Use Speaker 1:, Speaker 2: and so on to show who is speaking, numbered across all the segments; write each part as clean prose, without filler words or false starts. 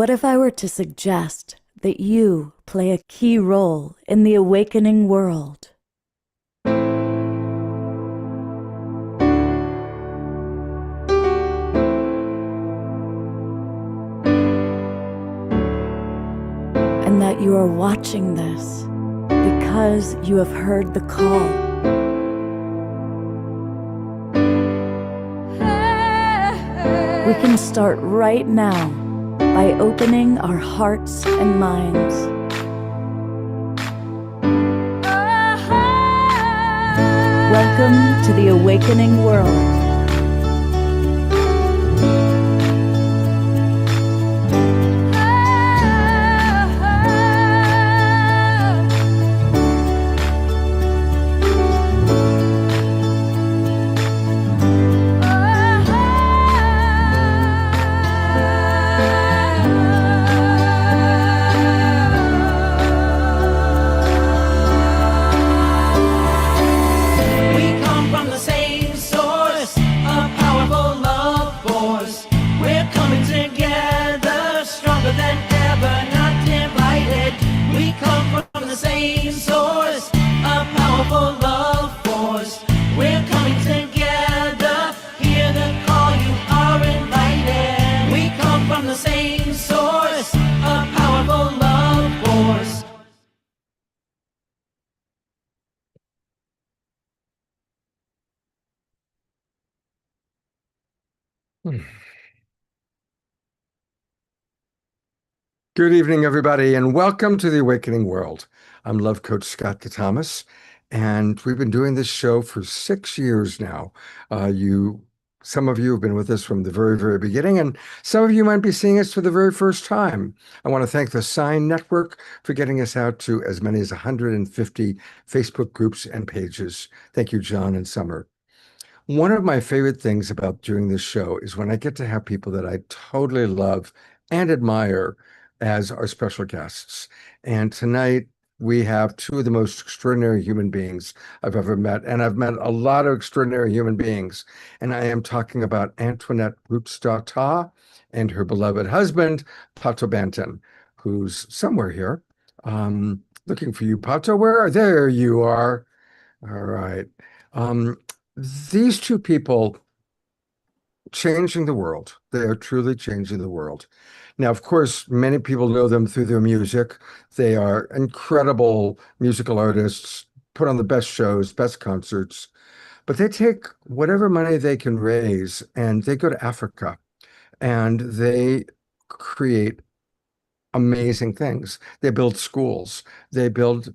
Speaker 1: What if I were to suggest that you play a key role in the awakening world? And that you are watching this because you have heard the call. We can start right now by opening our hearts and minds. Welcome to the awakening world.
Speaker 2: Good evening, everybody, and welcome to the Awakening World. I'm Love Coach Scott Thomas, and we've been doing this show for 6 years now. Some of you have been with us from the very, very beginning, and some of you might be seeing us for the very first time. I want to thank the Sign Network for getting us out to as many as 150 Facebook groups and pages. Thank you, John and Summer. One of my favorite things about doing this show is when I get to have people that I totally love and admire as our special guests. And tonight we have two of the most extraordinary human beings I've ever met. And I've met a lot of extraordinary human beings. And I am talking about Antoinette Brooks-Dartah and her beloved husband, Pato Banton, who's somewhere here. Looking for you, Pato. There you are. All right. These two people changing the world. They are truly changing the world. Now, of course, many people know them through their music. They are incredible musical artists, put on the best shows, best concerts, but they take whatever money they can raise and they go to Africa and they create amazing things. They build schools, they build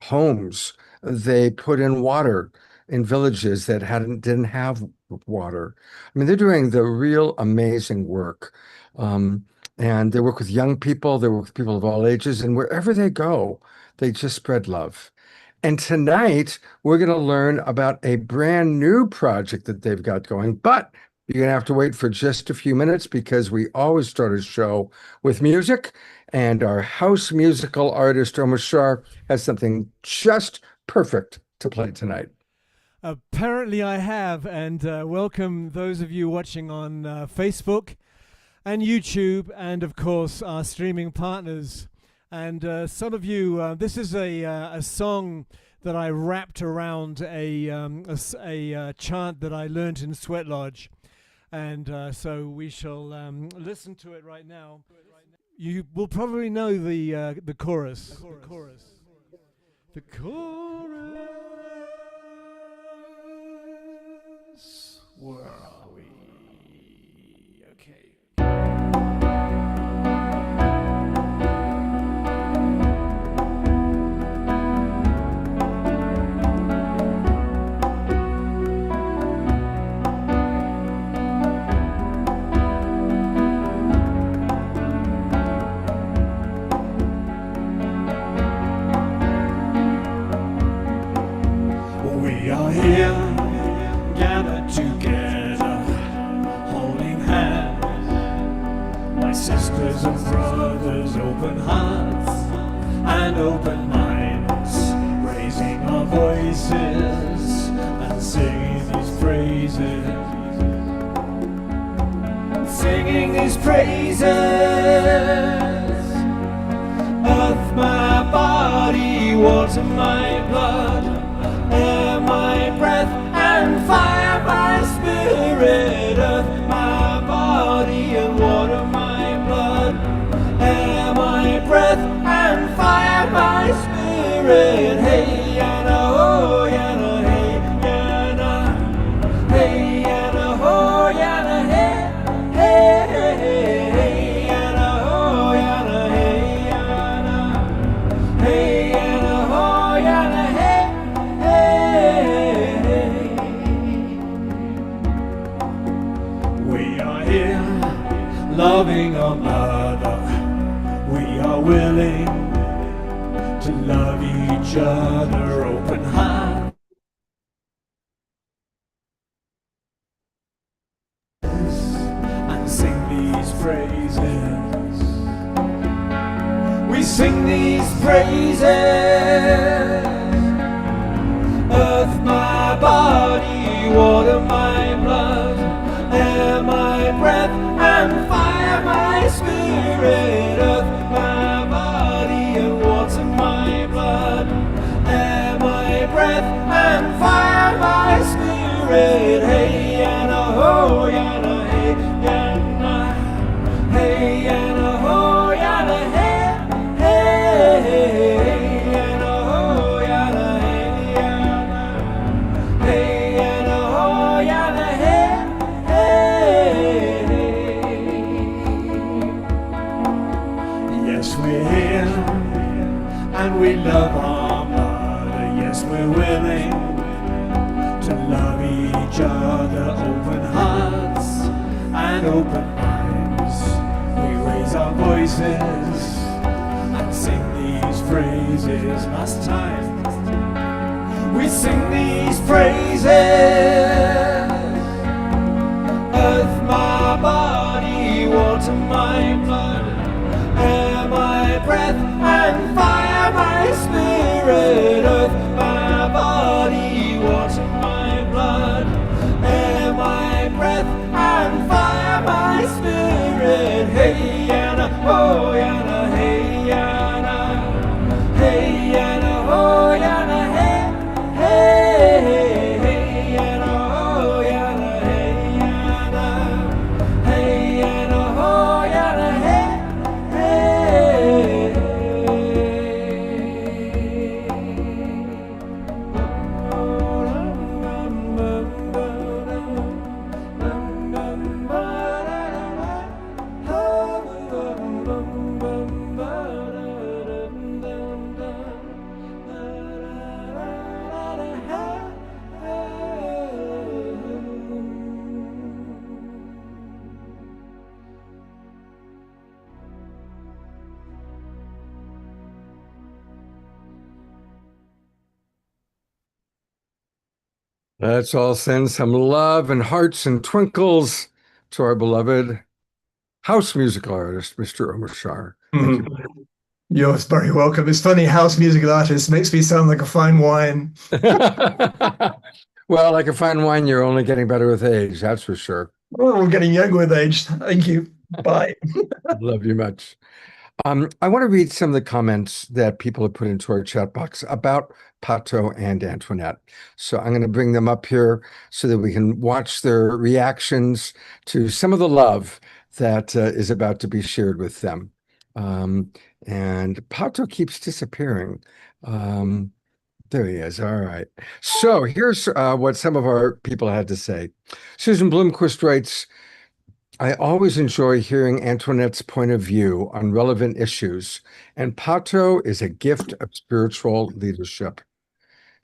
Speaker 2: homes, they put in water in villages that didn't have water. I mean, they're doing the real amazing work. And they work with young people, they work with people of all ages, and wherever they go, they just spread love. And tonight, we're going to learn about a brand new project that they've got going, but you're going to have to wait for just a few minutes because we always start a show with music, and our house musical artist, Omar Shar, has something just perfect to play tonight.
Speaker 3: Apparently I have, and welcome those of you watching on Facebook and YouTube, and of course our streaming partners. And some of you, this is a song that I wrapped around a chant that I learned in Sweat Lodge, and so we shall listen to it right now. You will probably know the chorus. The chorus. Where are we? Okay. We are here, gathered together, holding hands, my sisters and brothers, open hearts and open minds, raising our voices and singing these praises, singing these praises.
Speaker 4: my blood, air my breath and fire my spirit, earth my body and water my blood, air my breath and fire my spirit. Hey yana ho yana hey yana, hey yana ho yana hey, hey hey hey hey yana ho yana hey yana, hey yana ho yana hey, hey hey. We are here loving our mother. We are willing to love each other, open heart and sing these praises. We sing these praises. Earth my body, water my blood, air my breath and fire my spirit. Earth my body and water my blood, air my breath and fire my spirit. Hey yana ho yana hey yana, hey yana ho yana hey, hey hey yana ho yana hey yana, hey yana ho yana hey, hey. Yes, we're here and we love our mother. Yes, we're willing to love each other, open hearts and open minds. We raise our voices and sing these praises. Last time we sing these praises. Earth my body, water my blood, air my breath and fire my spirit. Earth my body, water my blood, air my breath and fire my spirit. Hey yana ho yana hey yana, hey yana ho yana hey, hey hey yana ho yana hey yana, hey yana ho yana hey,
Speaker 2: Let's all send some love and hearts and twinkles to our beloved house musical artist, Mr. Omar Shar. Thank you.
Speaker 5: You're very welcome. It's funny, house musical artist makes me sound like a fine wine.
Speaker 2: Well, like a fine wine, you're only getting better with age, that's for sure.
Speaker 5: Oh, we're getting younger with age. Thank you. Bye.
Speaker 2: Love you much. I want to read some of the comments that people have put into our chat box about Pato and Antoinette. So I'm going to bring them up here so that we can watch their reactions to some of the love that is about to be shared with them. And Pato keeps disappearing. There he is. All right. So here's what some of our people had to say. Susan Bloomquist writes, I always enjoy hearing Antoinette's point of view on relevant issues, and Pato is a gift of spiritual leadership.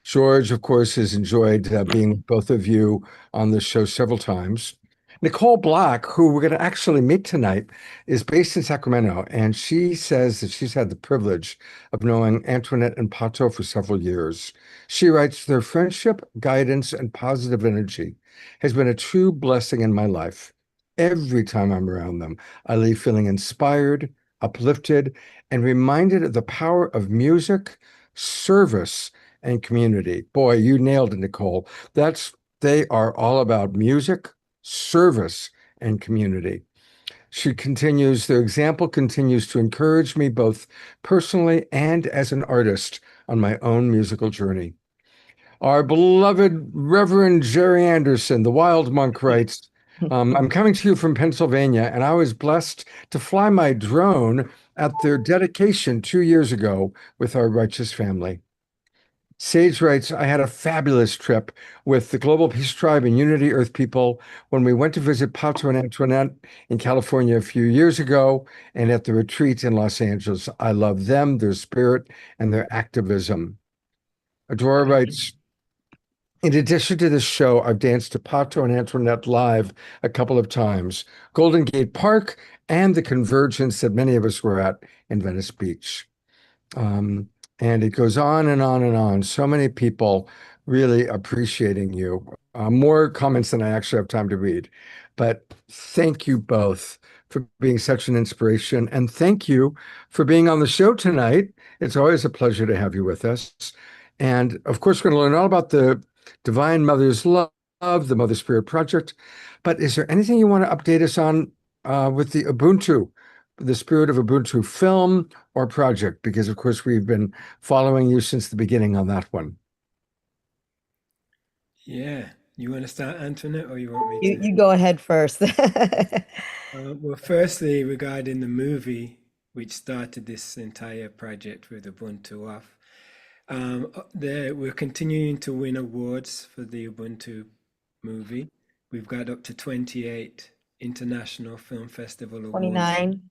Speaker 2: George, of course, has enjoyed being with both of you on the show several times. Nicole Black, who we're going to actually meet tonight, is based in Sacramento, and she says that she's had the privilege of knowing Antoinette and Pato for several years. She writes, their friendship, guidance, and positive energy has been a true blessing in my life. Every time I'm around them, I leave feeling inspired, uplifted, and reminded of the power of music, service, and community. Boy, you nailed it, Nicole. They are all about music, service, and community. She continues, their example continues to encourage me both personally and as an artist. on my own musical journey. Our beloved Reverend Jerry Anderson, the Wild Monk, writes, I'm coming to you from Pennsylvania, and I was blessed to fly my drone at their dedication 2 years ago with our righteous family. Sage writes, I had a fabulous trip with the Global Peace Tribe and Unity Earth People when we went to visit Pato and Antoinette in California a few years ago and at the retreat in Los Angeles. I love them, their spirit, and their activism. Adora writes, in addition to this show, I've danced to Pato and Antoinette live a couple of times, Golden Gate Park, and the Convergence that many of us were at in Venice Beach. And it goes on and on and on. So many people really appreciating you. More comments than I actually have time to read. But thank you both for being such an inspiration. And thank you for being on the show tonight. It's always a pleasure to have you with us. And of course, we're going to learn all about the Divine Mother's Love, the Mother Spirit Project. But is there anything you want to update us on with the Ubuntu, the Spirit of Ubuntu film or project? Because, of course, we've been following you since the beginning on that one.
Speaker 6: Yeah. You want to start, Antoinette, or you want me
Speaker 7: You,
Speaker 6: to?
Speaker 7: you go ahead first.
Speaker 6: Well, firstly, regarding the movie, which started this entire project with Ubuntu off, we're continuing to win awards for the Ubuntu movie. We've got up to 28 International Film Festival awards.
Speaker 7: 29.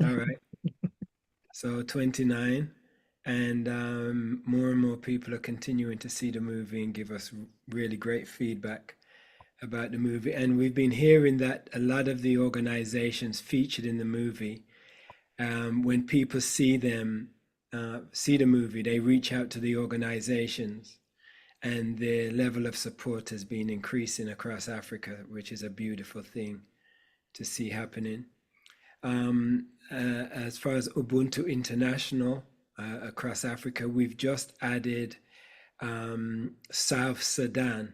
Speaker 6: All right. So 29. And more and more people are continuing to see the movie and give us really great feedback about the movie. And we've been hearing that a lot of the organizations featured in the movie, when people see them, see the movie, they reach out to the organizations, and their level of support has been increasing across Africa, which is a beautiful thing to see happening. As far as Ubuntu International across Africa, we've just added South Sudan.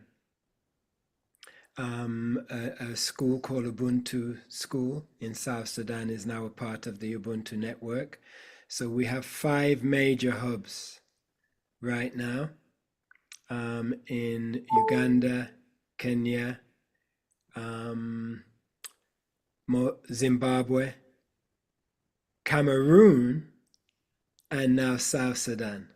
Speaker 6: A school called Ubuntu School in South Sudan is now a part of the Ubuntu network. So we have 5 major hubs right now in Uganda, Kenya, Zimbabwe, Cameroon, and now South Sudan.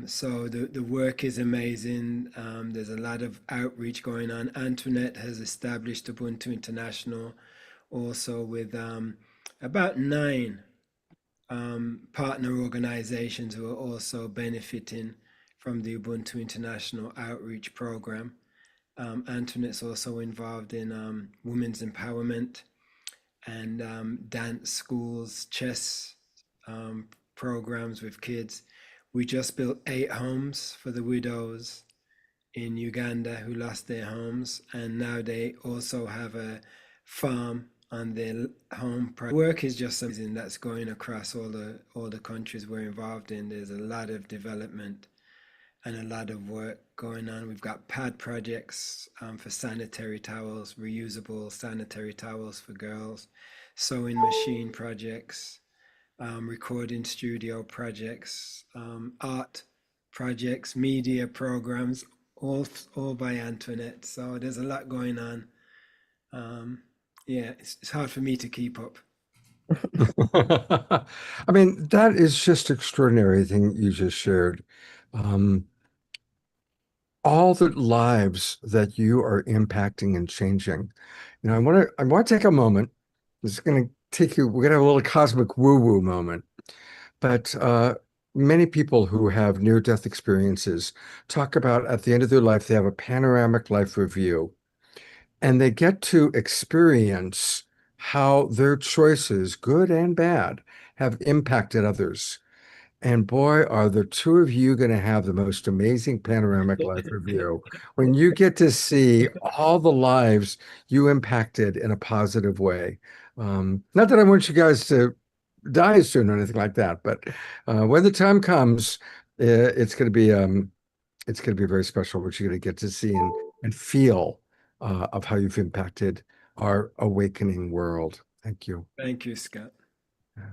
Speaker 6: So the work is amazing. There's a lot of outreach going on. Antoinette has established Ubuntu International also with about 9 partner organizations who are also benefiting from the Ubuntu International outreach program. Antoinette's also involved in women's empowerment and dance schools, chess programs with kids. We just built 8 homes for the widows in Uganda who lost their homes, and now they also have a farm on their home. Work is just something that's going across all the countries we're involved in. There's a lot of development and a lot of work going on. We've got pad projects for sanitary towels, reusable sanitary towels for girls, sewing machine projects, recording studio projects, art projects, media programs, all by Antoinette. So there's a lot going on. Yeah, it's hard for me to keep up.
Speaker 2: I mean, that is just extraordinary thing you just shared. All the lives that you are impacting and changing. You know, I want to take a moment. This is going to take you, we're going to have a little cosmic woo-woo moment. But many people who have near-death experiences talk about at the end of their life, they have a panoramic life review, and they get to experience how their choices, good and bad, have impacted others. And boy, are the two of you going to have the most amazing panoramic life review when you get to see all the lives you impacted in a positive way. Not that I want you guys to die soon or anything like that, but when the time comes, it's going to be very special what you're going to get to see and feel of how you've impacted our awakening world. Thank you.
Speaker 6: Thank you, Scott.
Speaker 2: Yeah.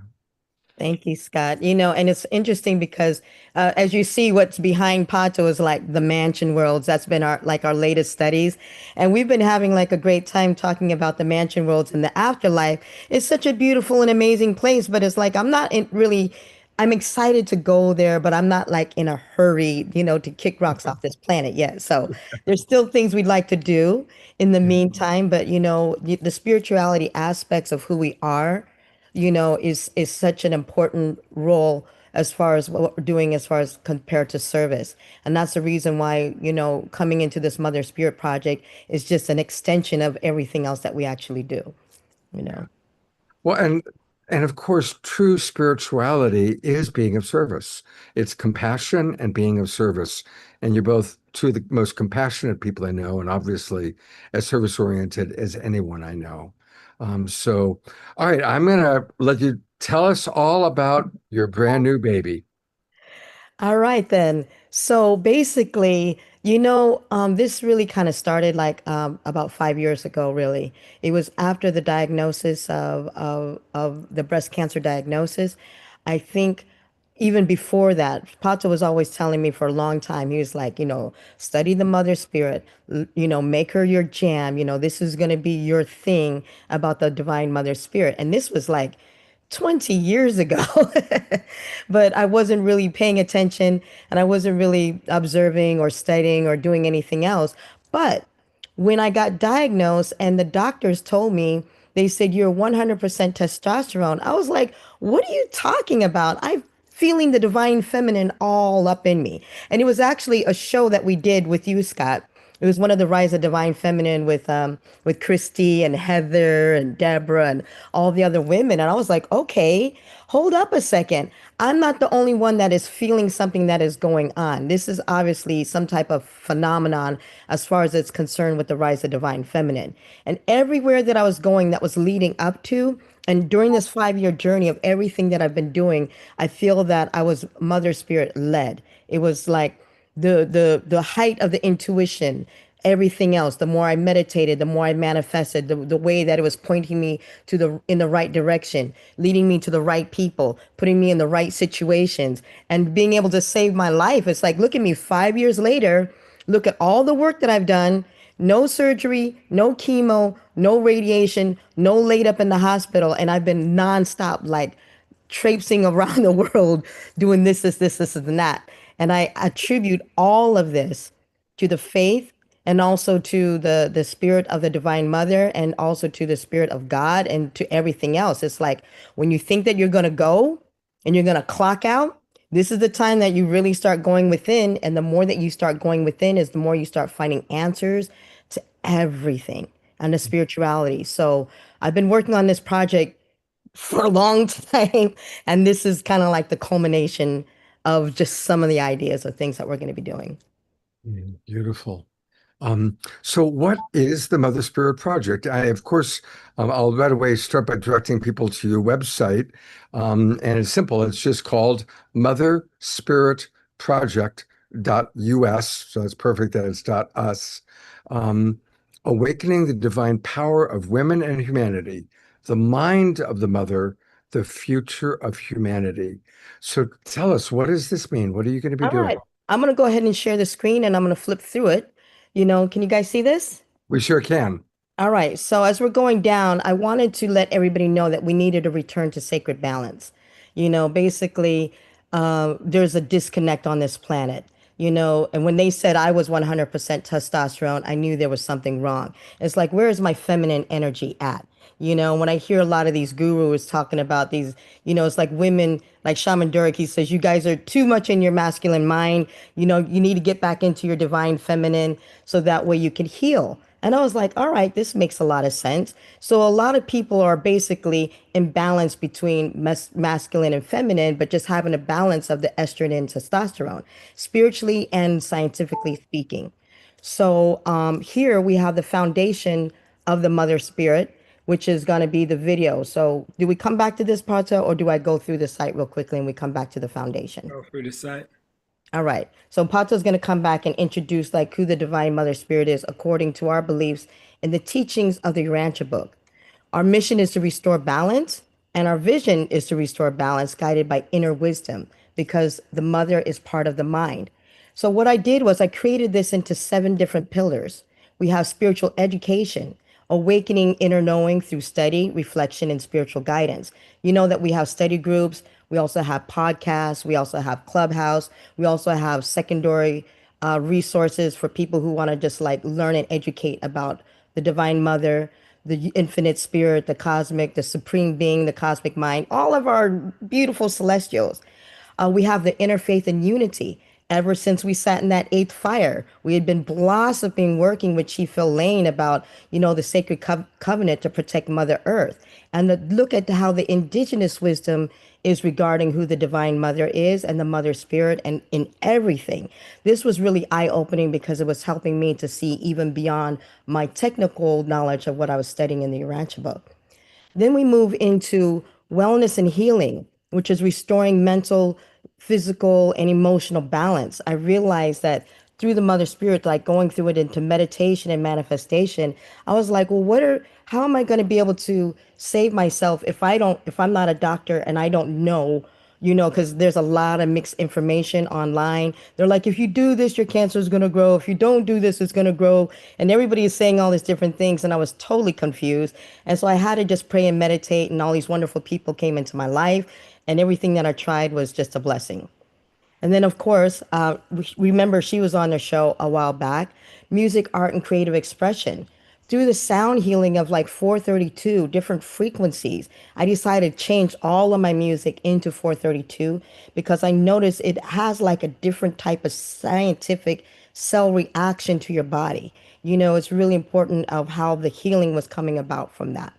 Speaker 7: Thank you, Scott. And it's interesting because as you see, what's behind Pato is like the mansion worlds. That's been our latest studies, and we've been having like a great time talking about the mansion worlds and the afterlife. It's such a beautiful and amazing place, but it's like I'm not really. I'm excited to go there, but I'm not like in a hurry, to kick rocks off this planet yet. So there's still things we'd like to do in the
Speaker 2: Yeah.
Speaker 7: meantime, but the spirituality aspects of who we are is such an important role as far as what we're doing as far as compared to service. And that's the reason why, coming into this Mother Spirit project is just an extension of everything else that we actually do, you know.
Speaker 2: Well, and of course, true spirituality is being of service. It's compassion and being of service. And you're both two of the most compassionate people I know, and obviously as service oriented as anyone I know. So, all right, I'm gonna let you tell us all about your brand new baby.
Speaker 7: All right, then. So basically, this really kind of started like about 5 years ago, really. It was after the diagnosis of the breast cancer diagnosis. I think even before that, Pato was always telling me for a long time, he was like, study the mother spirit, make her your jam, this is going to be your thing about the divine mother spirit. And this was like 20 years ago. But I wasn't really paying attention and I wasn't really observing or studying or doing anything else. But when I got diagnosed and the doctors told me, they said, you're 100% testosterone. I was like, what are you talking about? I'm feeling the divine feminine all up in me. And it was actually a show that we did with you, Scott. It was one of the Rise of Divine Feminine with Christy and Heather and Deborah and all the other women. And I was like, okay, hold up a second. I'm not the only one that is feeling something that is going on. This is obviously some type of phenomenon as far as it's concerned with the Rise of Divine Feminine. And everywhere that I was going that was leading up to, and during this 5 year journey of everything that I've been doing, I feel that I was Mother Spirit led. It was like the height of the intuition, everything else. The more I meditated, the more I manifested, the way that it was pointing me to the in the right direction, leading me to the right people, putting me in the right situations, and being able to save my life. It's like, look at me 5 years later, look at all the work that I've done. No surgery, no chemo, no radiation, no laid up in the hospital. And I've been nonstop, like traipsing around the world doing this, and that. And I attribute all of this to the faith and also to the spirit of the Divine Mother and also to the spirit of God and to everything else. It's like when you think that you're going to go and you're going to clock out, this is the time that you really start going within. And the more that you start going within is the more you start finding answers to everything and the spirituality. So I've been working on this project for a long time. And this is kind of like the culmination of just some of the ideas of things that we're going to be doing.
Speaker 2: Beautiful. So what is the Mother Spirit Project? Of course, I'll right away start by directing people to your website. And it's simple. It's just called motherspiritproject.us. So it's perfect that it's .us. Awakening the divine power of women and humanity, the mind of the mother, the future of humanity. So tell us, what does this mean? What are you going to be
Speaker 7: All
Speaker 2: doing?
Speaker 7: right. I'm going to go ahead and share the screen and I'm going to flip through it. Can you guys see this?
Speaker 2: We sure can.
Speaker 7: All right. So as we're going down, I wanted to let everybody know that we needed a return to sacred balance. Basically, there's a disconnect on this planet. And when they said I was 100% testosterone, I knew there was something wrong. It's like, where is my feminine energy at? When I hear a lot of these gurus talking about these, it's like women, like Shaman Durek, he says, you guys are too much in your masculine mind. You need to get back into your divine feminine so that way you can heal. And I was like, all right, this makes a lot of sense. So a lot of people are basically imbalance between masculine and feminine, but just having a balance of the estrogen and testosterone, spiritually and scientifically speaking. So here we have the foundation of the mother spirit, which is going to be the video. So do we come back to this part, or do I go through the site real quickly and we come back to the foundation?
Speaker 6: Go through the site.
Speaker 7: All right. So Pato is going to come back and introduce like who the Divine Mother Spirit is according to our beliefs in the teachings of the Urantia book. Our mission is to restore balance, And our vision is to restore balance guided by inner wisdom because the mother is part of the mind. So, what I did was I created this into 7 different pillars. We have spiritual education, awakening inner knowing through study, reflection, and spiritual guidance. You know that we have study groups, we also have podcasts, we also have Clubhouse, we also have secondary resources for people who want to just like learn and educate about the Divine Mother, the infinite spirit, the cosmic, the supreme being, the cosmic mind, all of our beautiful celestials. We have the interfaith and unity. Ever since we sat in that eighth fire, we had been blossoming, working with Chief Phil Lane about, the sacred covenant to protect Mother Earth. And look at how the indigenous wisdom is regarding who the Divine Mother is and the Mother Spirit and in everything. This was really eye-opening because it was helping me to see even beyond my technical knowledge of what I was studying in the Urantia book. Then we move into wellness and healing, which is restoring mental, physical, and emotional balance. I realized that through the Mother Spirit, like going through it into meditation and manifestation, I was like, well, how am I going to be able to save myself if I'm not a doctor and I don't know, because there's a lot of mixed information online. They're like, if you do this, your cancer is going to grow. If you don't do this, it's going to grow. And everybody is saying all these different things. And I was totally confused. And so I had to just pray and meditate. And all these wonderful people came into my life. And everything that I tried was just a blessing. And then, of course, remember she was on the show a while back, music, art, and creative expression. Through the sound healing of like 432, different frequencies, I decided to change all of my music into 432 because I noticed it has like a different type of scientific cell reaction to your body. It's really important of how the healing was coming about from that.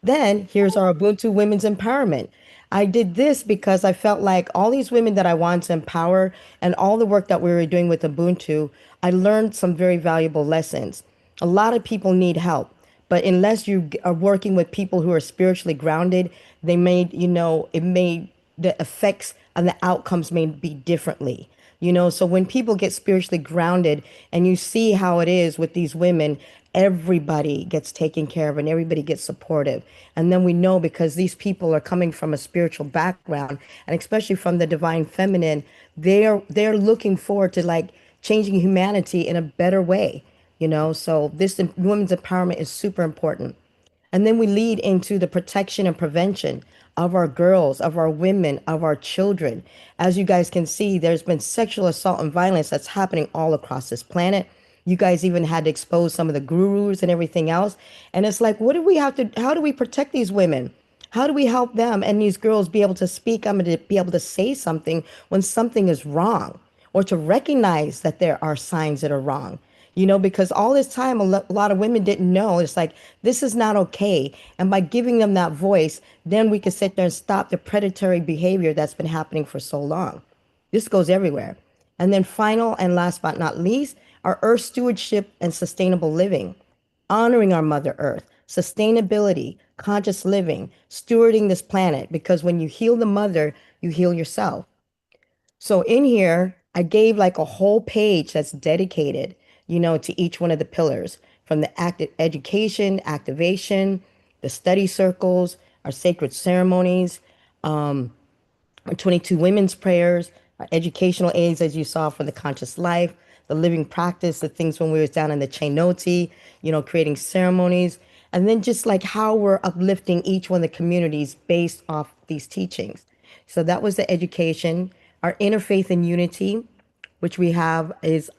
Speaker 7: Then here's our Ubuntu Women's Empowerment. I did this because I felt like all these women that I wanted to empower and all the work that we were doing with Ubuntu, I learned some very valuable lessons. A lot of people need help, but unless you are working with people who are spiritually grounded, the effects and the outcomes may be differently. So when people get spiritually grounded and you see how it is with these women, everybody gets taken care of and everybody gets supportive. And then we know because these people are coming from a spiritual background and especially from the divine feminine, they're looking forward to like changing humanity in a better way, so this women's empowerment is super important. And then we lead into the protection and prevention of our girls, of our women, of our children. As you guys can see, there's been sexual assault and violence that's happening all across this planet. You guys even had to expose some of the gurus and everything else. And it's like, how do we protect these women? How do we help them and these girls be able to speak? I'm going to be able to say something when something is wrong or to recognize that there are signs that are wrong. Because all this time, a lot of women didn't know. It's like, this is not okay. And by giving them that voice, then we can sit there and stop the predatory behavior that's been happening for so long. This goes everywhere. And then final and last but not least, our earth stewardship and sustainable living, honoring our Mother Earth, sustainability, conscious living, stewarding this planet, because when you heal the mother, you heal yourself. So in here, I gave like a whole page that's dedicated to each one of the pillars, from the active education, activation, the study circles, our sacred ceremonies, our 22 women's prayers, our educational aids, as you saw, for the conscious life, the living practice, the things when we was down in the Chainoti, creating ceremonies, and then just like how we're uplifting each one of the communities based off these teachings. So that was the education. Our interfaith and unity, which we have is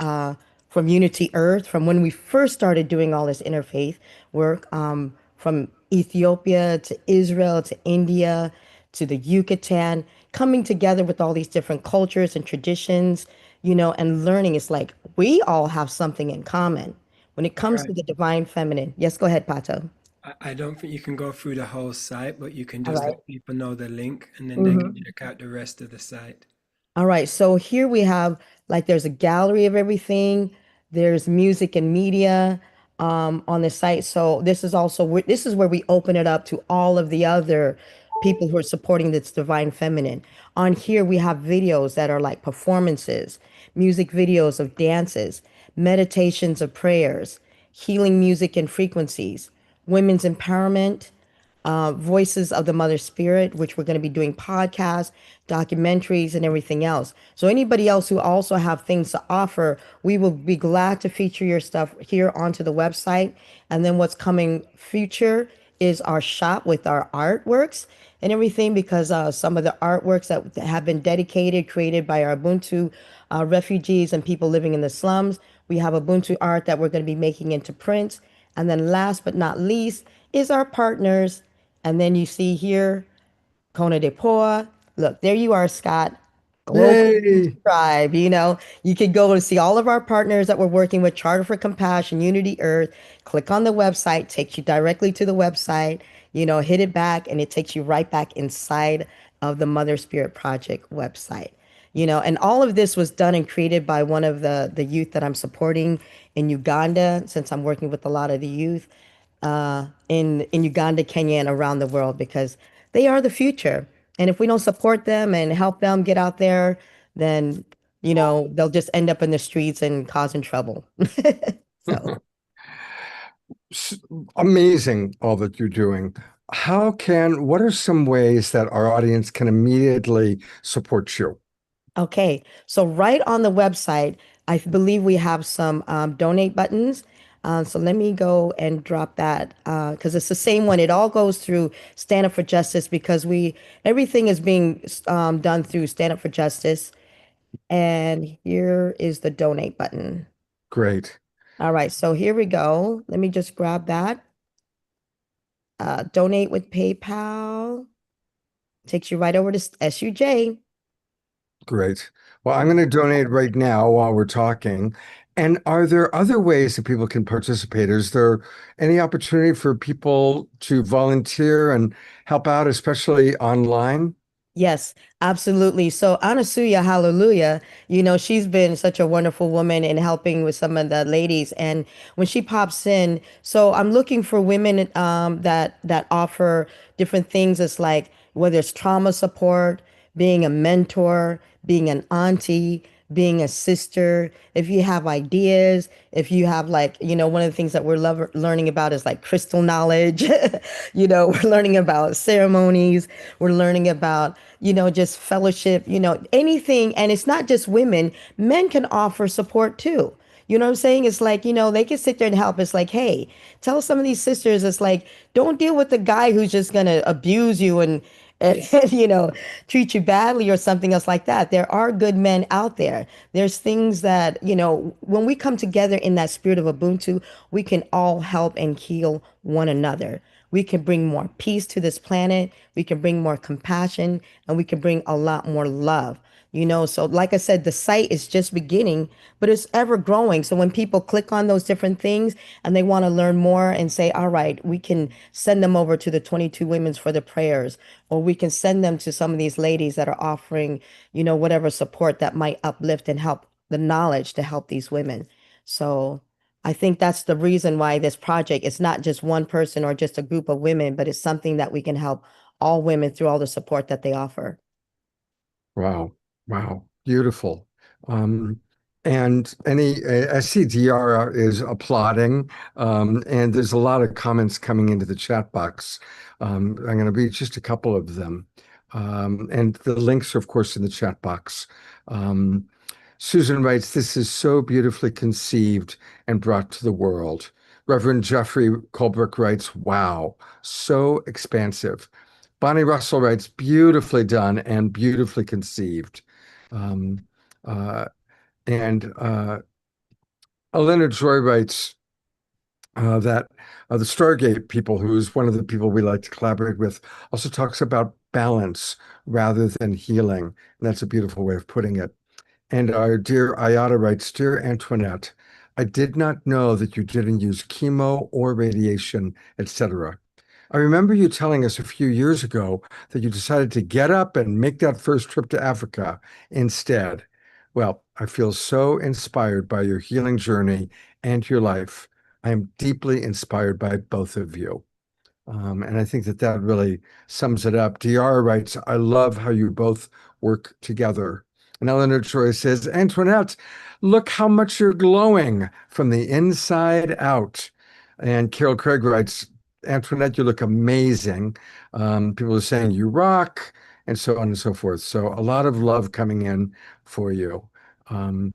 Speaker 7: from Unity Earth, from when we first started doing all this interfaith work, from Ethiopia to Israel to India to the Yucatan, coming together with all these different cultures and traditions, and learning. It's like we all have something in common when it comes to the divine feminine. Yes, go ahead, Pato.
Speaker 6: I don't think you can go through the whole site, but you can
Speaker 7: All
Speaker 6: just
Speaker 7: right.
Speaker 6: let people know the link and then they can check out the rest of the site.
Speaker 7: All right. So here we have like there's a gallery of everything. There's music and media on the site. So this is where we open it up to all of the other people who are supporting this divine feminine. On here we have videos that are like performances, music videos of dances, meditations of prayers, healing music and frequencies, women's empowerment, Voices of the Mother Spirit, which we're going to be doing podcasts, documentaries, and everything else. So anybody else who also have things to offer, we will be glad to feature your stuff here onto the website. And then what's coming future is our shop with our artworks and everything, because some of the artworks that have been dedicated, created by our Ubuntu refugees and people living in the slums. We have Ubuntu art that we're going to be making into prints. And then last but not least is our partners. And then you see here, Kona de Poa. Look, there you are, Scott. Global
Speaker 2: Yay!
Speaker 7: Tribe. You could go to see all of our partners that we're working with, Charter for Compassion, Unity Earth. Click on the website, takes you directly to the website, hit it back, and it takes you right back inside of the Mother Spirit Project website. And all of this was done and created by one of the youth that I'm supporting in Uganda, since I'm working with a lot of the youth in Uganda, Kenya, and around the world, because they are the future. And if we don't support them and help them get out there, then they'll just end up in the streets and causing trouble. So
Speaker 2: Amazing all that you're doing. What are some ways that our audience can immediately support you?
Speaker 7: okay, so right on the website, I believe we have some donate buttons. So let me go and drop that because it's the same one. It all goes through Stand Up for Justice, because everything is being done through Stand Up for Justice. And here is the donate button.
Speaker 2: Great.
Speaker 7: All right, so here we go. Let me just grab that. Donate with PayPal. Takes you right over to SUJ.
Speaker 2: Great. Well, I'm going to donate right now while we're talking. And are there other ways that people can participate? Is there any opportunity for people to volunteer and help out, especially online?
Speaker 7: Yes, absolutely. So Anasuya, hallelujah, she's been such a wonderful woman in helping with some of the ladies. And when she pops in, so I'm looking for women that offer different things. It's like whether it's trauma support, being a mentor, being an auntie, being a sister. If you have ideas, if you have one of the things that we're learning about is like crystal knowledge. We're learning about ceremonies. We're learning about, just fellowship, anything. And it's not just women, men can offer support too. You know what I'm saying? It's like, they can sit there and help. It's like, hey, tell some of these sisters, it's like, don't deal with the guy who's just going to abuse you and treat you badly or something else like that. There are good men out there. There's things that, when we come together in that spirit of Ubuntu, we can all help and heal one another. We can bring more peace to this planet. We can bring more compassion, and we can bring a lot more love. So like I said, the site is just beginning, but it's ever growing. So when people click on those different things and they want to learn more and say, all right, we can send them over to the 22 Women's for the prayers, or we can send them to some of these ladies that are offering, whatever support that might uplift and help the knowledge to help these women. So I think that's the reason why this project is not just one person or just a group of women, but it's something that we can help all women through all the support that they offer.
Speaker 2: Wow. Wow. Beautiful. And I see DR is applauding, and there's a lot of comments coming into the chat box. I'm going to read just a couple of them. And the links are, of course, in the chat box. Susan writes, "This is so beautifully conceived and brought to the world." Reverend Jeffrey Colbrook writes, "Wow, so expansive." Bonnie Russell writes, "Beautifully done and beautifully conceived." Um, and Elena Joy writes that the Stargate people, who's one of the people we like to collaborate with, also talks about balance rather than healing. And that's a beautiful way of putting it. And our dear Ayada writes, "Dear Antoinette, I did not know that you didn't use chemo or radiation, etc. I remember you telling us a few years ago that you decided to get up and make that first trip to Africa instead. Well, I feel so inspired by your healing journey and your life. I am deeply inspired by both of you." And I think that really sums it up. DR writes, "I love how you both work together." And Eleanor Troy says, "Antoinette, look how much you're glowing from the inside out." And Carol Craig writes, Antoinette, you look amazing. People are saying you rock, and so on and so forth. So a lot of love coming in for you. Um,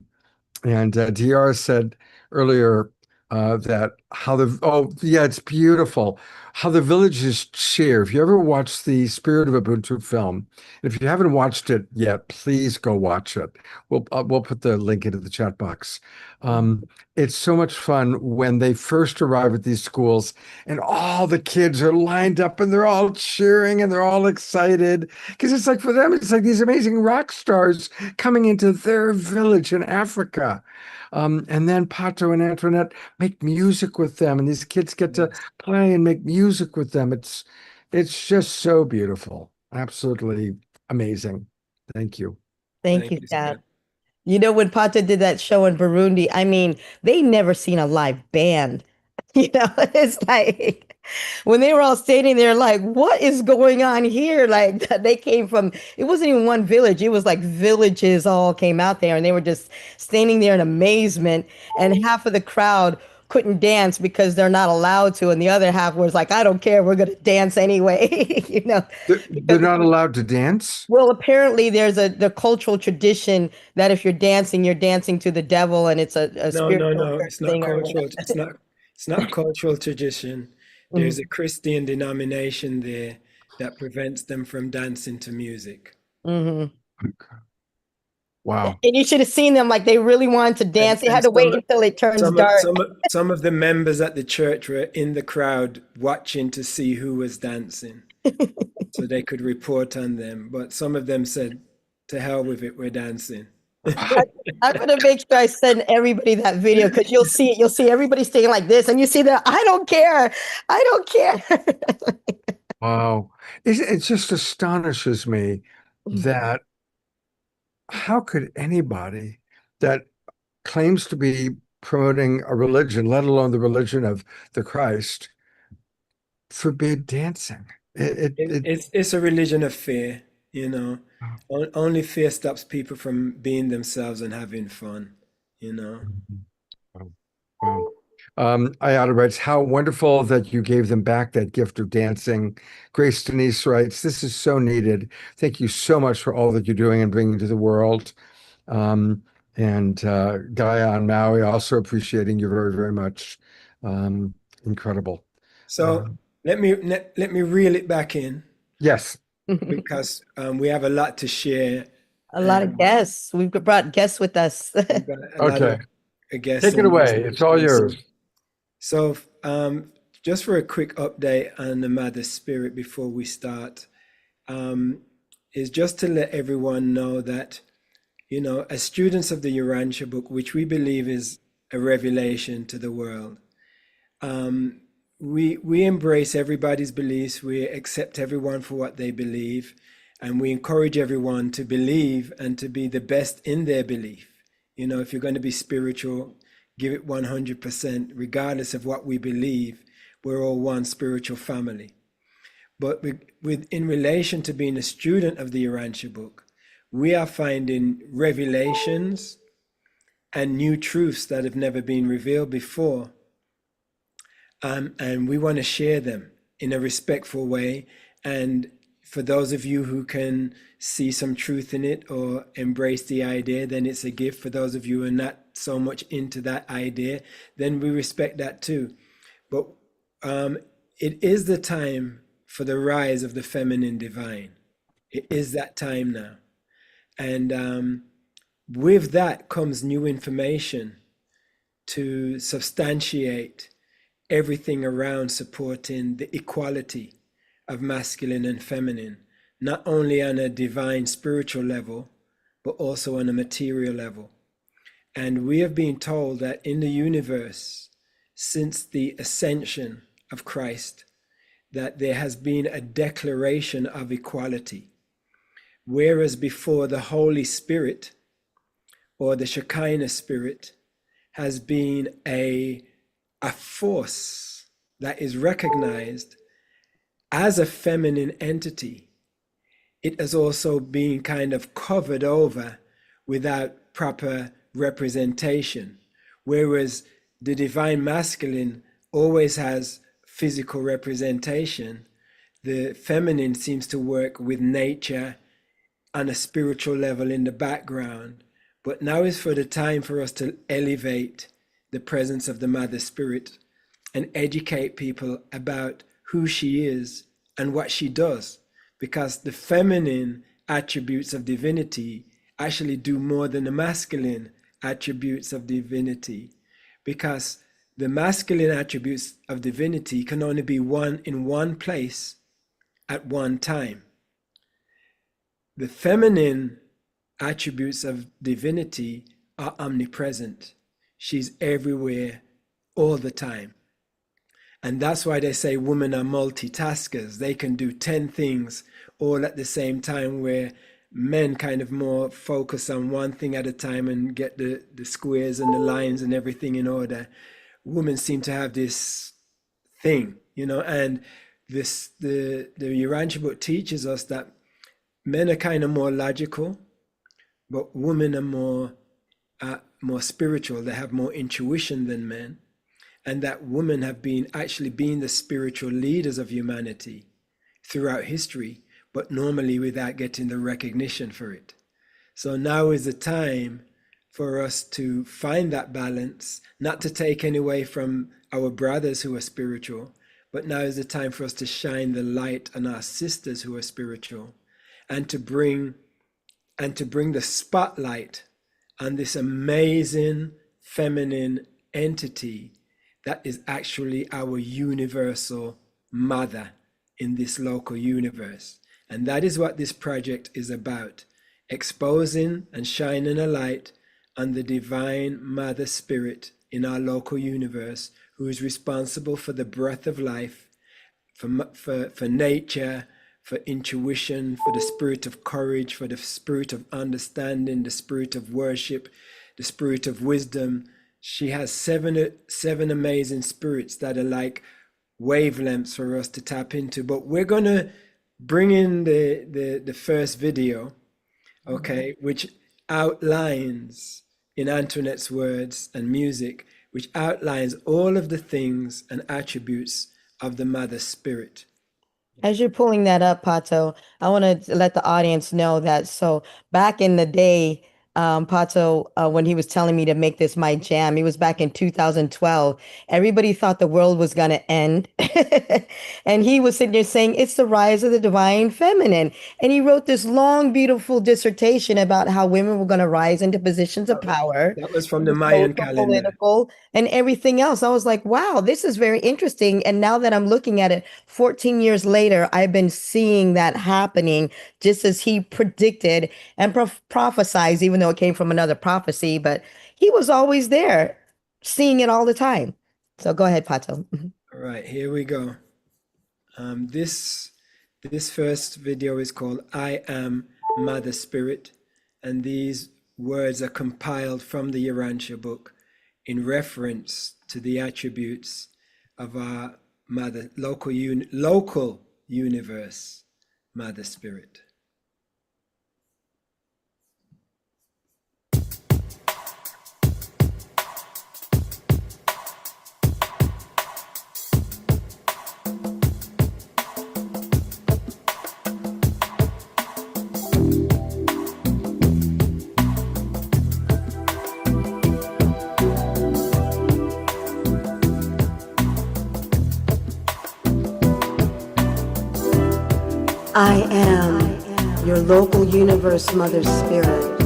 Speaker 2: and DR said earlier that how the oh yeah, it's beautiful how the villages cheer. If you ever watched the Spirit of Ubuntu film, if you haven't watched it yet, please go watch it. We'll put the link into the chat box. It's so much fun when they first arrive at these schools and all the kids are lined up and they're all cheering and they're all excited because it's like for them, it's like these amazing rock stars coming into their village in Africa. And then Pato and Antoinette make music with them, and these kids get to play and make music with them. It's just so beautiful. Absolutely amazing. Thank you.
Speaker 7: Thank you,
Speaker 6: you,
Speaker 7: Scott.
Speaker 6: Scott.
Speaker 7: You know, when Pata did that show in Burundi, I mean, they never seen a live band. You know, it's like when they were all standing there, like, what is going on here? Like, they came from, it wasn't even one village. It was like villages all came out there and they were just standing there in amazement. And half of the crowd couldn't dance because they're not allowed to. And the other half was like, I don't care. We're going to dance anyway. You know,
Speaker 2: They're not allowed to dance?
Speaker 7: well, apparently there's the cultural tradition that if you're dancing to the devil and it's a
Speaker 6: No,
Speaker 7: spiritual
Speaker 6: it's not
Speaker 7: thing or
Speaker 6: cultural.
Speaker 7: whatever.
Speaker 6: It's not a cultural tradition. There's a Christian denomination there that prevents them from dancing to music.
Speaker 7: Hmm.
Speaker 2: Wow.
Speaker 7: And you should have seen them, like they really wanted to dance. They had to wait until it turns dark.
Speaker 6: Some of the members at the church were in the crowd watching to see who was dancing, so they could report on them. But some of them said, "To hell with it, we're dancing."
Speaker 7: I'm gonna make sure I send everybody that video because you'll see it. You'll see everybody staying like this, and you see that I don't care. I don't care.
Speaker 2: Wow. It just astonishes me that how could anybody that claims to be promoting a religion, let alone the religion of the Christ, forbid dancing?
Speaker 6: It's a religion of fear, you know. Only fear stops people from being themselves and having fun, you know.
Speaker 2: Wow. Ayada writes, how wonderful that you gave them back that gift of dancing. Grace Denise writes, this is so needed. Thank you so much for all that you're doing and bringing to the world. And Gaia on Maui, also appreciating you very, very much. Incredible.
Speaker 6: So let me reel it back in
Speaker 2: Yes.
Speaker 6: because we have a lot to share.
Speaker 7: A lot of guests. We've brought guests with us.
Speaker 6: We've got a lot
Speaker 2: Okay.
Speaker 6: of guests
Speaker 2: Take it
Speaker 6: and
Speaker 2: away.
Speaker 6: listeners.
Speaker 2: It's all yours.
Speaker 6: So just for a quick update on the Mother Spirit before we start, is just to let everyone know that, you know, as students of the Urantia book, which we believe is a revelation to the world, we embrace everybody's beliefs, we accept everyone for what they believe, and we encourage everyone to believe and to be the best in their belief. You know, if you're going to be spiritual, give it 100%, regardless of what we believe. We're all one spiritual family. But in relation to being a student of the Urantia book, we are finding revelations and new truths that have never been revealed before. And we want to share them in a respectful way. And for those of you who can see some truth in it or embrace the idea, then it's a gift. For those of you who are not so much into that idea, then we respect that too. But it is the time for the rise of the feminine divine. It is that time now. And with that comes new information to substantiate everything around supporting the equality of masculine and feminine, not only on a divine spiritual level, but also on a material level. And we have been told that in the universe, since the ascension of Christ, that there has been a declaration of equality. Whereas before, the Holy Spirit or the Shekinah Spirit has been a force that is recognized as a feminine entity, it has also been kind of covered over without proper representation. Whereas the divine masculine always has physical representation, the feminine seems to work with nature on a spiritual level in the background. But now is for the time for us to elevate the presence of the Mother Spirit and educate people about who she is and what she does, because the feminine attributes of divinity actually do more than the masculine attributes of divinity, because the masculine attributes of divinity can only be in one place at one time. The feminine attributes of divinity are omnipresent. She's everywhere all the time. And that's why they say women are multitaskers. They can do 10 things all at the same time, where men kind of more focus on one thing at a time and get the squares and the lines and everything in order. Women seem to have this thing, and the Urantia book teaches us that men are kind of more logical, but women are more spiritual. They have more intuition than men, and that women have actually been the spiritual leaders of humanity throughout history, but normally without getting the recognition for it. So now is the time for us to find that balance, not to take any away from our brothers who are spiritual, but now is the time for us to shine the light on our sisters who are spiritual, and to bring the spotlight on this amazing feminine entity that is actually our universal mother in this local universe. And that is what this project is about, exposing and shining a light on the divine Mother Spirit in our local universe, who is responsible for the breath of life, for nature, for intuition, for the spirit of courage, for the spirit of understanding, the spirit of worship, the spirit of wisdom. She has seven amazing spirits that are like wavelengths for us to tap into. But we're going to bring in the first video, okay, which outlines, in Antoinette's words and music, which outlines all of the things and attributes of the Mother Spirit.
Speaker 7: As you're pulling that up, Pato, I want to let the audience know that, so back in the day, Pato, when he was telling me to make this my jam, it was back in 2012. Everybody thought the world was going to end. And he was sitting there saying, it's the rise of the divine feminine. And he wrote this long, beautiful dissertation about how women were going to rise into positions of power.
Speaker 6: That was from the Mayan calendar.
Speaker 7: Political and everything else. I was like, wow, this is very interesting. And now that I'm looking at it 14 years later, I've been seeing that happening just as he predicted and prophesied, even though it came from another prophecy, but he was always there, seeing it all the time. So go ahead, Pato.
Speaker 6: All right, here we go. This first video is called I Am Mother Spirit, and these words are compiled from the Urantia book in reference to the attributes of our mother, local universe, Mother Spirit.
Speaker 7: I am your local universe, Mother Spirit.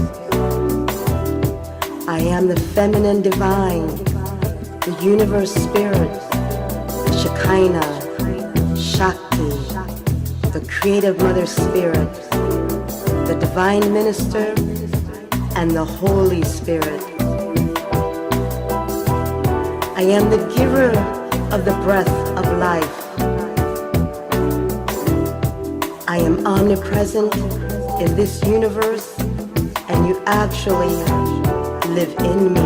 Speaker 7: I am the feminine divine, the universe spirit, the Shekinah, Shakti, the creative Mother Spirit, the divine minister, and the Holy Spirit. I am the giver of the breath of life. I am omnipresent in this universe, and you actually live in me.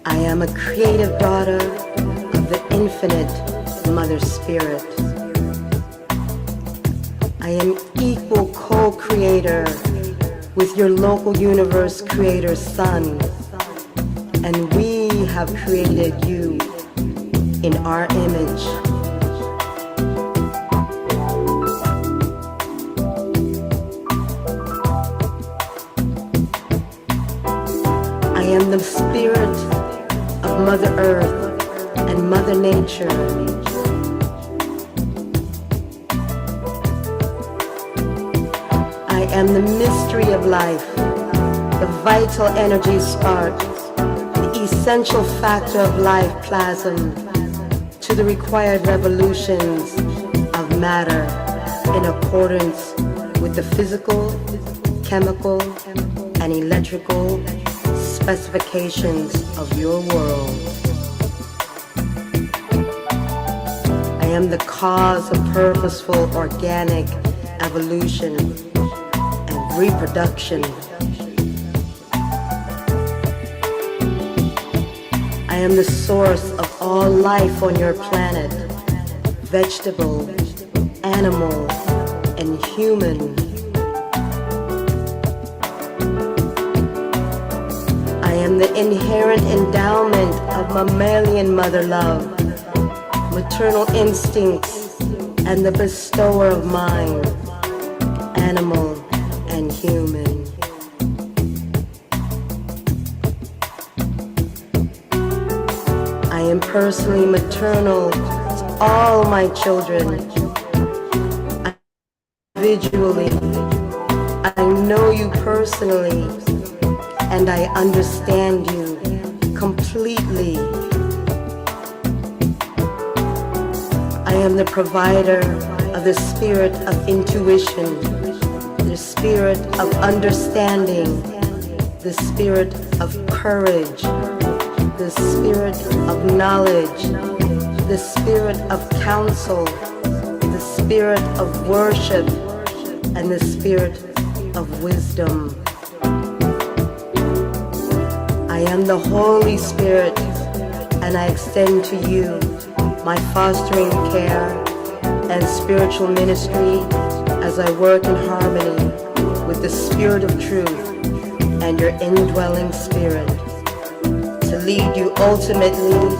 Speaker 7: I am a creative daughter of the infinite Mother Spirit. I am equal co-creator with your local universe creator Sun, and we have created you in our image. I am the spirit of Mother Earth and Mother Nature. I am the mystery of life, the vital energy spark, the essential factor of life plasm to the required revolutions of matter in accordance with the physical, chemical, and electrical specifications of your world. I am the cause of purposeful organic evolution and reproduction. I am the source of all life on your planet, vegetable, animal, and human. I am the inherent endowment of mammalian mother love, maternal instincts, and the bestower of mind, animal and human. I am personally maternal to all my children. Individually, I know you personally, and I understand you completely. I am the provider of the spirit of intuition, the spirit of understanding, the spirit of courage, the spirit of knowledge, the spirit of counsel, the spirit of worship, and the spirit of wisdom. I am the Holy Spirit, and I extend to you my fostering care and spiritual ministry as I work in harmony with the Spirit of truth and your indwelling spirit to lead you ultimately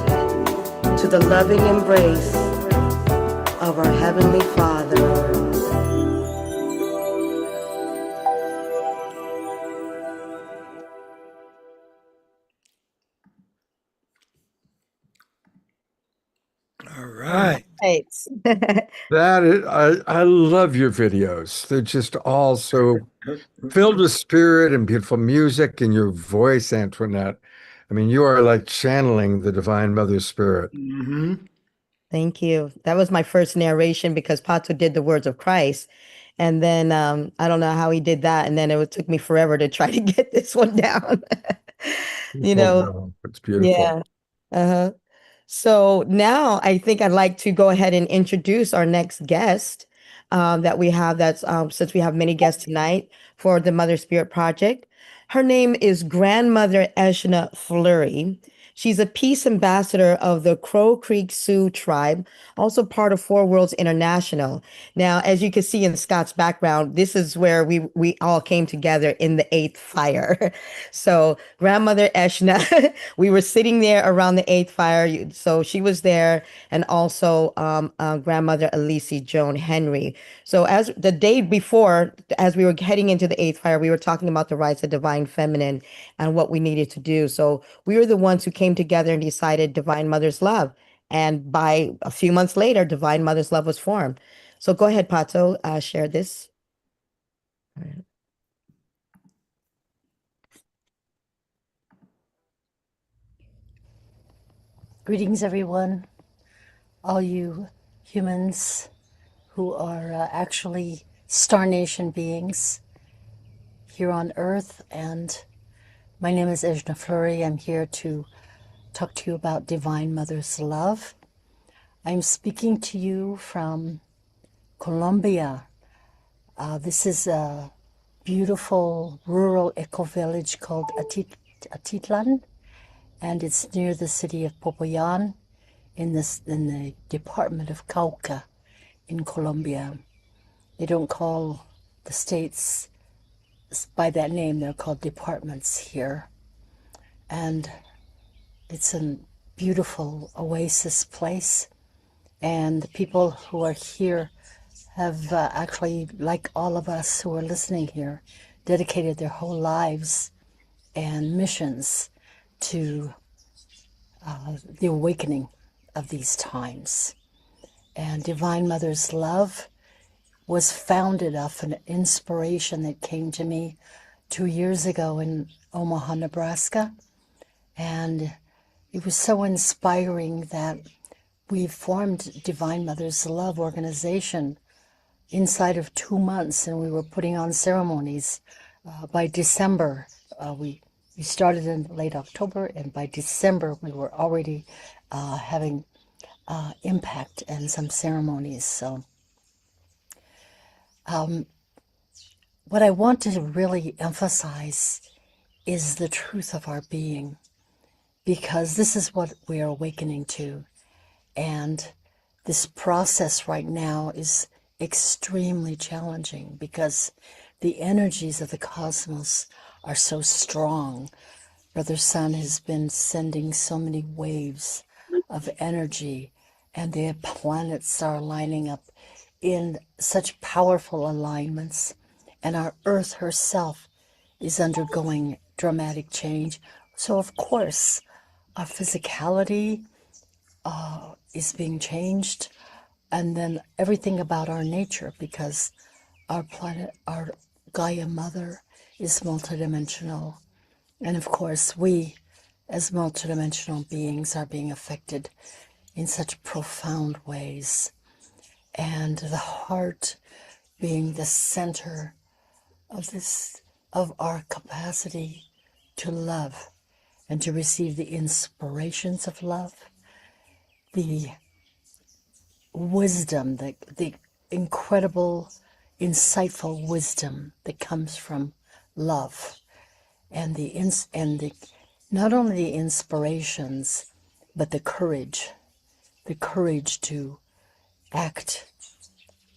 Speaker 7: to the loving embrace of our Heavenly Father.
Speaker 6: All right.
Speaker 7: Right.
Speaker 2: That is, I love your videos. They're just all so filled with spirit and beautiful music, and your voice, Antoinette. I mean, you are like channeling the Divine Mother Spirit.
Speaker 6: Mm-hmm.
Speaker 7: Thank you. That was my first narration because Pato did the words of Christ. And then I don't know how he did that. And then took me forever to try to get this one down. You know,
Speaker 2: Wow, it's beautiful.
Speaker 7: yeah. Uh-huh. So now I think I'd like to go ahead and introduce our next guest that we have. That's since we have many guests tonight for the Mother Spirit Project. Her name is Grandmother Eshna Fleury. She's a peace ambassador of the Crow Creek Sioux tribe, also part of Four Worlds International. Now, as you can see in Scott's background, this is where we all came together in the Eighth Fire. So Grandmother Eshna, we were sitting there around the Eighth Fire. So she was there, and also Grandmother Elise Joan Henry. So as the day before, as we were heading into the Eighth Fire, we were talking about the rights of Divine Feminine and what we needed to do. So we were the ones who came together and decided Divine Mother's Love. And by a few months later, Divine Mother's Love was formed. So go ahead, Pato, share this. All right.
Speaker 8: Greetings, everyone, all you humans who are actually Star Nation beings here on Earth. And my name is Eshna Fleury. I'm here to talk to you about Divine Mother's Love. I'm speaking to you from Colombia. This is a beautiful rural eco-village called Atitlan, and it's near the city of Popayan in the department of Cauca in Colombia. They don't call the states by that name, they're called departments here. And It's a beautiful oasis place, and the people who are here have actually, like all of us who are listening here, dedicated their whole lives and missions to the awakening of these times. And Divine Mother's love was founded off an inspiration that came to me 2 years ago in Omaha, Nebraska. And it was so inspiring that we formed Divine Mother's Love organization inside of 2 months, and we were putting on ceremonies. By December, we started in late October, and by December we were already having impact and some ceremonies. So what I want to really emphasize is the truth of our being, because this is what we are awakening to. And this process right now is extremely challenging because the energies of the cosmos are so strong. Brother Sun has been sending so many waves of energy, and the planets are lining up in such powerful alignments, and our Earth herself is undergoing dramatic change. So, of course, our physicality is being changed, and then everything about our nature, because our planet, our Gaia Mother, is multidimensional. And of course, we, as multidimensional beings, are being affected in such profound ways. And the heart being the center of this, of our capacity to love and to receive the inspirations of love, the wisdom, the incredible, insightful wisdom that comes from love, and the not only the inspirations, but the courage to act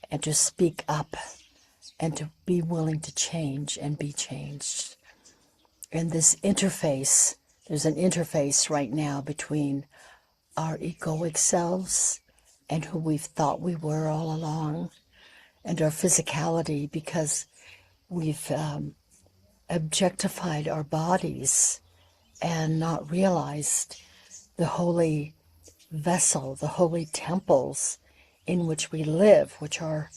Speaker 8: and to speak up and to be willing to change and be changed. And this interface, there's an interface right now between our egoic selves and who we've thought we were all along, and our physicality, because we've objectified our bodies and not realized the holy vessel, the holy temples in which we live, which are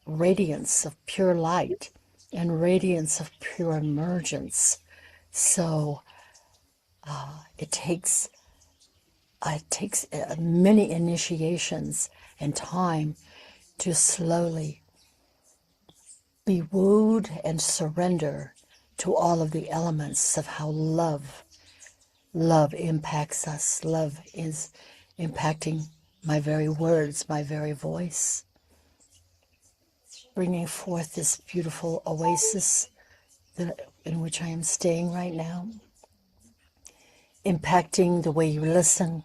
Speaker 8: radiance of pure light and radiance of pure emergence. So it takes many initiations and time to slowly be wooed and surrender to all of the elements of how love impacts us. Love is impacting my very words, my very voice, bringing forth this beautiful oasis in which I am staying right now, impacting the way you listen,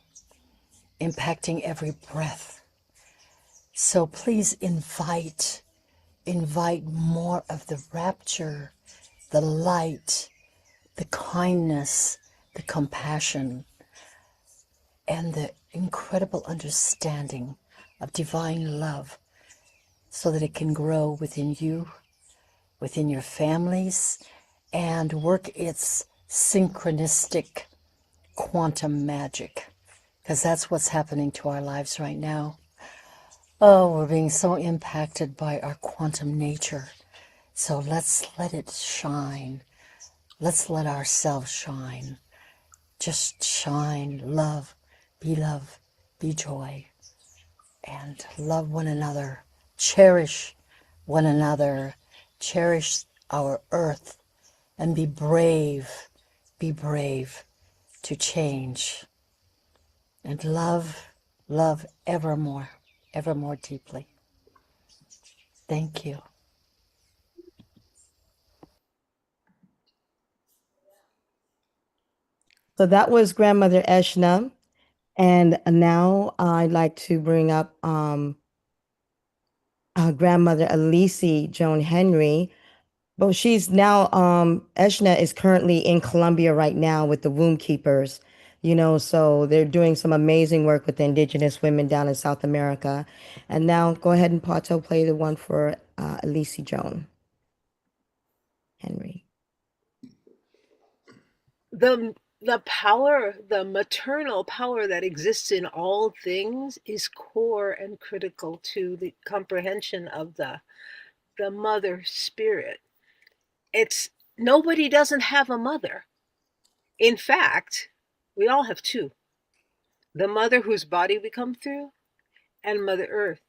Speaker 8: impacting every breath. So please invite more of the rapture, the light, the kindness, the compassion, and the incredible understanding of divine love, so that it can grow within you, within your families, and work its synchronistic quantum magic, because that's what's happening to our lives right now. Oh, we're being so impacted by our quantum nature. So let's let it shine. Let's let ourselves shine. Just shine, love, be joy, and love one another. Cherish one another. Cherish our earth, and be brave to change. And love evermore deeply. Thank you.
Speaker 7: So that was Grandmother Eshna. And now I'd like to bring up Grandmother Elise Joan Henry. But she's now, Eshna is currently in Colombia right now with the Womb Keepers. So they're doing some amazing work with the indigenous women down in South America. And now go ahead and Pato play the one for Elise Joan Henry.
Speaker 9: The power, the maternal power that exists in all things is core and critical to the comprehension of the mother spirit. It's nobody doesn't have a mother. In fact, we all have two. The mother whose body we come through and Mother Earth.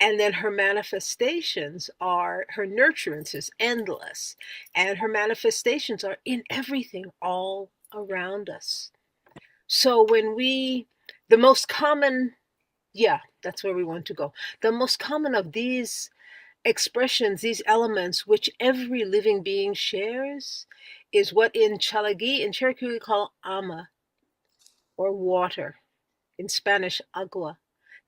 Speaker 9: And then her manifestations are, her nurturance is endless. And her manifestations are in everything all around us. So when the most common, that's where we want to go. The most common of these expressions, these elements, which every living being shares, is what in Chalagi, in Cherokee, we call ama, or water. In Spanish, agua.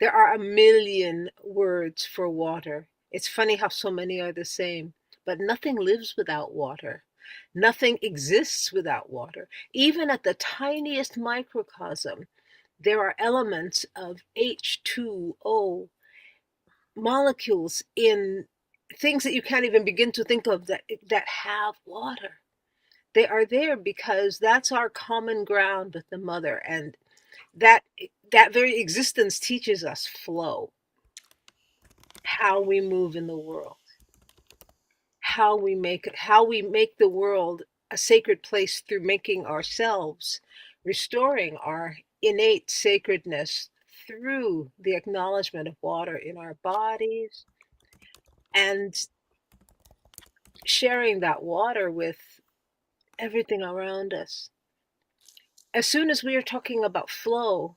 Speaker 9: There are a million words for water. It's funny how so many are the same, but nothing lives without water. Nothing exists without water. Even at the tiniest microcosm, there are elements of H2O molecules in things that you can't even begin to think of that have water. They are there because that's our common ground with the mother, and that very existence teaches us flow, how we move in the world, how we make the world a sacred place through making ourselves, restoring our innate sacredness through the acknowledgement of water in our bodies, and sharing that water with everything around us. As soon as we are talking about flow,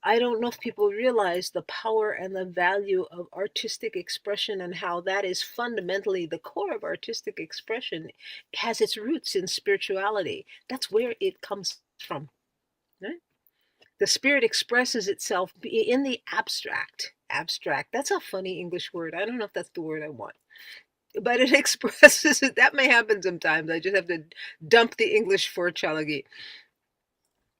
Speaker 9: I don't know if people realize the power and the value of artistic expression, and how that is fundamentally the core of artistic expression. It has its roots in spirituality. That's where it comes from. Right? The spirit expresses itself in the abstract. Abstract. That's a funny English word. I don't know if that's the word I want. But it expresses it. That may happen sometimes. I just have to dump the English for Chalagi.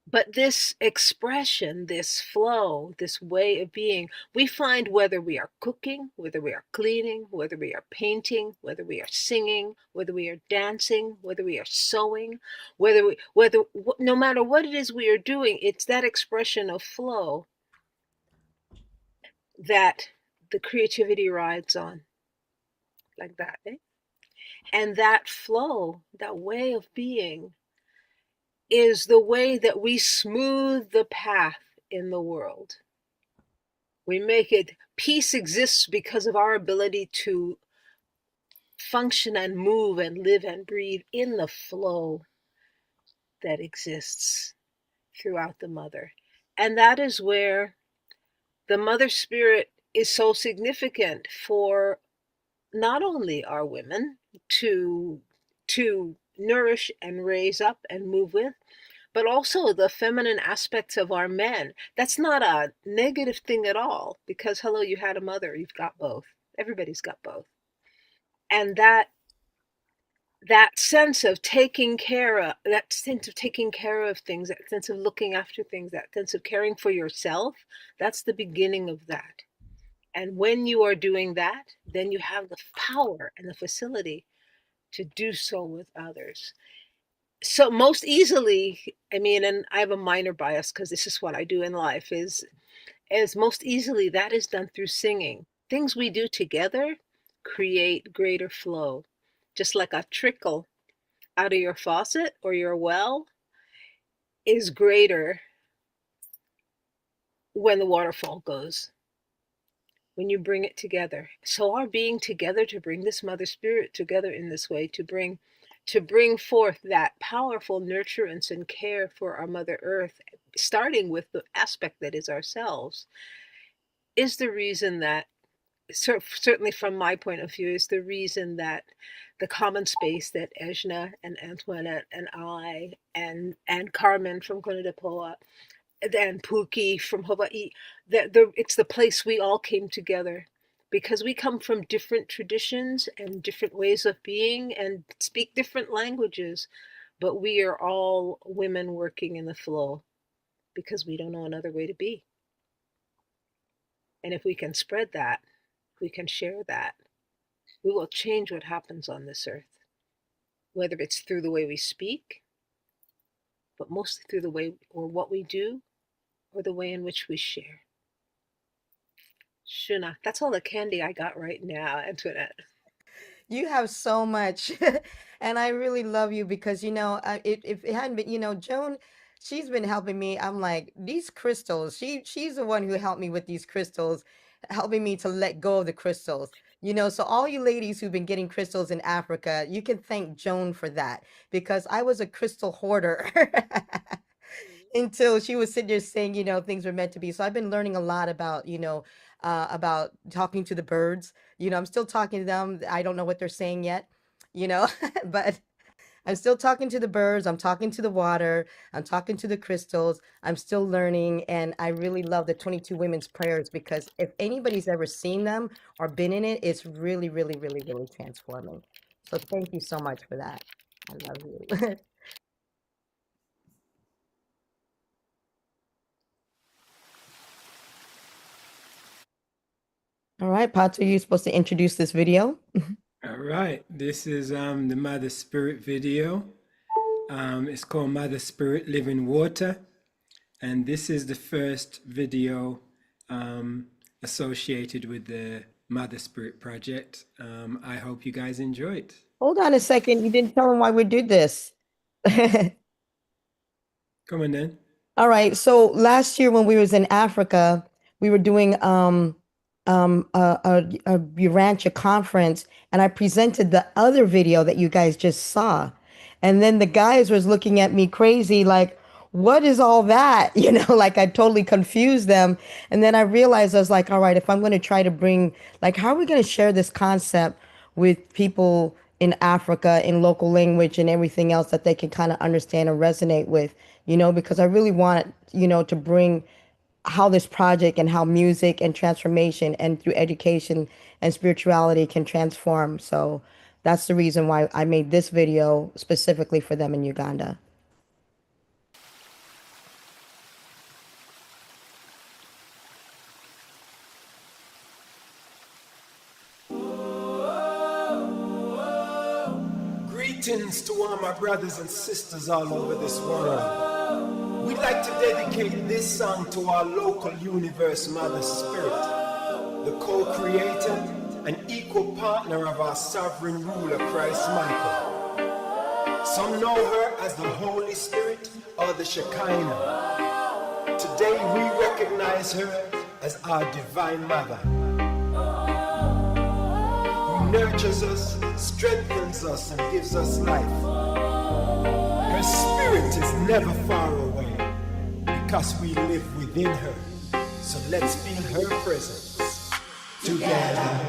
Speaker 9: But this expression, this flow, this way of being, we find whether we are cooking, whether we are cleaning, whether we are painting, whether we are singing, whether we are dancing, whether we are sewing, no matter what it is we are doing, it's that expression of flow that the creativity rides on, like that. And that flow, that way of being, is the way that we smooth the path in the world. We make it, peace exists because of our ability to function and move and live and breathe in the flow that exists throughout the mother. And that is where the mother spirit is so significant for not only our women to nourish and raise up and move with, but also the feminine aspects of our men. That's not a negative thing at all, because hello, you had a mother, you've got both. Everybody's got both. And that sense of taking care of things, that sense of looking after things, that sense of caring for yourself, that's the beginning of that. And when you are doing that, then you have the power and the facility to do so with others. So most easily, and I have a minor bias because this is what I do in life, is most easily that is done through singing. Things we do together create greater flow. Just like a trickle out of your faucet or your well is greater when the waterfall goes, when you bring it together. So our being together to bring this mother spirit together in this way, to bring forth that powerful nurturance and care for our Mother Earth, starting with the aspect that is ourselves, is the reason that, certainly from my point of view, is the reason that the common space that Ejna and Antoinette and I and Carmen from Konidapoa and Pookie from Hawaii, it's the place we all came together, because we come from different traditions and different ways of being and speak different languages, but we are all women working in the flow because we don't know another way to be. And if we can spread that, if we can share that, we will change what happens on this earth, whether it's through the way we speak, but mostly through the way or what we do, or the way in which we share. Shuna, that's all the candy I got right now, Antoinette.
Speaker 7: You have so much, and I really love you because if it hadn't been, Joan, she's been helping me. I'm like, these crystals. She's the one who helped me with these crystals, helping me to let go of the crystals. So all you ladies who've been getting crystals in Africa, you can thank Joan for that, because I was a crystal hoarder until she was sitting there saying, things were meant to be. So I've been learning a lot about talking to the birds. I'm still talking to them. I don't know what they're saying yet, but I'm still talking to the birds. I'm talking to the water. I'm talking to the crystals. I'm still learning. And I really love the 22 Women's Prayers, because if anybody's ever seen them or been in it, it's really, really, really, really transforming. So thank you so much for that. I love you. All right, Pato, you're supposed to introduce this video.
Speaker 6: All right, this is the Mother Spirit video. It's called Mother Spirit Living Water, and this is the first video associated with the Mother Spirit project. I hope you guys enjoy it.
Speaker 7: Hold on a second. You didn't tell them why we did this.
Speaker 6: Come on then.
Speaker 7: All right. So last year when we was in Africa, we were doing a Urantia conference, and I presented the other video that you guys just saw. And then the guys was looking at me crazy, like, what is all that? Like I totally confused them. And then I realized, I was like, all right, if I'm going to try to bring, like, how are we going to share this concept with people in Africa in local language and everything else that they can kind of understand and resonate with, because I really want, to bring how this project and how music and transformation and through education and spirituality can transform. So that's the reason why I made this video specifically for them in Uganda.
Speaker 6: Greetings to all my brothers and sisters all over this world. We'd like to dedicate this song to our local universe Mother Spirit, the co-creator and equal partner of our sovereign ruler Christ Michael. Some know her as the Holy Spirit or the Shekinah. Today we recognize her as our Divine Mother, who nurtures us, strengthens us, and gives us life. Her spirit is never far away, because we live within her. So let's feel her presence together.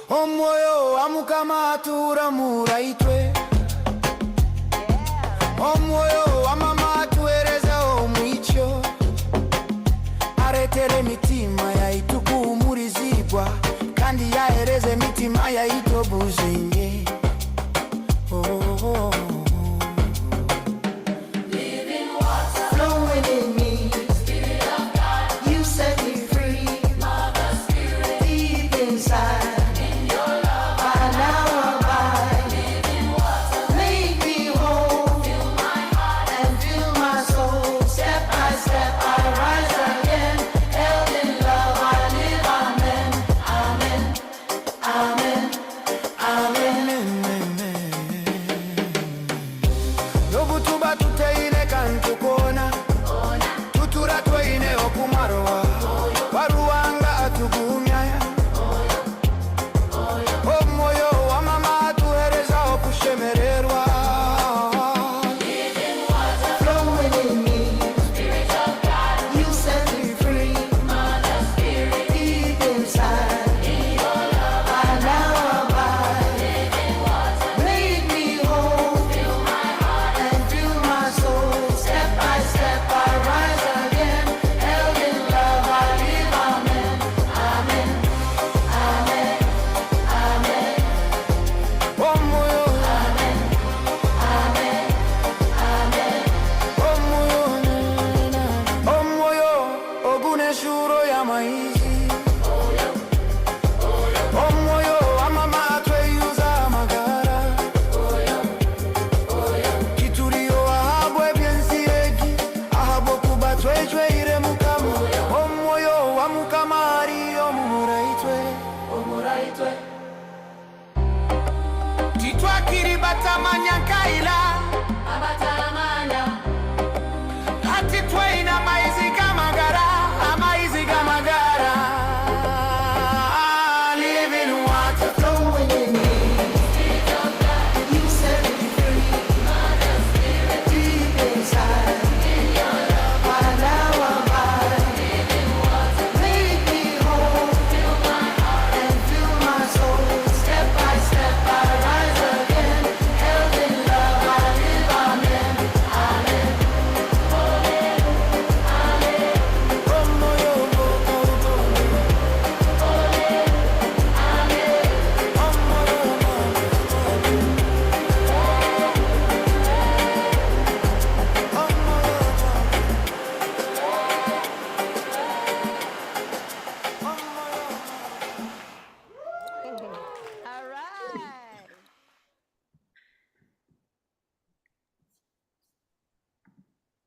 Speaker 10: Omoyo amukamatura muraitwe. Omoyo amamatuereza omwicho. Aretere mitima yaitukuumurizibwa, kandi yaereze mitima yaitobuzinge. Oh.
Speaker 4: Living water, flowing in me. Spirit of God, you set me free. Mother Spirit, deep inside.
Speaker 10: wakiri batamanya kaila hati twaina maizi gamagara amaizi gamagara living water flowing in me you set me free deep inside by now I'm make me whole and fill my soul step by step I rise again held in love I live amen amen
Speaker 7: All right.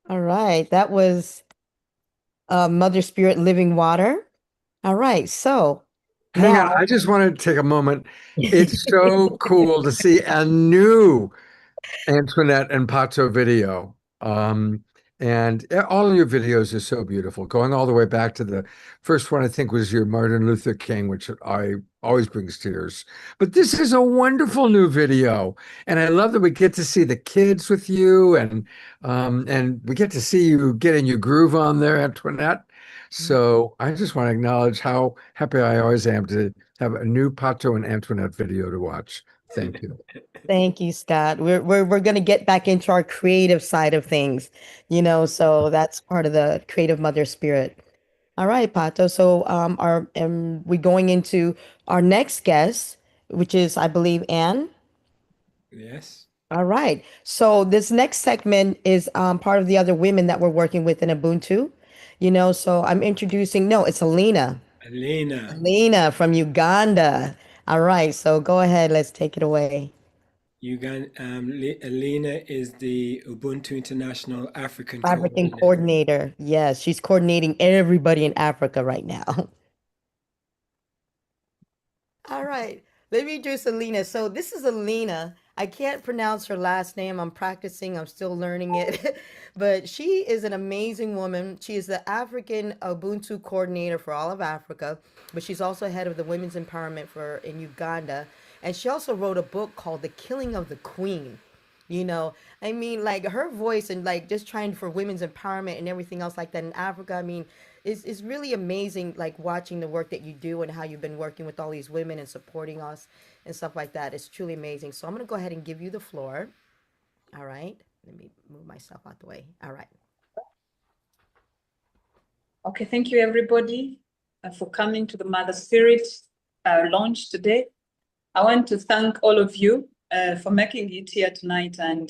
Speaker 7: All right. That was Mother Spirit Living Water. All right. So
Speaker 2: Hang
Speaker 7: now
Speaker 2: on, I just wanted to take a moment. It's so cool to see a new Antoinette and Pato video. And all of your videos are so beautiful, going all the way back to the first one, I think was your Martin Luther King, which I always brings tears. But this is a wonderful new video. And I love that we get to see the kids with you and we get to see you getting your groove on there, Antoinette. So I just want to acknowledge how happy I always am to have a new Pato and Antoinette video to watch. Thank you.
Speaker 7: thank you, Scott. We're gonna get back into our creative side of things, so that's part of the creative mother spirit. All right, Pato. So we're going into our next guest, which is, I believe, Anne.
Speaker 6: Yes.
Speaker 7: All right. So this next segment is part of the other women that we're working with in Ubuntu. So I'm introducing, no, it's Alina.
Speaker 6: Alina.
Speaker 7: Alina from Uganda. All right. So go ahead. Let's take it away.
Speaker 6: Alina is the Ubuntu International African
Speaker 7: African coordinator. Yes, she's coordinating everybody in Africa right now. All right. Let me introduce Alina. So this is Alina. I can't pronounce her last name. I'm practicing. I'm still learning it. But she is an amazing woman. She is the African Ubuntu coordinator for all of Africa, but she's also head of the women's empowerment in Uganda. And she also wrote a book called The Killing of the Queen. I mean, like her voice and like just trying for women's empowerment and everything else like that in Africa. I mean, it's really amazing, like watching the work that you do and how you've been working with all these women and supporting us and stuff like that. It's truly amazing. So I'm going to go ahead and give you the floor. All right. Let me move myself out the way. All right.
Speaker 11: Okay, thank you everybody for coming to the Mother Spirit launch today. I want to thank all of you for making it here tonight, and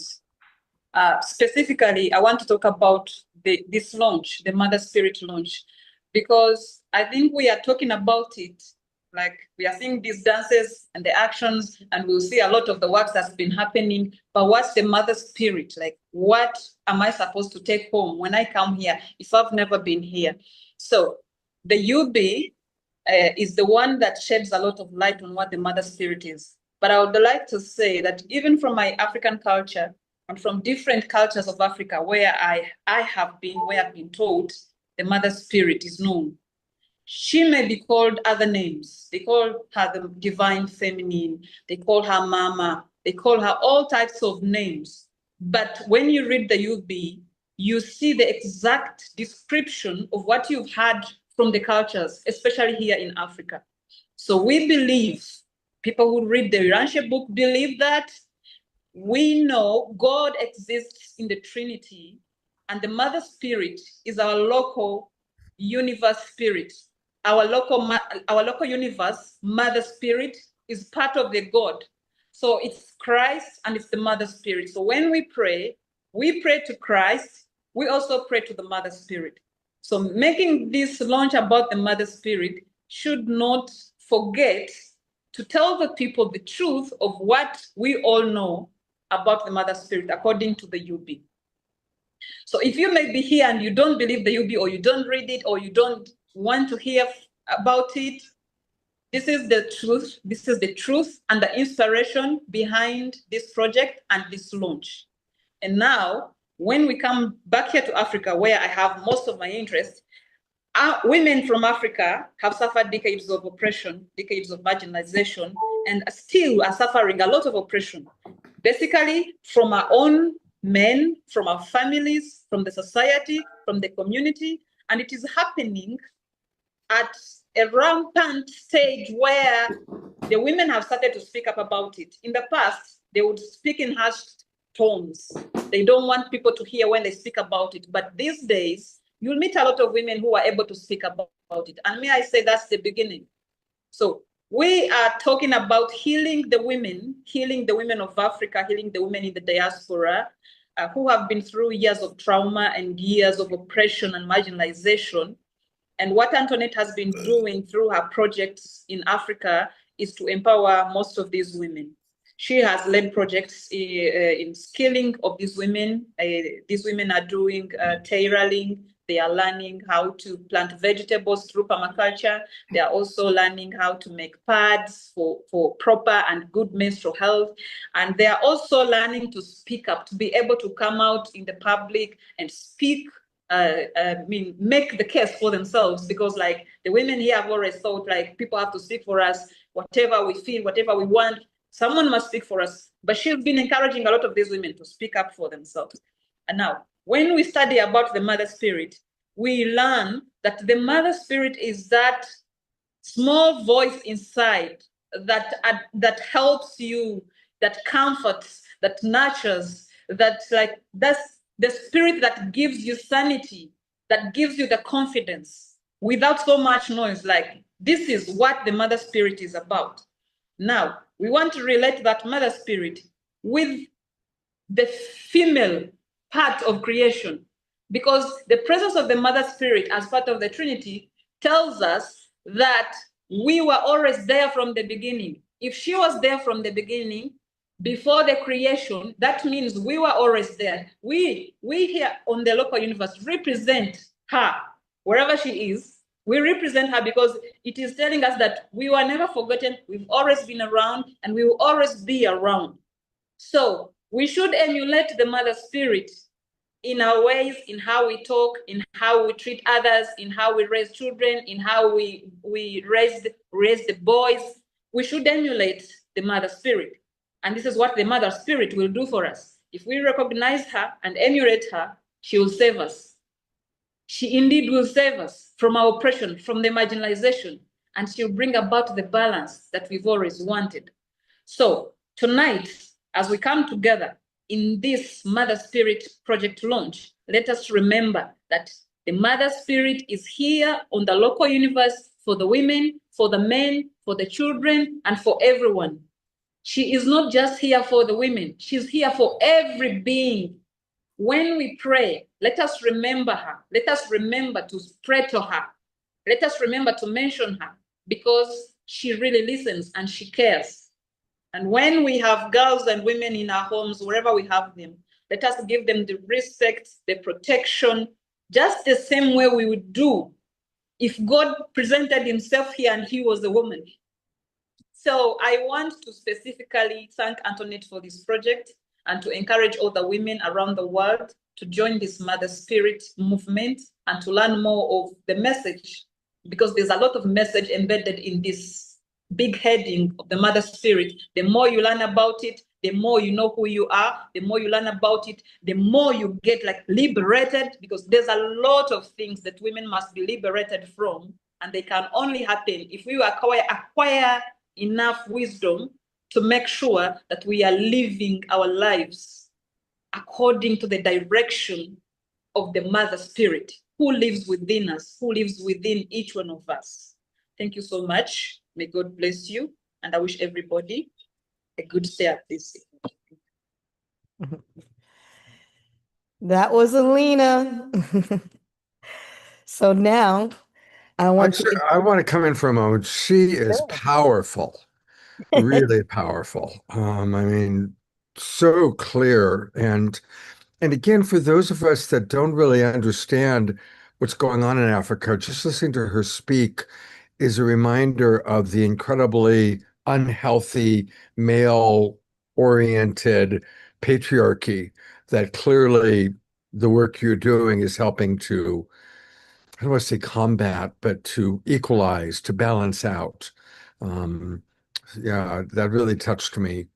Speaker 11: specifically I want to talk about this launch, the Mother Spirit launch, because I think we are talking about it, like we are seeing these dances and the actions, and we'll see a lot of the work that's been happening, but what's the Mother Spirit? Like, what am I supposed to take home when I come here if I've never been here? So the UB is the one that sheds a lot of light on what the Mother Spirit is. But I would like to say that even from my African culture and from different cultures of Africa where I have been, where I've been taught the Mother Spirit is known, she may be called other names. They call her the Divine Feminine. They call her Mama. They call her all types of names. But when you read the UB, you see the exact description of what you've had from the cultures, especially here in Africa. So we believe, people who read the Urantia book believe that we know God exists in the Trinity, and the Mother Spirit is our local universe spirit. Our local universe, Mother Spirit, is part of the God. So it's Christ and it's the Mother Spirit. So when we pray to Christ, we also pray to the Mother Spirit. So making this launch about the Mother Spirit should not forget to tell the people the truth of what we all know about the Mother Spirit according to the UB. So if you may be here and you don't believe the UB, or you don't read it, or you don't want to hear about it, This is the truth. This is the truth and the inspiration behind this project and this launch. And now, when we come back here to Africa, where I have most of my interest, women from Africa have suffered decades of oppression, decades of marginalization, and still are suffering a lot of oppression, basically from our own men, from our families, from the society, from the community, and it is happening at a rampant stage where the women have started to speak up about it. In the past, they would speak in hushed tones. They don't want people to hear when they speak about it. But these days, you'll meet a lot of women who are able to speak about it. And may I say that's the beginning. So we are talking about healing the women of Africa, healing the women in the diaspora, who have been through years of trauma and years of oppression and marginalization. And what Antoinette has been doing through her projects in Africa is to empower most of these women. She has led projects in skilling of these women. These women are doing tailoring. They are learning how to plant vegetables through permaculture. They are also learning how to make pads for proper and good menstrual health. And they are also learning to speak up, to be able to come out in the public and speak, make the case for themselves, because like the women here have always thought like people have to speak for us, whatever we feel, whatever we want, someone must speak for us. But she's been encouraging a lot of these women to speak up for themselves. And now, when we study about the mother spirit, we learn that the mother spirit is that small voice inside that helps you, that comforts, that nurtures, that's the spirit that gives you sanity, that gives you the confidence without so much noise. Like, this is what the mother spirit is about. Now, we want to relate that mother spirit with the female part of creation, because the presence of the mother spirit as part of the Trinity tells us that we were always there from the beginning. If she was there from the beginning, before the creation, that means we were always there. We here on the local universe represent her wherever she is. We represent her because it is telling us that we were never forgotten. We've always been around and we will always be around. So we should emulate the mother spirit in our ways, in how we talk, in how we treat others, in how we raise children, in how we raise the boys. We should emulate the mother spirit. And this is what the mother spirit will do for us. If we recognize her and emulate her, she will save us. She indeed will save us from our oppression, from the marginalization, and she'll bring about the balance that we've always wanted. So tonight, as we come together in this Mother Spirit project launch, let us remember that the Mother Spirit is here on the local universe for the women, for the men, for the children, and for everyone. She is not just here for the women, she's here for every being. When we pray, let us remember her. Let us remember to pray to her. Let us remember to mention her, because she really listens and she cares. And when we have girls and women in our homes, wherever we have them, let us give them the respect, the protection, just the same way we would do if God presented himself here and he was a woman. So I want to specifically thank Antoinette for this project and to encourage all the women around the world to join this Mother Spirit movement and to learn more of the message, because there's a lot of message embedded in this big heading of the Mother Spirit. The more you learn about it, the more you know who you are, the more you learn about it, the more you get like liberated, because there's a lot of things that women must be liberated from, and they can only happen if we acquire enough wisdom to make sure that we are living our lives according to the direction of the Mother Spirit, who lives within us, who lives within each one of us. Thank you so much. May God bless you. And I wish everybody a good stay at this.
Speaker 7: That was Alina. So now I want
Speaker 2: to come in for a moment. She is powerful, really powerful. I mean, so clear. And again, for those of us that don't really understand what's going on in Africa, just listening to her speak is a reminder of the incredibly unhealthy, male-oriented patriarchy that clearly the work you're doing is helping to, I don't want to say combat, but to equalize, to balance out. Yeah, that really touched me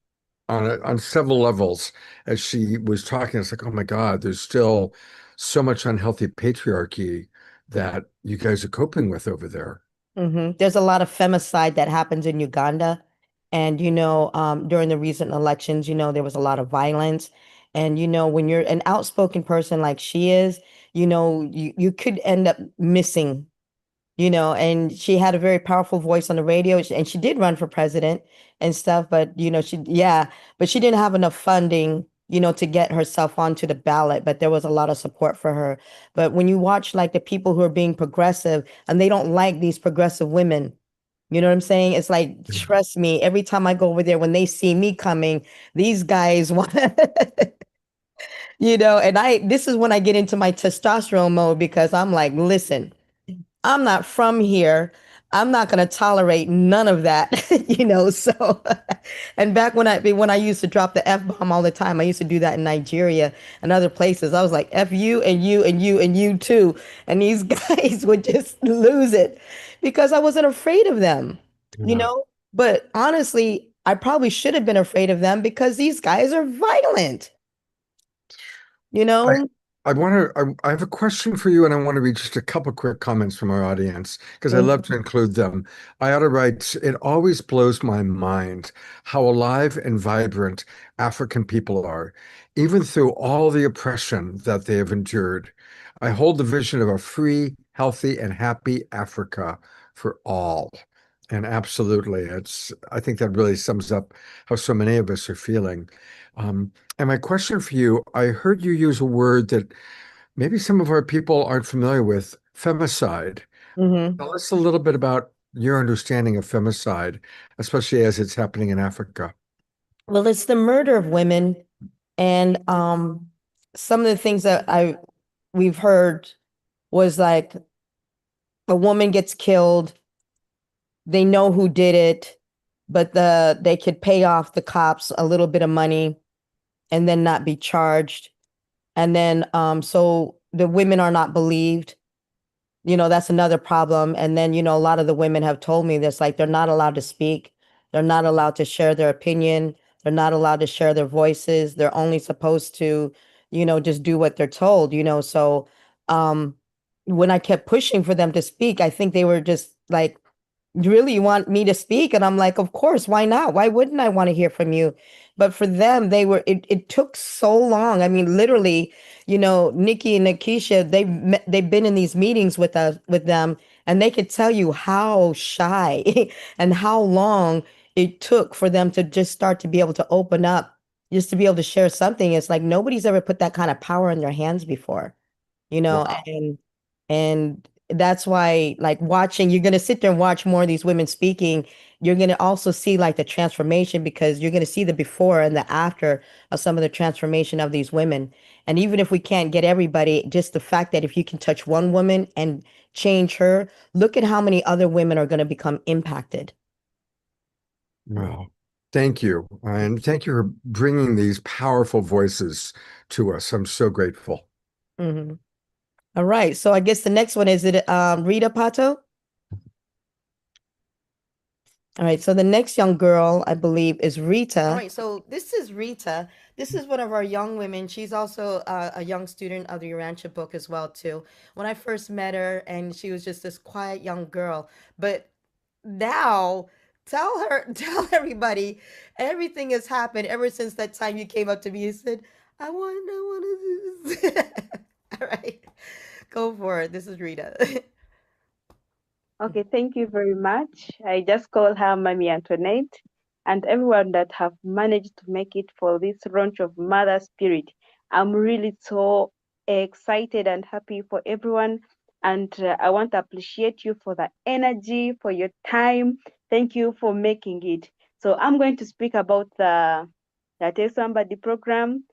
Speaker 2: on several levels as she was talking. It's like, oh my God, there's still so much unhealthy patriarchy that you guys are coping with over there.
Speaker 7: There's a lot of femicide that happens in Uganda. And, during the recent elections, there was a lot of violence. And, when you're an outspoken person like she is, you could end up missing, and she had a very powerful voice on the radio and she did run for president and stuff. But, but she didn't have enough funding, to get herself onto the ballot, but there was a lot of support for her. But when you watch like the people who are being progressive and they don't like these progressive women, you know what I'm saying? It's like, trust me, every time I go over there, when they see me coming, these guys want, and this is when I get into my testosterone mode because I'm like, listen, I'm not from here. I'm not going to tolerate none of that, so and back when I used to drop the F-bomb all the time, I used to do that in Nigeria and other places. I was like, F you and you and you and you too. And these guys would just lose it because I wasn't afraid of them,
Speaker 2: Yeah.
Speaker 7: But honestly, I probably should have been afraid of them because these guys are violent, you know?
Speaker 2: I have a question for you, and I want to read just a couple quick comments from our audience because I love to include them. Ayada writes, it always blows my mind how alive and vibrant African people are, even through all the oppression that they have endured. I hold the vision of a free, healthy, and happy Africa for all. And absolutely, I think that really sums up how so many of us are feeling. And my question for you, I heard you use a word that maybe some of our people aren't familiar with, femicide. Tell us a little bit about your understanding of femicide, especially as it's happening in Africa.
Speaker 7: Well, it's the murder of women. And some of the things that we've heard was like a woman gets killed, they know who did it, but they could pay off the cops a little bit of money and then not be charged. And then so the women are not believed. That's another problem. And then, a lot of the women have told me this, like they're not allowed to speak. They're not allowed to share their opinion. They're not allowed to share their voices. They're only supposed to, just do what they're told, So when I kept pushing for them to speak, I think they were just like, really, you want me to speak? And I'm like, of course, why not? Why wouldn't I want to hear from you? But for them, it took so long. I mean, literally, Nikki and Nakisha, they've been in these meetings with them, and they could tell you how shy and how long it took for them to just start to be able to open up, just to be able to share something. It's like nobody's ever put that kind of power in their hands before,
Speaker 2: Wow.
Speaker 7: and that's why, like, you're going to sit there and watch more of these women speaking. You're going to also see like the transformation because you're going to see the before and the after of some of the transformation of these women. And even if we can't get everybody, just the fact that if you can touch one woman and change her, look at how many other women are going to become impacted.
Speaker 2: Wow. Thank you. And thank you for bringing these powerful voices to us. I'm so grateful.
Speaker 7: Mhm. All right. So I guess the next one is it Rita Pato? All right. So the next young girl, I believe, is Rita. All right. So this is Rita. This is one of our young women. She's also a young student of the Urantia book as well, too. When I first met her, and she was just this quiet young girl. But now, tell everybody, everything has happened ever since that time you came up to me and said, I want to do this. All right. Go for it. This is Rita.
Speaker 12: Okay, thank you very much. I just call her Mommy Antoinette, and everyone that have managed to make it for this launch of Mother Spirit. I'm really so excited and happy for everyone, and I want to appreciate you for the energy, for your time. Thank you for making it. So I'm going to speak about the Tell Somebody program.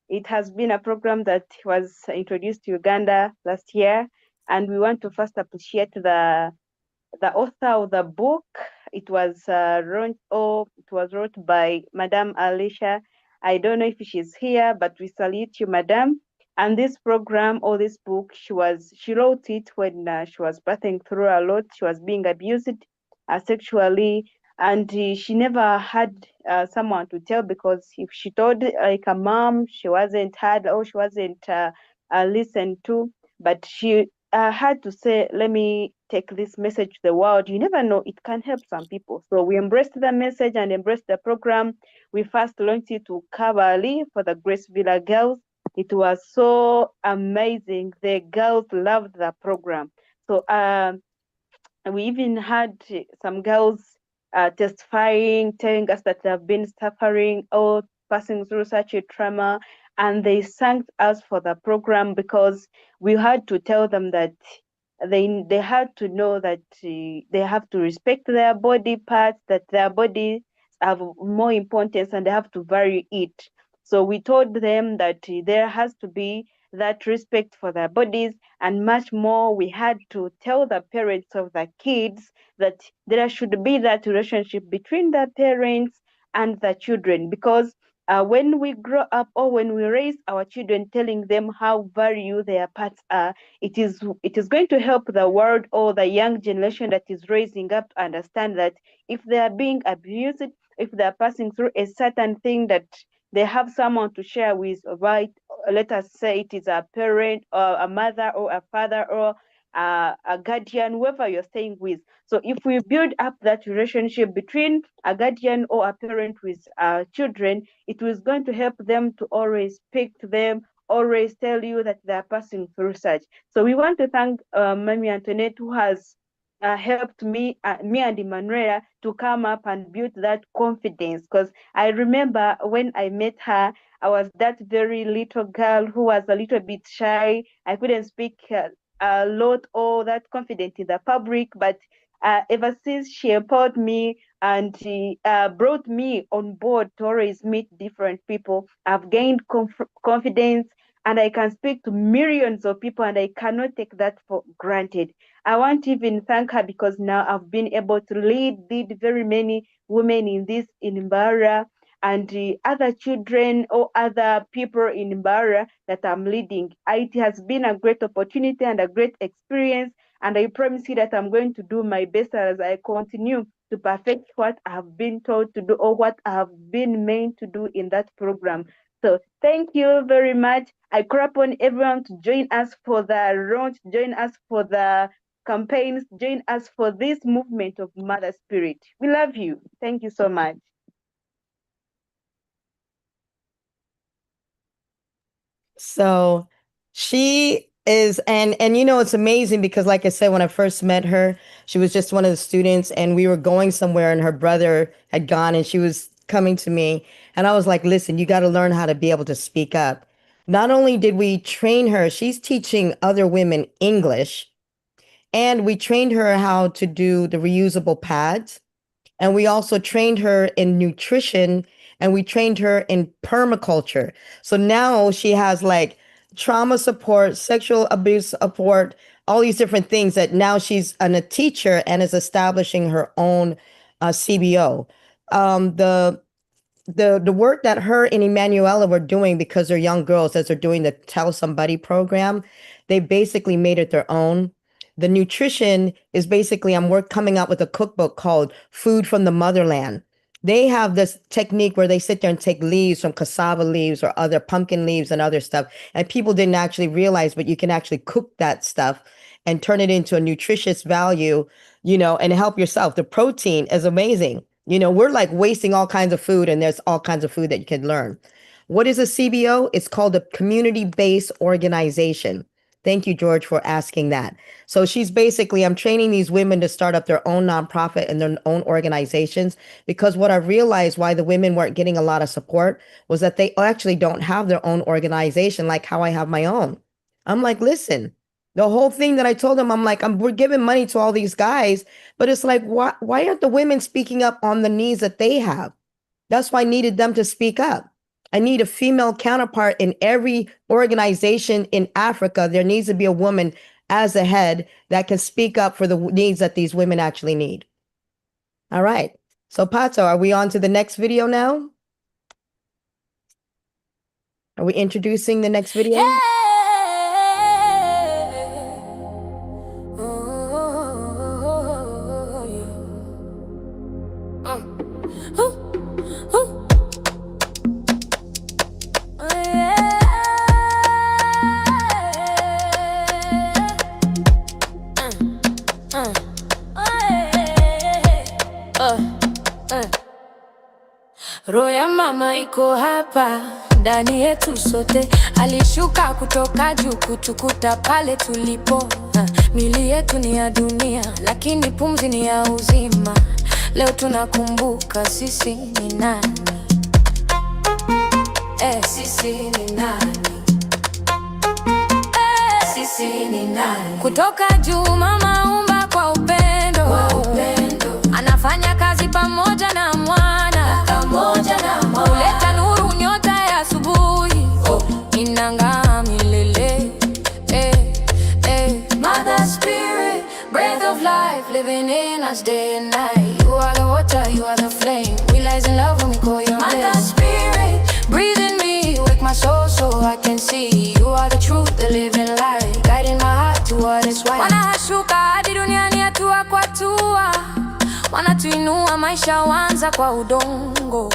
Speaker 12: It has been a program that was introduced to Uganda last year, and we want to first appreciate the the author of the book. It was wrote by Madame Alicia. I don't know if she's here, but we salute you, Madame. And this program or this book, she wrote it when she was passing through a lot. She was being abused sexually, and she never had someone to tell, because if she told like a mom, she wasn't heard or she wasn't listened to. But she had to say, let me take this message to the world. You never know, it can help some people. So we embraced the message and embraced the program. We first launched it to Cavalry for the Grace Villa girls. It was so amazing. The girls loved the program. So we even had some girls testifying, telling us that they have been suffering or passing through such a trauma, and they thanked us for the program, because we had to tell them that they had to know that they have to respect their body parts, that their bodies have more importance, and they have to value it. So we told them that there has to be that respect for their bodies, and much more. We had to tell the parents of the kids that there should be that relationship between the parents and the children, because when we grow up or when we raise our children, telling them how value their parts are, it is going to help the world or the young generation that is raising up to understand that if they are being abused, if they are passing through a certain thing, that they have someone to share with, right? Let us say it is a parent or a mother or a father or a guardian, whoever you're staying with. So if we build up that relationship between a guardian or a parent with children, it was going to help them to always speak to them, always tell you that they're passing through such. So we want to thank Mami Antoinette, who has helped me and Emanuela to come up and build that confidence, because I remember when I met her, I was that very little girl who was a little bit shy. I couldn't speak a lot or that confident in the public, but ever since she empowered me and she brought me on board to always meet different people, I've gained confidence, and I can speak to millions of people, and I cannot take that for granted. I want to even thank her, because now I've been able to lead very many women in Mbara, and other children or other people in Mbara that I'm leading. It has been a great opportunity and a great experience, and I promise you that I'm going to do my best as I continue to perfect what I have been told to do or what I have been meant to do in that program. So thank you very much. I call upon everyone to join us for the launch, join us for the campaigns, join us for this movement of Mother Spirit. We love you. Thank you so much.
Speaker 7: So she is, and it's amazing because, like I said, when I first met her, she was just one of the students, and we were going somewhere, and her brother had gone, and she was coming to me, and I was like, listen, you got to learn how to be able to speak up. Not only did we train her, she's teaching other women English, and we trained her how to do the reusable pads. And we also trained her in nutrition, and we trained her in permaculture. So now she has like trauma support, sexual abuse support, all these different things that now she's a teacher and is establishing her own CBO. The work that her and Emanuela were doing, because they're young girls, as they're doing the Tell Somebody program, they basically made it their own. The nutrition is basically, I'm coming out with a cookbook called Food from the Motherland. They have this technique where they sit there and take leaves from cassava leaves or other pumpkin leaves and other stuff. And people didn't actually realize, but you can actually cook that stuff and turn it into a nutritious value, and help yourself. The protein is amazing. We're like wasting all kinds of food, and there's all kinds of food that you can learn. What is a CBO? It's called a community-based organization. Thank you, George, for asking that. So she's basically, I'm training these women to start up their own nonprofit and their own organizations, because what I realized why the women weren't getting a lot of support was that they actually don't have their own organization like how I have my own. I'm like, listen, the whole thing that I told them, I'm like, we're giving money to all these guys, but it's like, why aren't the women speaking up on the needs that they have? That's why I needed them to speak up. I need a female counterpart in every organization in Africa. There needs to be a woman as a head that can speak up for the needs that these women actually need. All right. So Pato, are we on to the next video now? Are we introducing the next video?
Speaker 10: Roho ya mama iko hapa ndani yetu sote, alishuka kutoka juu kutukuta pale tulipo. Mili yetu ni ya dunia, lakini pumzi ni ya uzima. Leo tunakumbuka sisi ni nani. Sisi ni nani? Sisi ni nani? Kutoka juu mama umba kwa upendo, anafanya kazi pamoja na mwana, huleta nuru nyota ya asubuhi, inang'aa milele. Mother Spirit, breath of life, living in us day and night. You are the water, you are the flame, we rise in love when we call your name. Mother Spirit, breathe in me, wake my soul so I can see. You are the truth, the living light, guiding my heart to what is right. Wanashuka hadi duniani hatua kwa hatua, wanatuinua maisha wanza kwa udongo,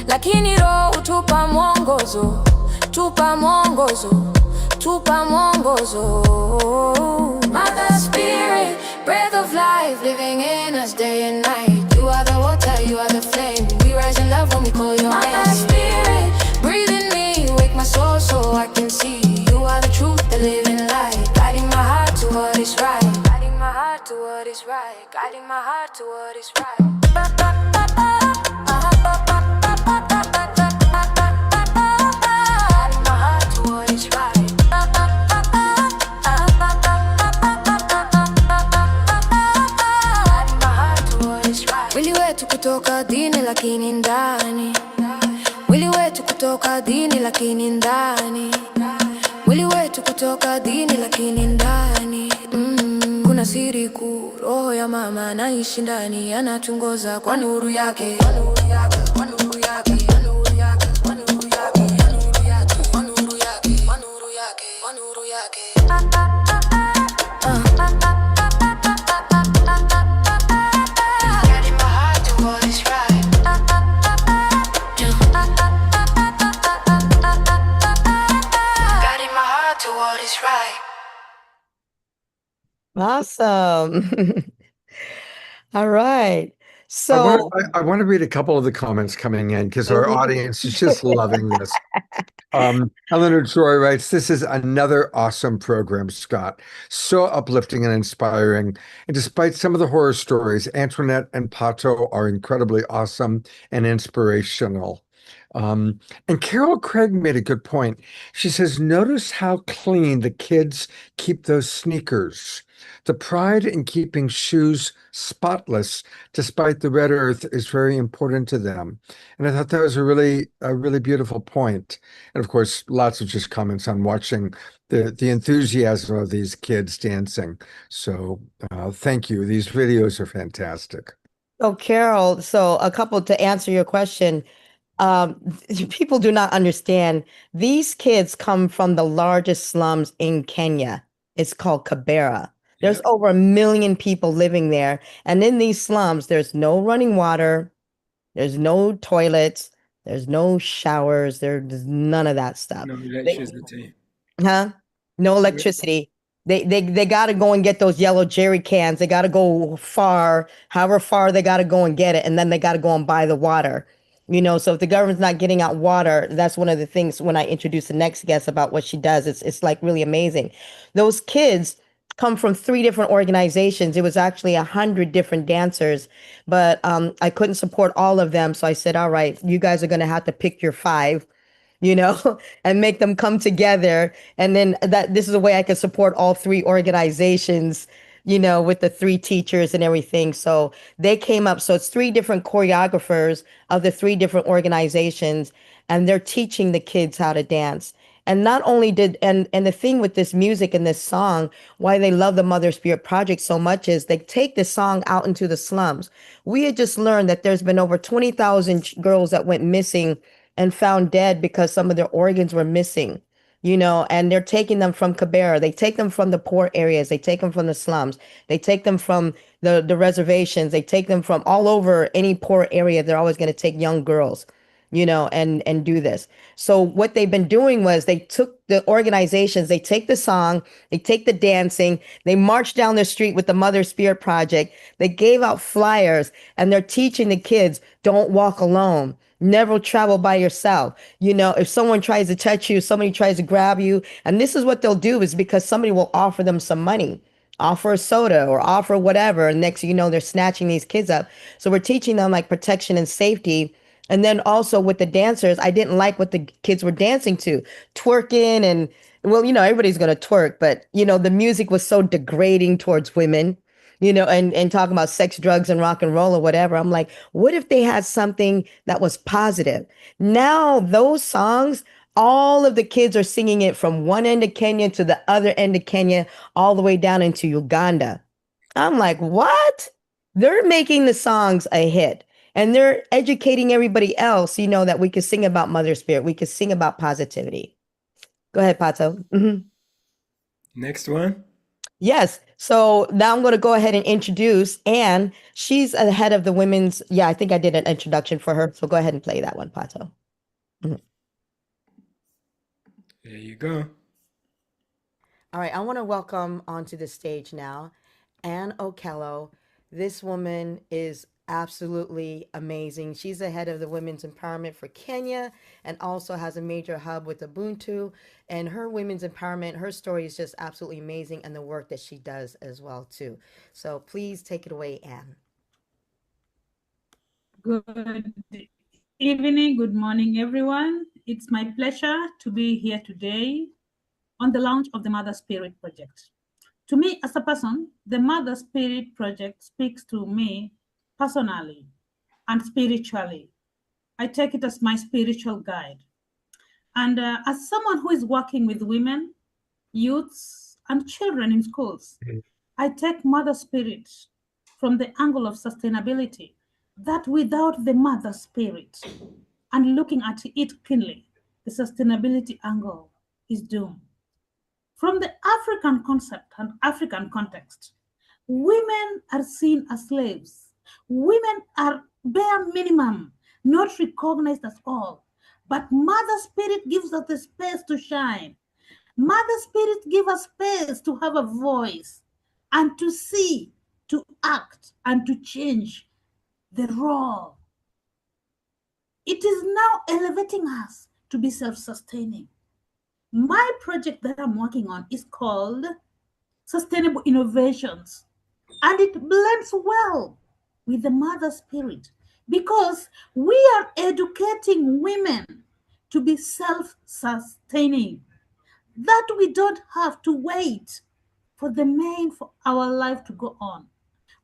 Speaker 10: lakini roho tupa mwongozo, tupa mwongozo, tupa mwongozo. Mother Spirit, breath of life, living in us day and night. You are the water, you are the flame, we rise in love when we call your name. Mother Spirit, breathe in me, wake my soul so I can see. You are the truth, the living light, guiding my heart to what is right, guiding my heart to what is right, guiding my heart to what is right. Mwili wetu kutoka dini lakini ndani, mwili wetu kutoka dini lakini ndani, mwili wetu kutoka dini lakini ndani. Kuna siri kuu, roho ya mama anaishi ndani, anatungoza kwa nuru yake, kwa nuru yake, kwa nuru yake, kwa nuru yake, kwa nuru yake, kwa nuru yake, kwa nuru yake, kwa nuru yake, kwa nuru yake.
Speaker 7: Awesome. All right. So
Speaker 2: I want to read a couple of the comments coming in because our audience is just loving this. Eleanor Joy writes, "This is another awesome program, Scott. So uplifting and inspiring. And despite some of the horror stories, Antoinette and Pato are incredibly awesome and inspirational." And Carol Craig made a good point. She says, "Notice how clean the kids keep those sneakers. The pride in keeping shoes spotless despite the red earth is very important to them." And I thought that was a really beautiful point. And of course, lots of just comments on watching the enthusiasm of these kids dancing. So thank you. These videos are fantastic.
Speaker 7: So Carol, so a couple to answer your question. People do not understand. These kids come from the largest slums in Kenya. It's called Kibera. There's over 1 million people living there. And in these slums, there's no running water. There's no toilets. There's no showers. There's none of that stuff.
Speaker 6: No electricity.
Speaker 7: No electricity. They got to go and get those yellow jerry cans. They got to go far, however far they got to go and get it. And then they got to go and buy the water. You know, so if the government's not getting out water, that's one of the things when I introduce the next guest about what she does. It's like really amazing. Those kids come from 3 different organizations. It was actually 100 different dancers, but I couldn't support all of them. So I said, all right, you guys are going to have to pick your 5, you know, and make them come together. And then this is a way I can support all 3 organizations, you know, with the 3 teachers and everything. So they came up. So it's 3 different choreographers of the 3 different organizations, and they're teaching the kids how to dance. And not only did and the thing with this music and this song, why they love the Mother Spirit Project so much is they take the song out into the slums. We had just learned that there's been over 20,000 girls that went missing and found dead because some of their organs were missing, and they're taking them from Kibera. They take them from the poor areas. They take them from the slums. They take them from the reservations. They take them from all over any poor area. They're always going to take young girls, and do this. So what they've been doing was they took the organizations, they take the song, they take the dancing, they march down the street with the Mother Spirit Project. They gave out flyers and they're teaching the kids, don't walk alone. Never travel by yourself. If someone tries to touch you, somebody tries to grab you, and this is what they'll do is because somebody will offer them some money, offer a soda or offer whatever. And next thing you know, they're snatching these kids up. So we're teaching them like protection and safety. And then also with the dancers, I didn't like what the kids were dancing to, twerking and well, everybody's going to twerk, but the music was so degrading towards women, and talking about sex, drugs, and rock and roll or whatever. I'm like, what if they had something that was positive? Now those songs, all of the kids are singing it from one end of Kenya to the other end of Kenya, all the way down into Uganda. I'm like, what? They're making the songs a hit. And they're educating everybody else, that we can sing about Mother Spirit. We can sing about positivity. Go ahead, Pato. Mm-hmm.
Speaker 6: Next one.
Speaker 7: Yes. So now I'm going to go ahead and introduce Anne. She's the head of the women's. Yeah, I think I did an introduction for her. So go ahead and play that one, Pato. Mm-hmm.
Speaker 6: There you go.
Speaker 7: All right. I want to welcome onto the stage now Anne Okello. This woman is absolutely amazing. She's the head of the women's empowerment for Kenya and also has a major hub with Ubuntu. And her women's empowerment, her story is just absolutely amazing, and the work that she does as well too. So please take it away, Anne.
Speaker 13: Good evening, good morning, everyone. It's my pleasure to be here today on the launch of the Mother Spirit Project. To me, as a person, the Mother Spirit Project speaks to me personally and spiritually. I take it as my spiritual guide. And as someone who is working with women, youths, and children in schools, I take Mother Spirit from the angle of sustainability, that without the Mother Spirit and looking at it keenly, the sustainability angle is doomed. From the African concept and African context, women are seen as slaves. Women are bare minimum, not recognized at all. But Mother Spirit gives us the space to shine. Mother Spirit gives us space to have a voice and to see, to act, and to change the role. It is now elevating us to be self-sustaining. My project that I'm working on is called Sustainable Innovations, and it blends well with the Mother Spirit because we are educating women to be self-sustaining, that we don't have to wait for the man for our life to go on.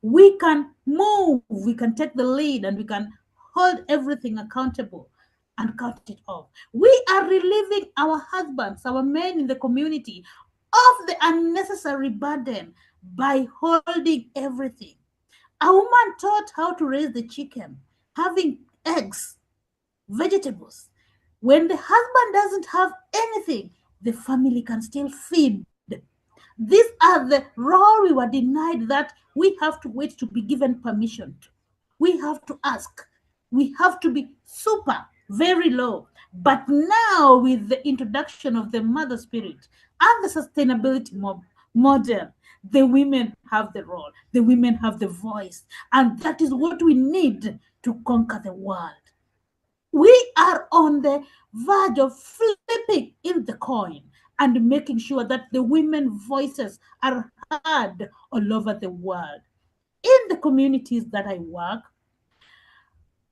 Speaker 13: We can move, we can take the lead, and we can hold everything accountable and cut it off. We are relieving our husbands, our men in the community of the unnecessary burden by holding everything. A woman taught how to raise the chicken, having eggs, vegetables. When the husband doesn't have anything, the family can still feed. These are the role we were denied, that we have to wait to be given permission to. We have to ask. We have to be super, very low. But now with the introduction of the Mother Spirit and the sustainability model, the women have the role, the women have the voice, and that is what we need to conquer the world. We are on the verge of flipping in the coin and making sure that the women's voices are heard all over the world. In the communities that I work,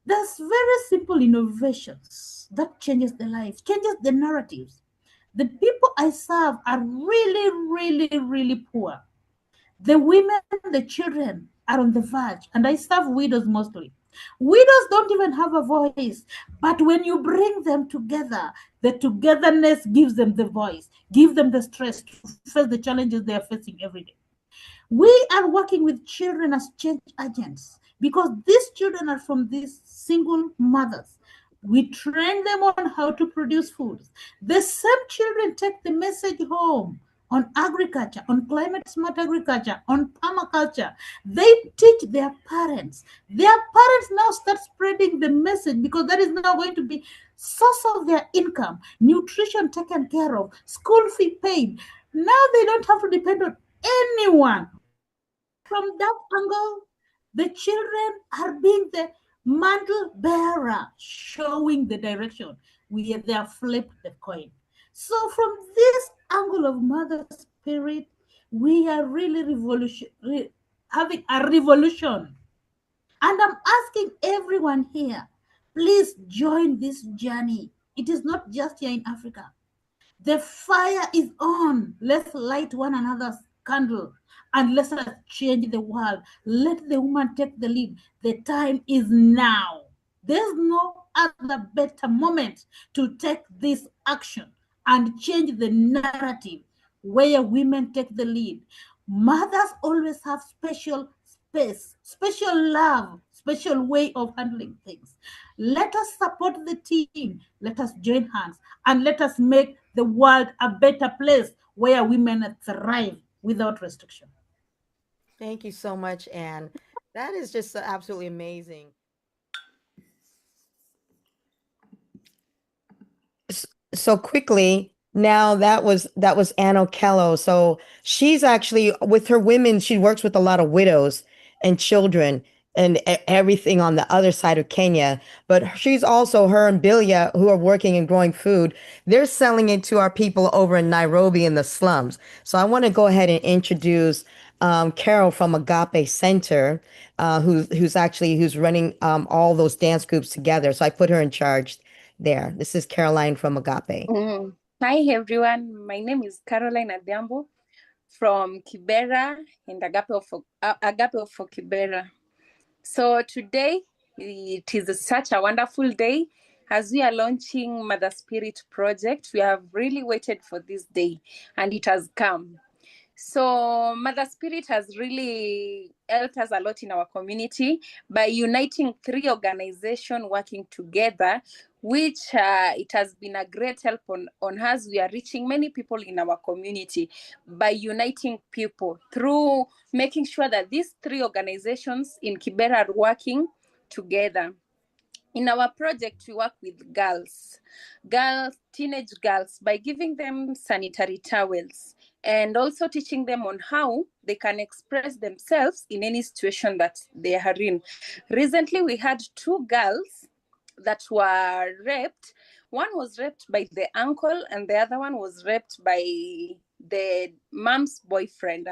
Speaker 13: there's very simple innovations that changes the lives, changes the narratives. The people I serve are really poor. The women, the children are on the verge, and I serve widows mostly. Widows don't even have a voice, but when you bring them together, The togetherness gives them the voice, give them the stress to face the challenges they are facing every day. We are working with children as change agents because these children are from these single mothers. We train them on how to produce food. The same children take the message home on agriculture, on climate smart agriculture, on permaculture. They teach their parents. Their parents now start spreading the message because that is now going to be source of their income, nutrition taken care of, school fee paid. Now they don't have to depend on anyone. From that angle, the children are being the mantle bearer, showing the direction. We have flipped the coin. So from this angle of Mother Spirit, we are really having a revolution. And I'm asking everyone here, please join this journey. It is not just here in Africa. The fire is on. Let's light one another's candle and let us change the world. Let the woman take the lead. The time is now. There's no other better moment to take this action and change the narrative where women take the lead. Mothers always have special space, special love, special way of handling things. Let us support the team. Let us join hands and let us make the world a better place where women thrive without restriction.
Speaker 7: Thank you so much, Anne. That is just absolutely amazing. So quickly, now that was Anne Okello. So she's actually with her women, she works with a lot of widows and children and everything on the other side of Kenya. But she's also, her and Bilia, who are working and growing food, they're selling it to our people over in Nairobi in the slums. So I want to go ahead and introduce Carol from Agape Center, who's running all those dance groups together. So I put her in charge there. This is Caroline from Agape.
Speaker 14: Hi everyone, my name is Caroline Adhiambo from Kibera and Agape for Kibera. So today it is such a wonderful day as we are launching Mother Spirit Project. We have really waited for this day and it has come. So Mother Spirit has really helped us a lot in our community by uniting 3 organizations working together, which it has been a great help on us. We are reaching many people in our community by uniting people through making sure that these 3 organizations in Kibera are working together. In our project, we work with girls, teenage girls, by giving them sanitary towels and also teaching them on how they can express themselves in any situation that they are in. Recently, we had 2 girls that were raped. One was raped by the uncle and the other one was raped by the mom's boyfriend.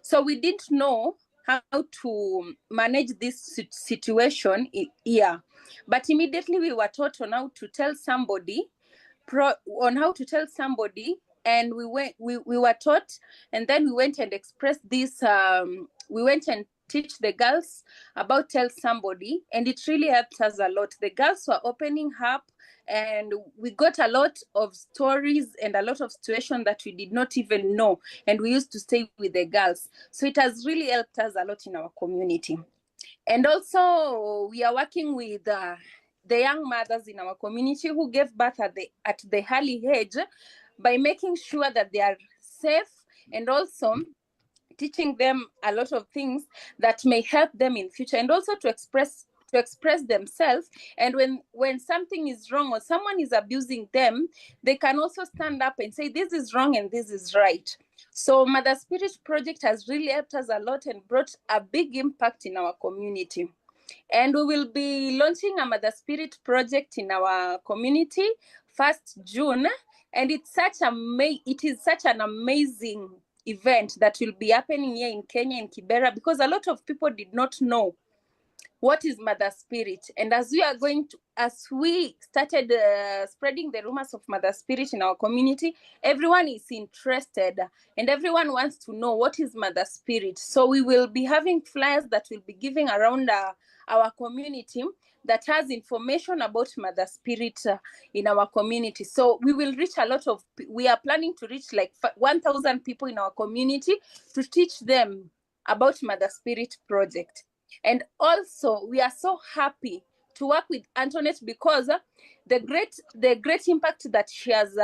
Speaker 14: So we didn't know how to manage this situation here. But immediately we were taught on how to tell somebody, and we were taught, and then we went and expressed this. We went and teach the girls about tell somebody, and it really helped us a lot. The girls were opening up, and we got a lot of stories and a lot of situations that we did not even know, and we used to stay with the girls. So it has really helped us a lot in our community. And also we are working with the young mothers in our community who gave birth at the early age by making sure that they are safe and also teaching them a lot of things that may help them in future, and also to express themselves. And when something is wrong or someone is abusing them, they can also stand up and say this is wrong and this is right. So Mother Spirit Project has really helped us a lot and brought a big impact in our community. And we will be launching a Mother Spirit Project in our community 1st June, and it is such an amazing event that will be happening here in Kenya, in Kibera, because a lot of people did not know what is Mother Spirit. And as we started spreading the rumors of Mother Spirit in our community, everyone is interested and everyone wants to know what is Mother Spirit. So we will be having flyers that will be giving around our community that has information about Mother Spirit in our community. So we will reach a lot of, we are planning to reach like 1,000 people in our community to teach them about Mother Spirit project. And also we are so happy to work with Antoinette because the great impact that she has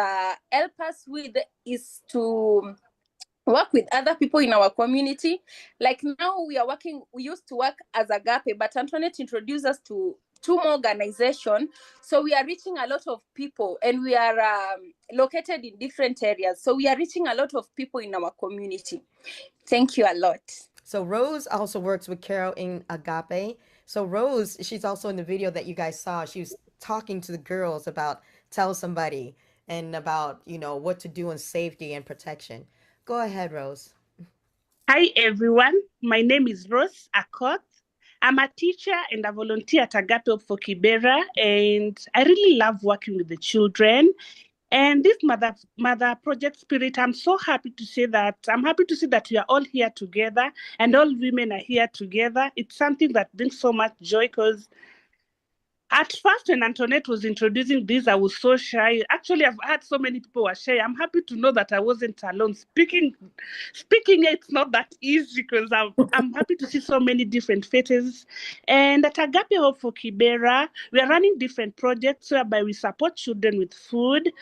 Speaker 14: helped us with is to work with other people in our community. Like now we used to work as Agape, but Antoinette introduced us to 2 more organizations. So we are reaching a lot of people, and we are located in different areas. So we are reaching a lot of people in our community. Thank you a lot.
Speaker 7: So Rose also works with Carol in Agape. So Rose, she's also in the video that you guys saw. She was talking to the girls about tell somebody and about, what to do in safety and protection. Go ahead, Rose.
Speaker 15: Hi, everyone. My name is Rose Akot. I'm a teacher and a volunteer at Agape for Kibera, and I really love working with the children. And this Mother Project Spirit, I'm so happy to say that we are all here together and all women are here together. It's something that brings so much joy because at first, when Antoinette was introducing this, I was so shy. Actually, I've had so many people were shy. I'm happy to know that I wasn't alone. Speaking, it's not that easy because I'm happy to see so many different faces. And at Agape Hope for Kibera, we are running different projects whereby we support children with food,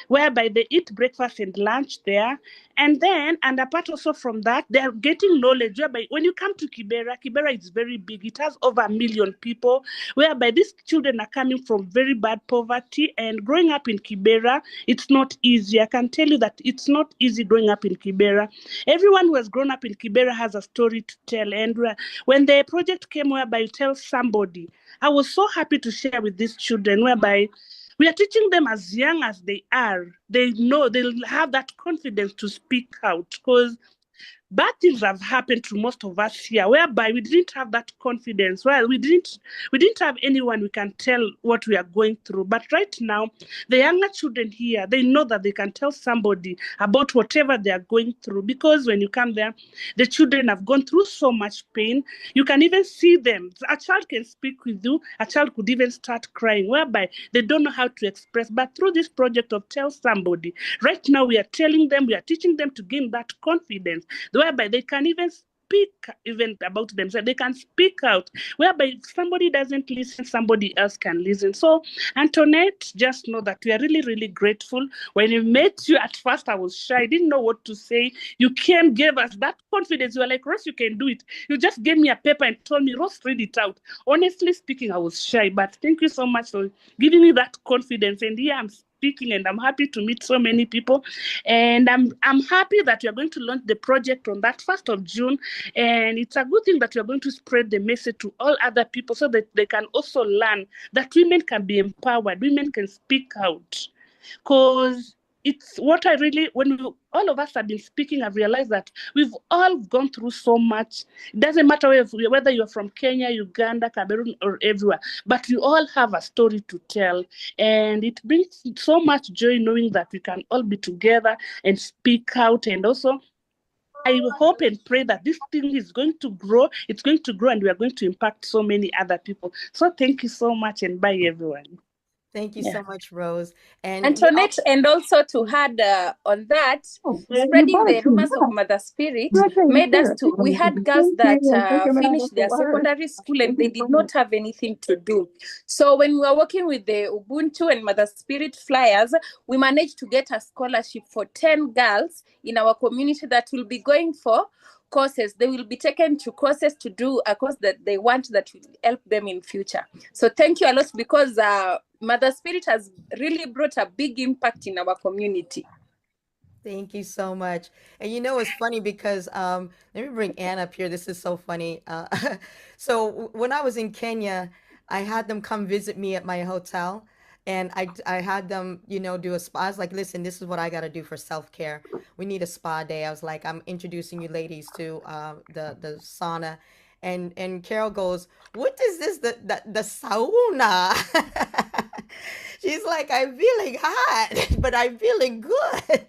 Speaker 15: whereby they eat breakfast and lunch there. And then, and apart also from that, they're getting knowledge whereby when you come to Kibera is very big. It has over 1 million people, whereby these children are coming from very bad poverty, and growing up in Kibera, it's not easy. I can tell you that it's not easy growing up in Kibera. Everyone who has grown up in Kibera has a story to tell. And when the project came whereby you tell somebody, I was so happy to share with these children whereby we are teaching them as young as they are. They know they'll have that confidence to speak out because bad things have happened to most of us here, whereby we didn't have that confidence. Well, we didn't have anyone we can tell what we are going through. But right now, the younger children here, they know that they can tell somebody about whatever they are going through. Because when you come there, the children have gone through so much pain. You can even see them. A child can speak with you. A child could even start crying, whereby they don't know how to express. But through this project of Tell Somebody, right now we are telling them, we are teaching them to gain that confidence, whereby they can even speak even about themselves. They can speak out, whereby if somebody doesn't listen, somebody else can listen. So Antoinette, just know that we are really, really grateful. When we met you at first, I was shy. I didn't know what to say. You came, gave us that confidence. You were like, Rose, you can do it. You just gave me a paper and told me, Rose, read it out. Honestly speaking, I was shy, but thank you so much for giving me that confidence. And here I'm speaking, and I'm happy to meet so many people. And I'm happy that we are going to launch the project on that 1st of June. And it's a good thing that we are going to spread the message to all other people so that they can also learn that women can be empowered, women can speak out. Because it's what I really, all of us have been speaking, I've realized that we've all gone through so much. It doesn't matter whether you're from Kenya, Uganda, Cameroon, or everywhere, but we all have a story to tell. And it brings so much joy knowing that we can all be together and speak out. And also, I hope and pray that this thing is going to grow. It's going to grow, and we are going to impact so many other people. So thank you so much, and bye, everyone.
Speaker 7: Thank you so much, Rose. And
Speaker 14: Antoinette, and also to add on that, spreading the rumors of Mother Spirit made us to, we had girls that finished their secondary school and they did not have anything to do. So when we were working with the Ubuntu and Mother Spirit flyers, we managed to get a scholarship for 10 girls in our community that will be going for courses. They will be taken to courses to do a course that they want that will help them in future. So thank you a lot, because Mother Spirit has really brought a big impact in our community.
Speaker 7: Thank you so much. And it's funny because let me bring Anne up here. This is so funny. So when I was in Kenya, I had them come visit me at my hotel. And I had them, do a spa. I was like, listen, this is what I got to do for self-care. We need a spa day. I was like, I'm introducing you ladies to the sauna. And Carol goes, what is this, the sauna? She's like, I'm feeling hot, but I'm feeling good,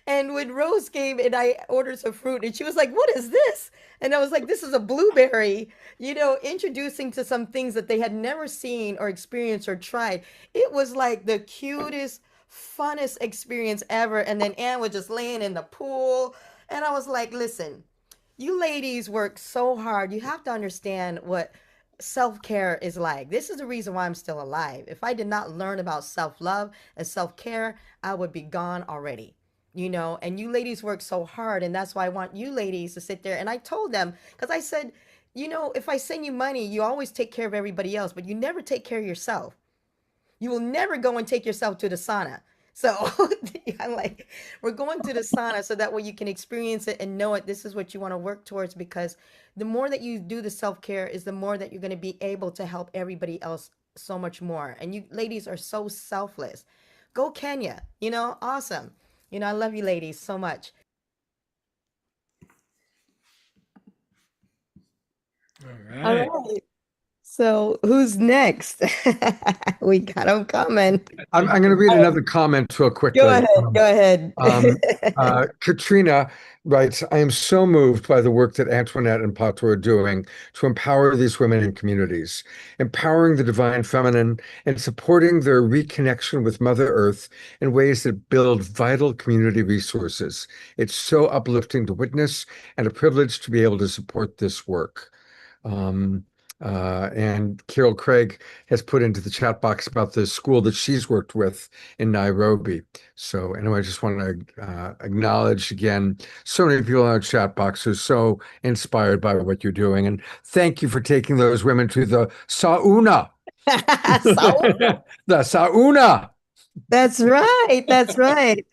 Speaker 7: And when Rose came and I ordered some fruit, and she was like, "What is this?" And I was like, "This is a blueberry," introducing to some things that they had never seen or experienced or tried. It was like the cutest, funnest experience ever. And then Anne was just laying in the pool. And I was like, listen, you ladies work so hard. You have to understand what self-care is like. This is the reason why I'm still alive. If I did not learn about self-love and self-care, I would be gone already. And you ladies work so hard, and that's why I want you ladies to sit there. And I told them, because I said, if I send you money, you always take care of everybody else, but you never take care of yourself. You will never go and take yourself to the sauna. So I'm like, we're going to the sauna so that way you can experience it and know it. This is what you want to work towards, because the more that you do the self-care is the more that you're going to be able to help everybody else so much more. And you ladies are so selfless. Go Kenya, awesome. I love you ladies so much.
Speaker 6: All right.
Speaker 7: So who's next? We got them coming.
Speaker 2: I'm going to read another comment to a quickly.
Speaker 7: Go ahead.
Speaker 2: Katrina writes, I am so moved by the work that Antoinette and Pato are doing to empower these women in communities, empowering the divine feminine and supporting their reconnection with Mother Earth in ways that build vital community resources. It's so uplifting to witness and a privilege to be able to support this work. And Carol Craig has put into the chat box about the school that she's worked with in Nairobi. So anyway, I just want to acknowledge again, so many people in our chat box are so inspired by what you're doing. And thank you for taking those women to the sauna. The sauna.
Speaker 7: That's right. That's right.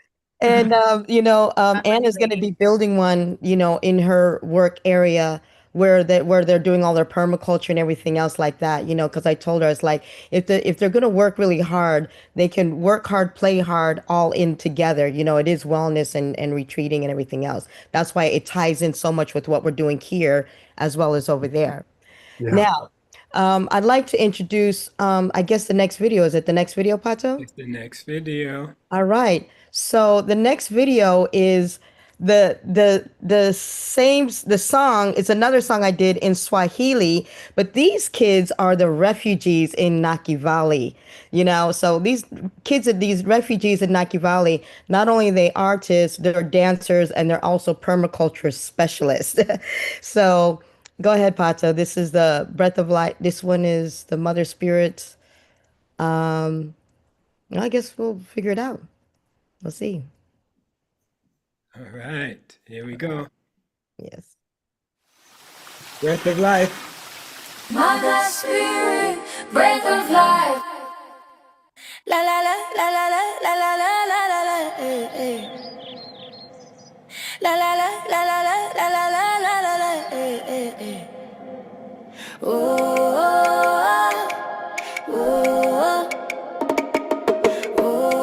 Speaker 7: And, Anna's going to be building one, in her work area where they're doing all their permaculture and everything else like that, because I told her, it's like, if they're going to work really hard, they can work hard, play hard, all in together. It is wellness and retreating and everything else. That's why it ties in so much with what we're doing here as well as over there. Yeah. Now, I'd like to introduce, I guess the next video. Is it the next video, Pato?
Speaker 6: It's the next video.
Speaker 7: All right. So the next video is the song. It's another song I did in Swahili, but these kids are the refugees in Naki Valley. So these kids are these refugees in Naki Valley. Not only are they artists, they're dancers, and they're also permaculture specialists. So go ahead, Pato. This is the Breath of Life. This one is the Mother Spirit. I guess we'll figure it out. We'll see.
Speaker 6: All right, here we go.
Speaker 7: Yes.
Speaker 6: Breath of life.
Speaker 10: Mother Spirit, breath of life. La la la la la la la la la la la la. La la la la la la la la la la la. Oh oh oh.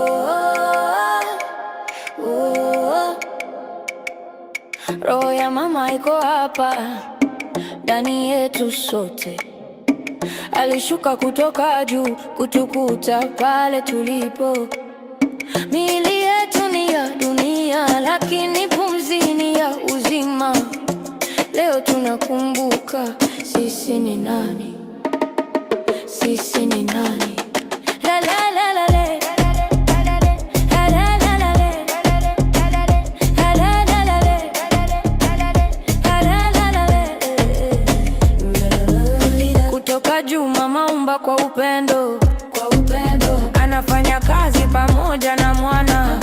Speaker 10: Roho ya mama iko hapa ndani yetu sote, alishuka kutoka juu kutukuta pale tulipo. Miili yetu ni ya dunia, lakini pumzi ni ya uzima. Leo tunakumbuka sisi ni nani, sisi ni nani. La la la la la. Juu mama umba kwa upendo, anafanya kazi pamoja na mwana,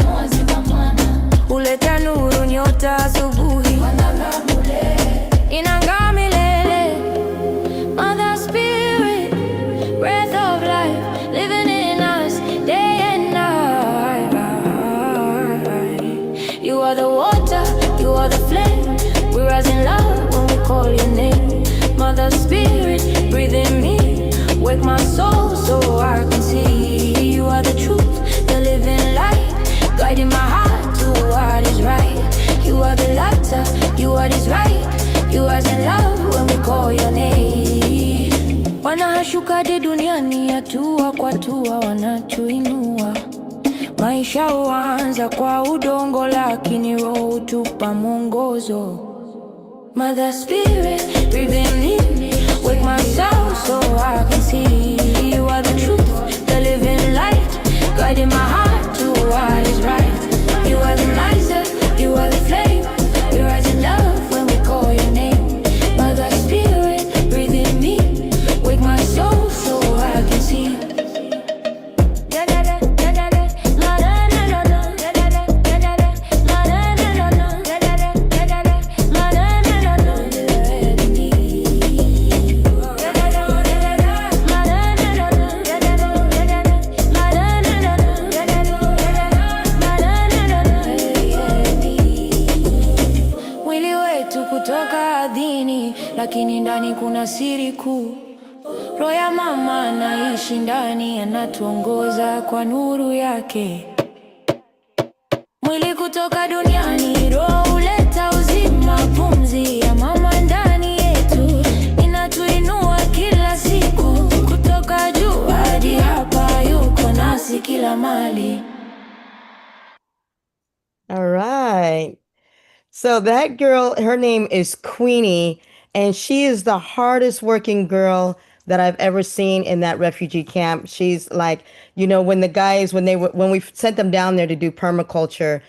Speaker 10: huleta nuru nyota asubuhi, inang'aa milele. Mother Spirit, breath of life, living in us day and night. You are the water, you are the flame, we rise in love when we call your name. Mother Spirit, breathe in me, wake my soul so I can see. You are the truth, the living light, guiding my heart to what is right. You are the laughter, you are this right, you are in love when we call your name. Wanashuka hadi duniani, hatua kwa hatua wanatuinua, Maisha huanza kwa udongo, lakini roho hutupa mwongozo. Mother Spirit, breathe in me, wake my soul so I can see. You are the truth, the living light, guiding my heart to what is right. You are the miser, you are the flame, we rise in love when we call your name. Mother Spirit, breathe in me, wake my soul so I can see. Mwili wetu kutoka ardhini, lakini ndani kuna siri kuu. Roho ya mama anaishi ndani, anatuongoza kwa nuru yake. Mwili kutoka duniani, roho huleta uzima. Pumzi ya mama ndani yetu inatuinua kila siku. Kutoka juu hadi hapa, yuko nasi kila mali.
Speaker 7: All right. So that girl, her name is Queenie, and she is the hardest working girl that I've ever seen in that refugee camp. She's like, you know, when the guys, when we sent them down there to do permaculture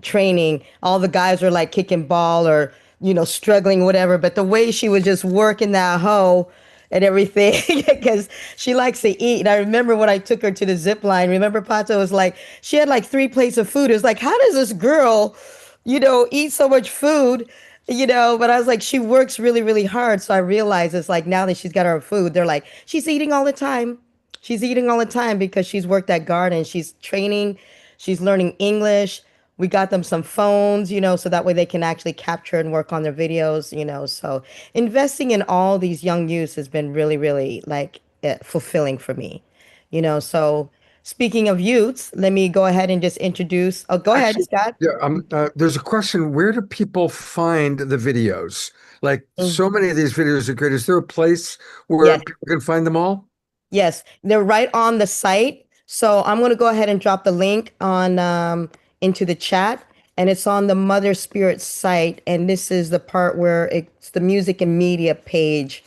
Speaker 7: training, all the guys were like kicking ball or, you know, struggling, whatever. But the way she was just working that hoe and everything, because she likes to eat. And I remember when I took her to the zip line, remember Pato was like, she had like 3 plates of food. It was like, how does this girl, you know, eat so much food, you know? But I was like, she works really, really hard. So I realized it's like, now that she's got her food, they're like, she's eating all the time. She's eating all the time because she's worked that garden. She's training, she's learning English. We got them some phones, you know, so that way they can actually capture and work on their videos, you know. So investing in all these young youths has been really, really like fulfilling for me, you know. So speaking of youths, let me go ahead and just introduce. Oh, go ahead, Scott.
Speaker 2: Yeah, there's a question. Where do people find the videos? Like so many of these videos are great. Is there a place where people can find them all?
Speaker 7: Yes, they're right on the site. So I'm going to go ahead and drop the link on into the chat, and it's on the Mother Spirit site. And this is the part where it's the music and media page.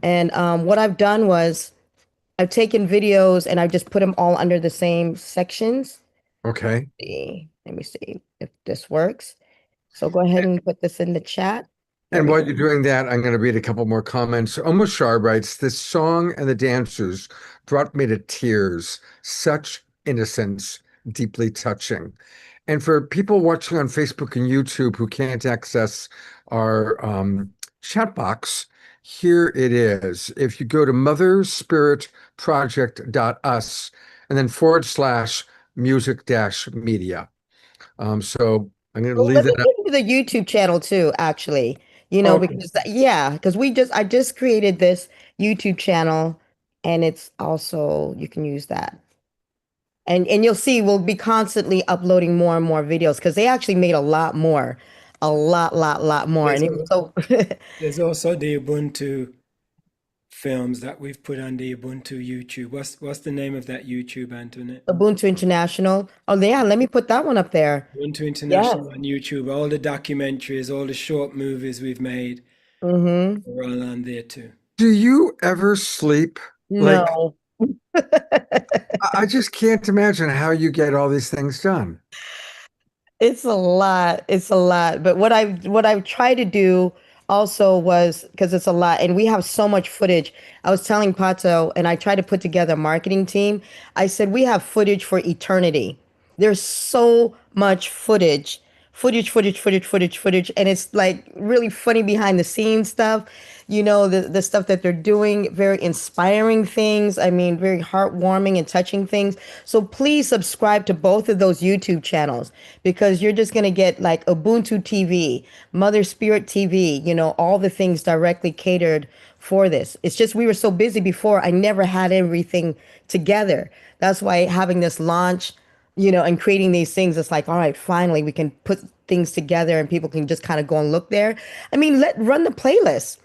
Speaker 7: And what I've done was I've taken videos and I've just put them all under the same sections.
Speaker 2: Okay.
Speaker 7: Let me see if this works. So go ahead and put this in the chat.
Speaker 2: And while you're doing that, I'm going to read a couple more comments. Omoshar writes, "This song and the dancers brought me to tears. Such innocence, deeply touching." And for people watching on Facebook and YouTube who can't access our chat box, here it is. If you go to motherspiritproject.us and then /music-media. So I'm going to leave that up.
Speaker 7: To the YouTube channel too, actually, you know, because I just created this YouTube channel, and it's also, you can use that. And you'll see we'll be constantly uploading more and more videos because they actually made a lot more, a lot more. And it was so
Speaker 6: there's also the Ubuntu films that we've put on the Ubuntu YouTube. What's the name of that YouTube, Antoinette?
Speaker 7: Ubuntu International. Oh yeah, let me put that one up there.
Speaker 6: Ubuntu International on YouTube. All the documentaries, all the short movies we've made, are all on there too.
Speaker 2: Do you ever sleep?
Speaker 7: No.
Speaker 2: I just can't imagine how you get all these things done.
Speaker 7: It's a lot. It's a lot. But what I've tried to do also was, because it's a lot and we have so much footage. I was telling Pato, and I tried to put together a marketing team. I said, we have footage for eternity. There's so much footage. And it's like really funny behind the scenes stuff. You know, the stuff that they're doing, very inspiring things. I mean, very heartwarming and touching things. So please subscribe to both of those YouTube channels, because you're just going to get like Ubuntu TV, Mother Spirit TV, you know, all the things directly catered for this. It's just we were so busy before, I never had everything together. That's why having this launch, you know, and creating these things, it's like, all right, finally we can put things together and people can just kind of go and look there. I mean, run the playlist.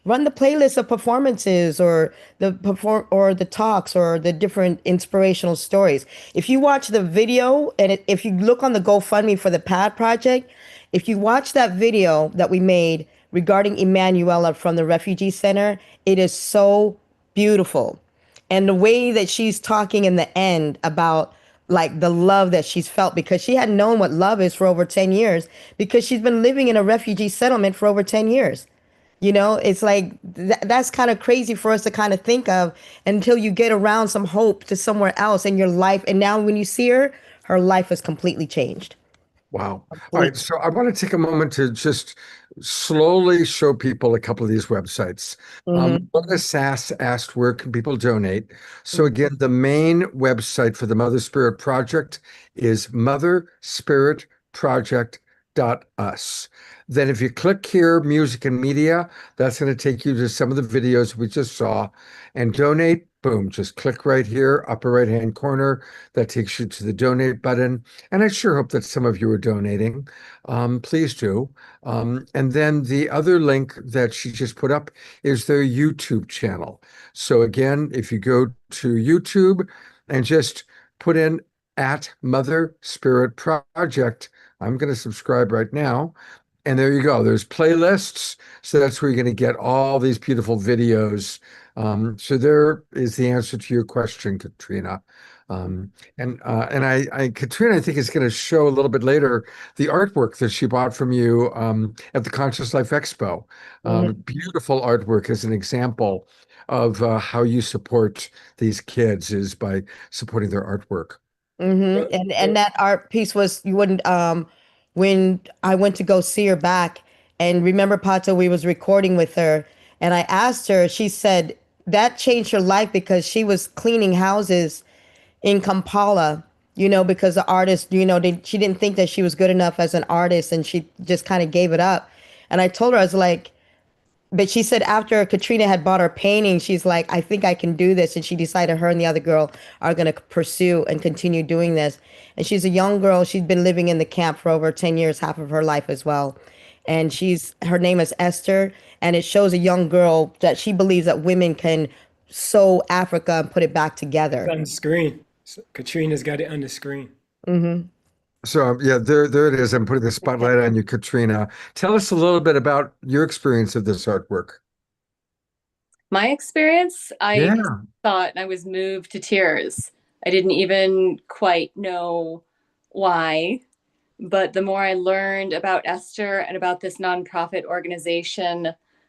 Speaker 7: run the playlist of performances or the talks or the different inspirational stories. If you watch the video and if you look on the GoFundMe for the PAD project, if you watch that video that we made regarding Emanuela from the refugee center, it is so beautiful. And the way that she's talking in the end about like the love that she's felt, because she hadn't known what love is for over 10 years, because she's been living in a refugee settlement for over 10 years. You know, it's like that's kind of crazy for us to kind of think of until you get around some hope to somewhere else in your life. And now when you see her, her life has completely changed.
Speaker 2: Wow. All right. So I want to take a moment to just slowly show people a couple of these websites. Mother Sass asked, where can people donate? So again, the main website for the Mother Spirit Project is motherspiritproject.us. Then if you click here, music and media, that's going to take you to some of the videos we just saw. And donate, boom, just click right here, upper right-hand corner. That takes you to the donate button. And I sure hope that some of you are donating. Please do. And then the other link that she just put up is their YouTube channel. So again, if you go to YouTube and just put in at Mother Spirit Project, I'm going to subscribe right now. And there you go. There's playlists. So that's where you're going to get all these beautiful videos. So there is the answer to your question, Katrina. Katrina, I think, is going to show a little bit later the artwork that she bought from you at the Conscious Life Expo. Beautiful artwork as an example of how you support these kids is by supporting their artwork.
Speaker 7: And that art piece was, you wouldn't, when I went to go see her back, and remember, Pato, we was recording with her, and I asked her, she said that changed her life because she was cleaning houses in Kampala, you know, because the artist, you know, she didn't think that she was good enough as an artist, and she just kind of gave it up. And I told her, I was like, but she said after Katrina had bought her painting, she's like, I think I can do this. And she decided her and the other girl are going to pursue and continue doing this. And she's a young girl. She's been living in the camp for over 10 years, half of her life as well. And her name is Esther. And it shows a young girl that she believes that women can sew Africa and put it back together.
Speaker 6: It's on the screen. So Katrina's got it on the screen.
Speaker 2: So yeah, there it is. I'm putting the spotlight on you, Katrina. Tell us a little bit about your experience of this artwork.
Speaker 16: My experience, I thought I was moved to tears. I didn't even quite know why, but the more I learned about Esther and about this nonprofit organization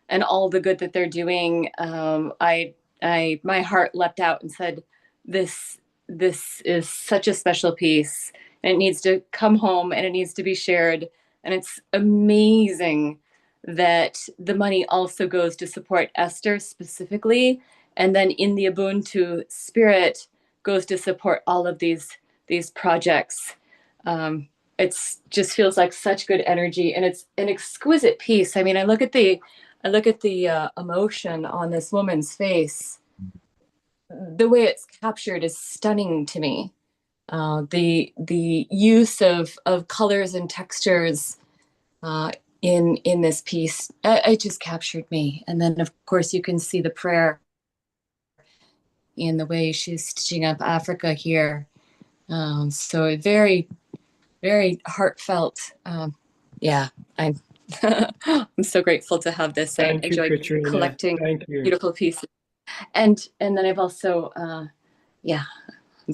Speaker 16: and all the good that they're doing, my heart leapt out and said, this is such a special piece. And it needs to come home and it needs to be shared. And it's amazing that the money also goes to support Esther specifically. And then in the Ubuntu spirit goes to support all of these projects. It's just feels like such good energy, and it's an exquisite piece. I mean, I look at the emotion on this woman's face. The way it's captured is stunning to me. The use of colors and textures in this piece, it just captured me. And then of course you can see the prayer in the way she's stitching up Africa here. So very, very heartfelt. Yeah, I'm I'm so grateful to have this. I enjoy collecting beautiful pieces. And then I've also I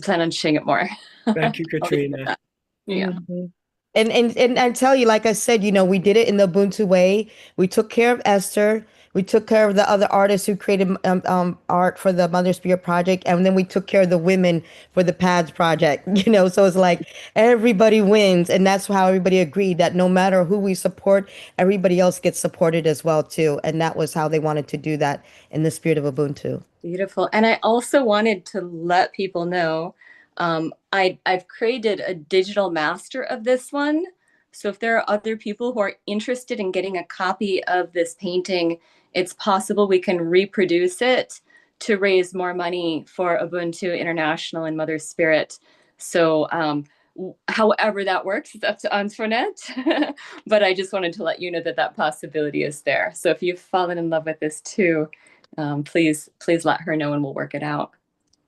Speaker 16: plan on sharing it more.
Speaker 6: Thank you, Katrina.
Speaker 16: Yeah.
Speaker 7: And I tell you, like I said, you know, we did it in the Ubuntu way. We took care of Esther. We took care of the other artists who created art for the Mother Spirit Project. And then we took care of the women for the PADS project, you know, so it's like everybody wins. And that's how everybody agreed that no matter who we support, everybody else gets supported as well, too. And that was how they wanted to do that in the spirit of Ubuntu.
Speaker 16: Beautiful. And I also wanted to let people know I've created a digital master of this one. So if there are other people who are interested in getting a copy of this painting, it's possible we can reproduce it to raise more money for Ubuntu International and Mother Spirit. So however that works, it's up to Antoinette. But I just wanted to let you know that that possibility is there. So if you've fallen in love with this too, please let her know and we'll work it out.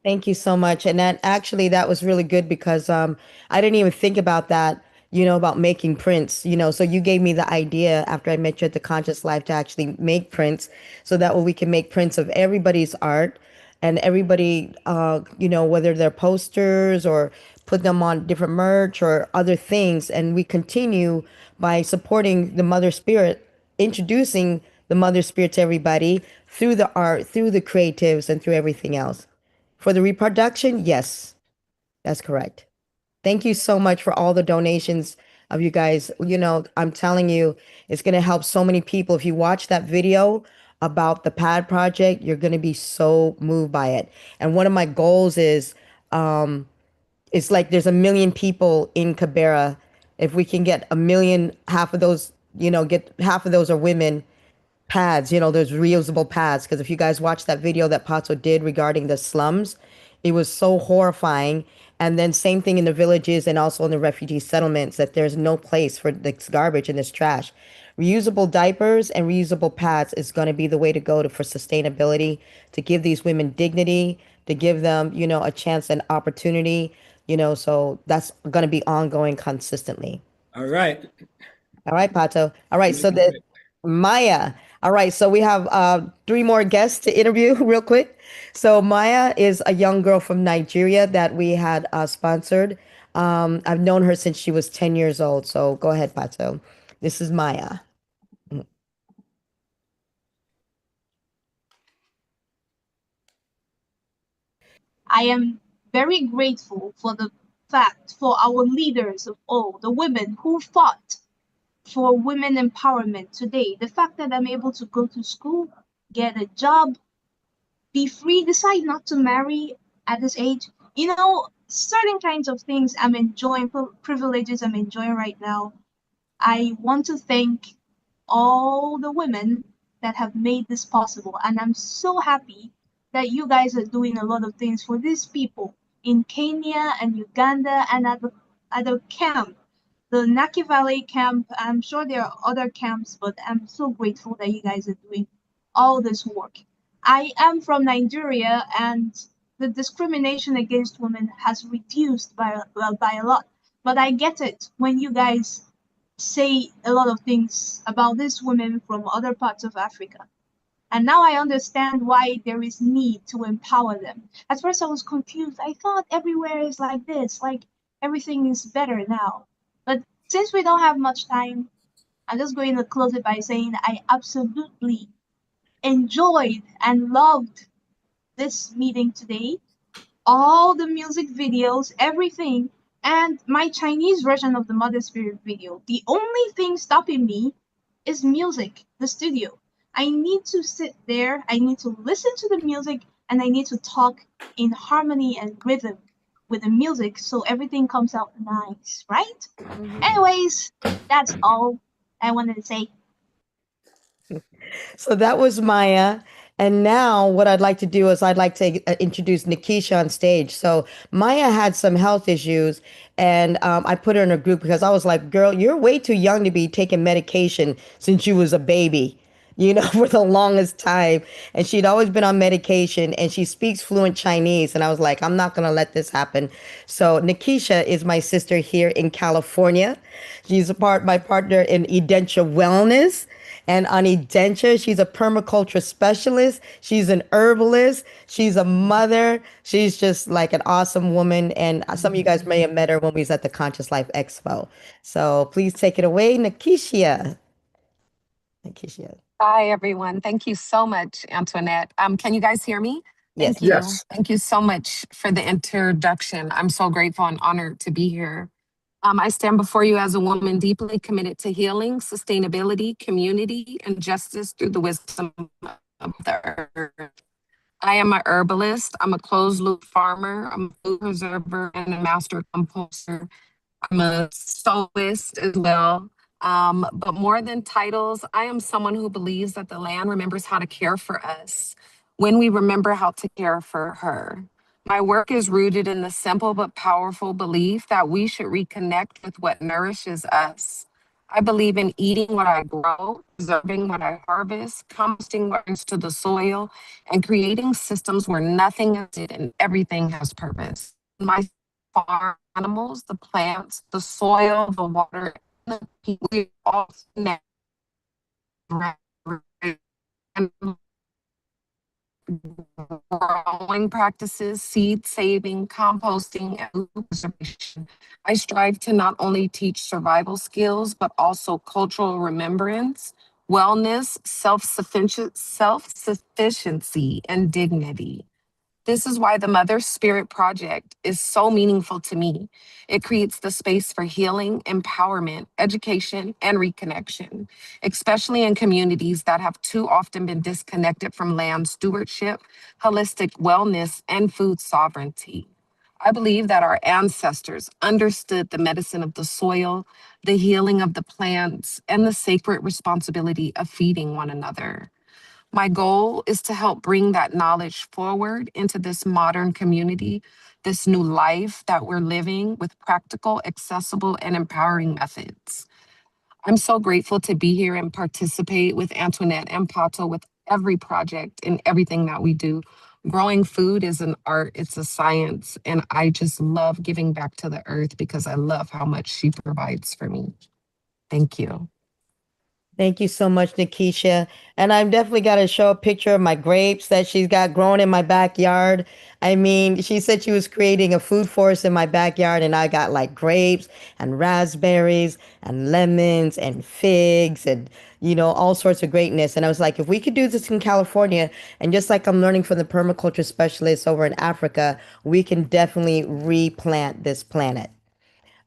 Speaker 7: Thank you so much. And that was really good because I didn't even think about that, about making prints, so you gave me the idea after I met you at the Conscious Life to actually make prints so that way we can make prints of everybody's art and everybody, whether they're posters or put them on different merch or other things. And we continue by supporting the Mother Spirit, introducing the Mother Spirit to everybody through the art, through the creatives, and through everything else. For the reproduction, yes, that's correct. Thank you so much for all the donations of you guys. I'm telling you, it's going to help so many people. If you watch that video about the pad project, you're going to be so moved by it. And one of my goals is, it's like there's 1 million people in Kibera. If we can get 1 million, half of those, get half of those are women pads, those reusable pads. Because if you guys watch that video that Pato did regarding the slums, it was so horrifying. And then same thing in the villages and also in the refugee settlements, that there's no place for this garbage and this trash. Reusable diapers and reusable pads is going to be the way to go for sustainability, to give these women dignity, to give them, a chance and opportunity, so that's going to be ongoing consistently.
Speaker 6: All right.
Speaker 7: All right, Pato. All right. So Maya. All right. So we have 3 more guests to interview real quick. So Maya is a young girl from Nigeria that we had sponsored. I've known her since she was 10 years old. So go ahead, Pato. This is Maya.
Speaker 17: I am very grateful for the fact for our leaders of all, the women who fought for women empowerment today. The fact that I'm able to go to school, get a job, be free, decide not to marry at this age. Certain kinds of things I'm enjoying, privileges I'm enjoying right now. I want to thank all the women that have made this possible. And I'm so happy that you guys are doing a lot of things for these people in Kenya and Uganda and at the camp, the Naki Valley camp. I'm sure there are other camps, but I'm so grateful that you guys are doing all this work. I am from Nigeria, and the discrimination against women has reduced by a lot. But I get it when you guys say a lot of things about these women from other parts of Africa. And now I understand why there is need to empower them. At first I was confused. I thought everywhere is like this, like everything is better now. But since we don't have much time, I'm just going to close it by saying I absolutely enjoyed and loved this meeting today. All the music videos, everything, and my Chinese version of the Mother Spirit video. The only thing stopping me is music, the studio. I need to sit there, I need to listen to the music, and I need to talk in harmony and rhythm with the music so everything comes out nice, right? Anyways, that's all I wanted to say.
Speaker 7: So that was Maya. And now what I'd like to do is I'd like to introduce Nikisha on stage. So Maya had some health issues, and I put her in a group because I was like, girl, you're way too young to be taking medication since you was a baby, for the longest time. And she'd always been on medication, and she speaks fluent Chinese. And I was like, I'm not going to let this happen. So Nikisha is my sister here in California. She's my partner in Edentia Wellness. And on Edentia, she's a permaculture specialist. She's an herbalist. She's a mother. She's just like an awesome woman. And some of you guys may have met her when we was at the Conscious Life Expo. So please take it away, Nikisha. Nikisha.
Speaker 18: Hi, everyone. Thank you so much, Antoinette. Can you guys hear me?
Speaker 7: Yes.
Speaker 18: Thank you.
Speaker 2: Yes.
Speaker 18: Thank you so much for the introduction. I'm so grateful and honored to be here. I stand before you as a woman deeply committed to healing, sustainability, community, and justice through the wisdom of the earth. I am a herbalist. I'm a closed loop farmer. I'm a food preserver and a master composer. I'm a soloist as well. But more than titles, I am someone who believes that the land remembers how to care for us when we remember how to care for her. My work is rooted in the simple but powerful belief that we should reconnect with what nourishes us. I believe in eating what I grow, preserving what I harvest, composting what turns to the soil, and creating systems where nothing is it and everything has purpose. My farm animals, the plants, the soil, the water, and the people, we all connect. And growing practices, seed saving, composting, and food preservation. I strive to not only teach survival skills, but also cultural remembrance, wellness, self-sufficiency, and dignity. This is why the Mother Spirit Project is so meaningful to me. It creates the space for healing, empowerment, education, and reconnection, especially in communities that have too often been disconnected from land stewardship, holistic wellness, and food sovereignty. I believe that our ancestors understood the medicine of the soil, the healing of the plants, and the sacred responsibility of feeding one another. My goal is to help bring that knowledge forward into this modern community, this new life that we're living with practical, accessible, and empowering methods. I'm so grateful to be here and participate with Antoinette and Pato with every project and everything that we do. Growing food is an art, it's a science, and I just love giving back to the earth because I love how much she provides for me. Thank you.
Speaker 7: Thank you so much, Nikisha. And I've definitely got to show a picture of my grapes that she's got growing in my backyard. I mean, she said she was creating a food forest in my backyard, and I got like grapes and raspberries and lemons and figs and, all sorts of greatness. And I was like, if we could do this in California, and just like I'm learning from the permaculture specialists over in Africa, we can definitely replant this planet.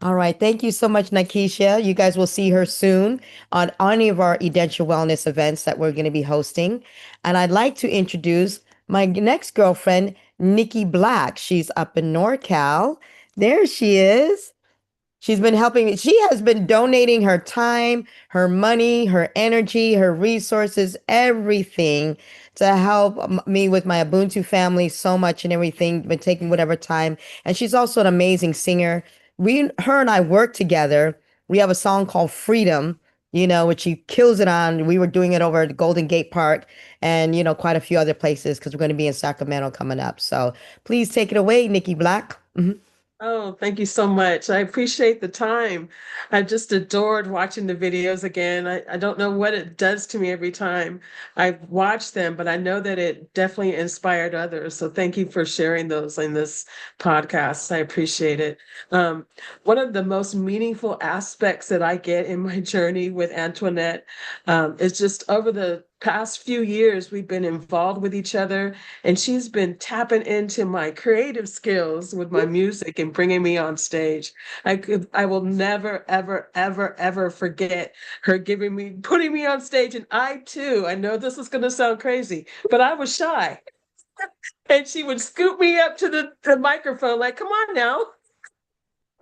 Speaker 7: All right. Thank you so much, Nakisha. You guys will see her soon on any of our Edentia Wellness events that we're going to be hosting. And I'd like to introduce my next girlfriend, Nikki Black. She's up in NorCal. There she is. She's been helping. She has been donating her time, her money, her energy, her resources, everything to help me with my Ubuntu family so much and everything, been taking whatever time. And she's also an amazing singer. Her and I work together. We have a song called Freedom, which she kills it on. We were doing it over at Golden Gate Park and, quite a few other places because we're going to be in Sacramento coming up. So please take it away, Nikki Black. Mhm.
Speaker 19: Oh, thank you so much. I appreciate the time. I just adored watching the videos again. I don't know what it does to me every time I watch them, but I know that it definitely inspired others. So thank you for sharing those in this podcast. I appreciate it. One of the most meaningful aspects that I get in my journey with Antoinette is just over the past few years, we've been involved with each other, and she's been tapping into my creative skills with my music and bringing me on stage. I will never, ever, ever, ever forget her putting me on stage. And I know this is going to sound crazy, but I was shy. And she would scoop me up to the microphone, like, come on now.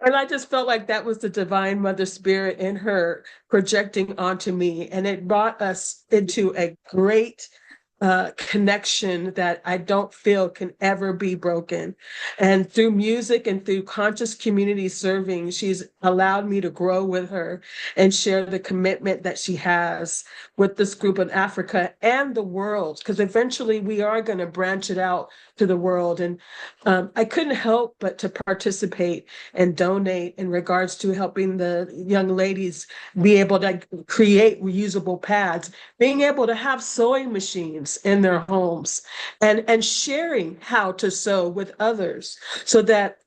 Speaker 19: And I just felt like that was the divine mother spirit in her projecting onto me. And it brought us into a great connection that I don't feel can ever be broken. And through music and through conscious community serving, she's allowed me to grow with her and share the commitment that she has with this group in Africa and the world, because eventually we are going to branch it out to the world. And I couldn't help but to participate and donate in regards to helping the young ladies be able to create reusable pads, being able to have sewing machines in their homes, and sharing how to sew with others, so that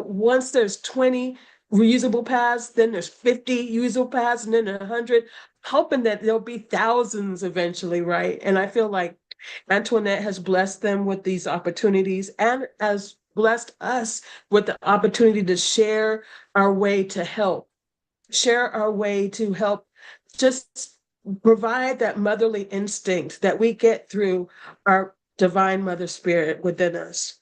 Speaker 19: once there's 20 reusable pads, then there's 50 usable pads, and then 100, hoping that there'll be thousands eventually, right? And I feel like Antoinette has blessed them with these opportunities and has blessed us with the opportunity to share our way to help, just provide that motherly instinct that we get through our divine mother spirit within us.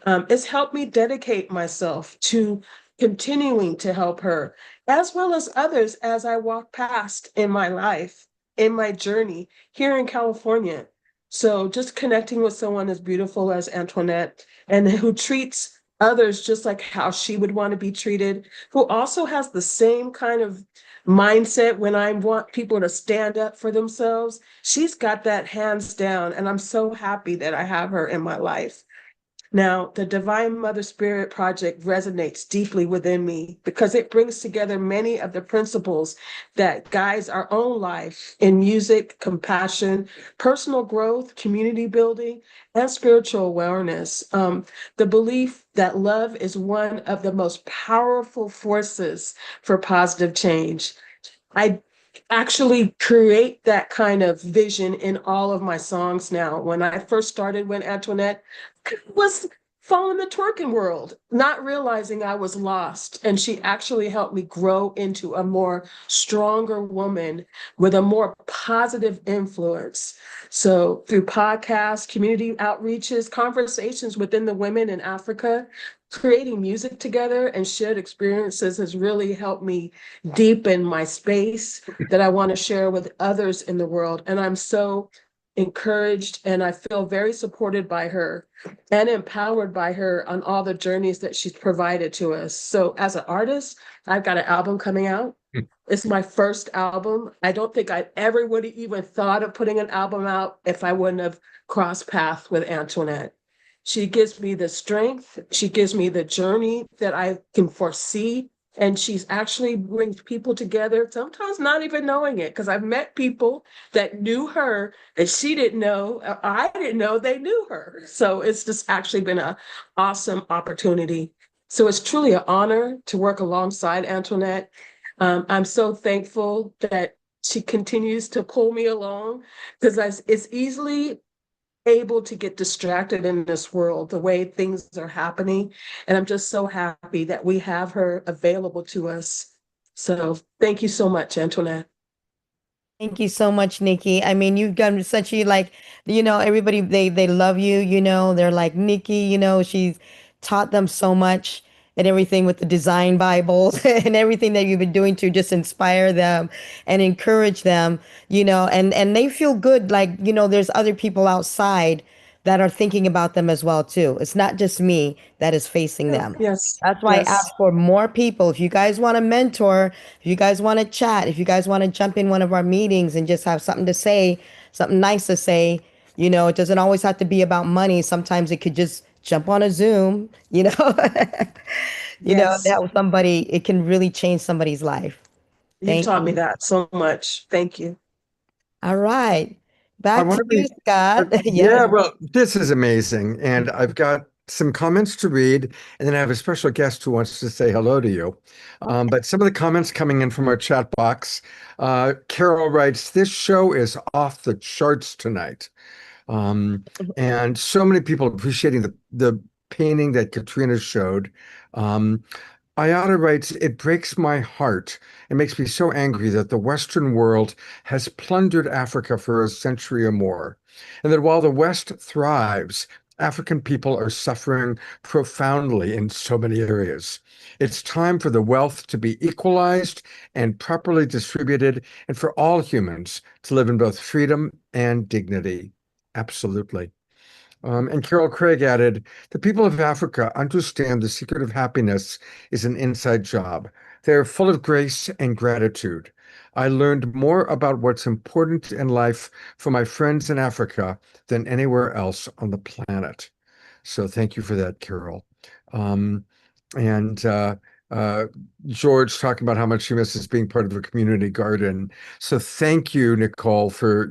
Speaker 19: It's helped me dedicate myself to continuing to help her, as well as others as I walk past in my life, in my journey here in California. So just connecting with someone as beautiful as Antoinette and who treats others just like how she would want to be treated, who also has the same kind of mindset when I want people to stand up for themselves. She's got that hands down, and I'm so happy that I have her in my life. Now, the Divine Mother Spirit Project resonates deeply within me because it brings together many of the principles that guides our own life in music, compassion, personal growth, community building, and spiritual awareness. The belief that love is one of the most powerful forces for positive change. I actually create that kind of vision in all of my songs now. When I first started when Antoinette was following the twerking world, not realizing I was lost. And she actually helped me grow into a more stronger woman with a more positive influence. So through podcasts, community outreaches, conversations within the women in Africa, creating music together and shared experiences has really helped me deepen my space that I want to share with others in the world. And I'm so encouraged and I feel very supported by her and empowered by her on all the journeys that she's provided to us. So as an artist, I've got an album coming out. It's my first album. I don't think I ever would have even thought of putting an album out if I wouldn't have crossed paths with Antoinette. She gives me the strength. She gives me the journey that I can foresee. And she's actually brings people together, sometimes not even knowing it, because I've met people that knew her that she didn't know, or I didn't know they knew her. So it's just actually been an awesome opportunity. So it's truly an honor to work alongside Antoinette. I'm so thankful that she continues to pull me along because it's easily able to get distracted in this world, the way things are happening. And I'm just so happy that we have her available to us. So thank you so much, Antoinette.
Speaker 7: Thank you so much, Nikki. I mean, you've done such a like, everybody they love you, they're like Nikki, she's taught them so much and everything with the design Bibles and everything that you've been doing to just inspire them and encourage them, and they feel good like, there's other people outside that are thinking about them as well too. It's not just me that is facing them.
Speaker 19: Yes.
Speaker 7: That's why I
Speaker 19: Yes.
Speaker 7: ask for more people. If you guys want to mentor, if you guys want to chat, if you guys want to jump in one of our meetings and just have something to say, something nice to say, it doesn't always have to be about money. Sometimes it could just jump on a Zoom,
Speaker 19: Yes.
Speaker 7: that was somebody, it can really change somebody's life.
Speaker 19: You
Speaker 7: Thank
Speaker 19: taught me
Speaker 7: you.
Speaker 19: that so much. Thank you.
Speaker 7: All right.
Speaker 2: I
Speaker 7: Back
Speaker 2: want
Speaker 7: to
Speaker 2: to
Speaker 7: you,
Speaker 2: be,
Speaker 7: Scott.
Speaker 2: yeah,
Speaker 7: Yes.
Speaker 2: well, this is amazing. And I've got some comments to read, and then I have a special guest who wants to say hello to you. But some of the comments coming in from our chat box, Carol writes, this show is off the charts tonight. And so many people appreciating the painting that Katrina showed. Ayada writes, it breaks my heart. It makes me so angry that the Western world has plundered Africa for a century or more, and that while the West thrives, African people are suffering profoundly in so many areas. It's time for the wealth to be equalized and properly distributed, and for all humans to live in both freedom and dignity. Absolutely. And Carol Craig added, the people of Africa understand the secret of happiness is an inside job. They are full of grace and gratitude. I learned more about what's important in life from my friends in Africa than anywhere else on the planet. So thank you for that, Carol. And George talking about how much he misses being part of a community garden. So thank you, Nicole, for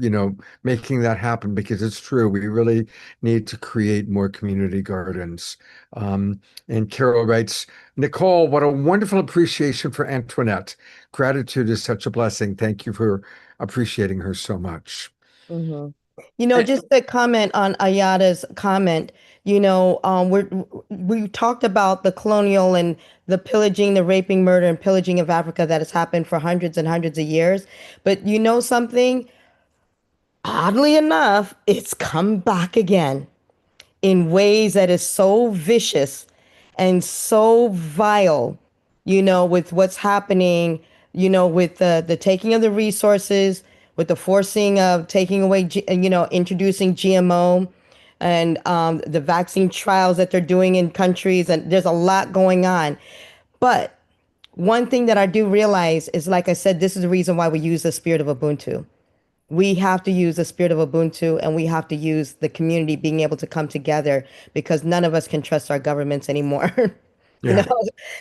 Speaker 2: making that happen, because it's true. We really need to create more community gardens. And Carol writes, Nicole, what a wonderful appreciation for Antoinette. Gratitude is such a blessing. Thank you for appreciating her so much.
Speaker 7: Mhm. Just a comment on Ayada's comment, we talked about the colonial and the pillaging, the raping, murder, and pillaging of Africa that has happened for hundreds and hundreds of years. But you know something? Oddly enough, it's come back again in ways that is so vicious and so vile, with what's happening, with the taking of the resources, with the forcing of taking away, introducing GMO and the vaccine trials that they're doing in countries. And there's a lot going on. But one thing that I do realize is, like I said, this is the reason why we use the spirit of Ubuntu. We have to use the spirit of Ubuntu, and we have to use the community being able to come together, because none of us can trust our governments anymore.
Speaker 2: Yeah.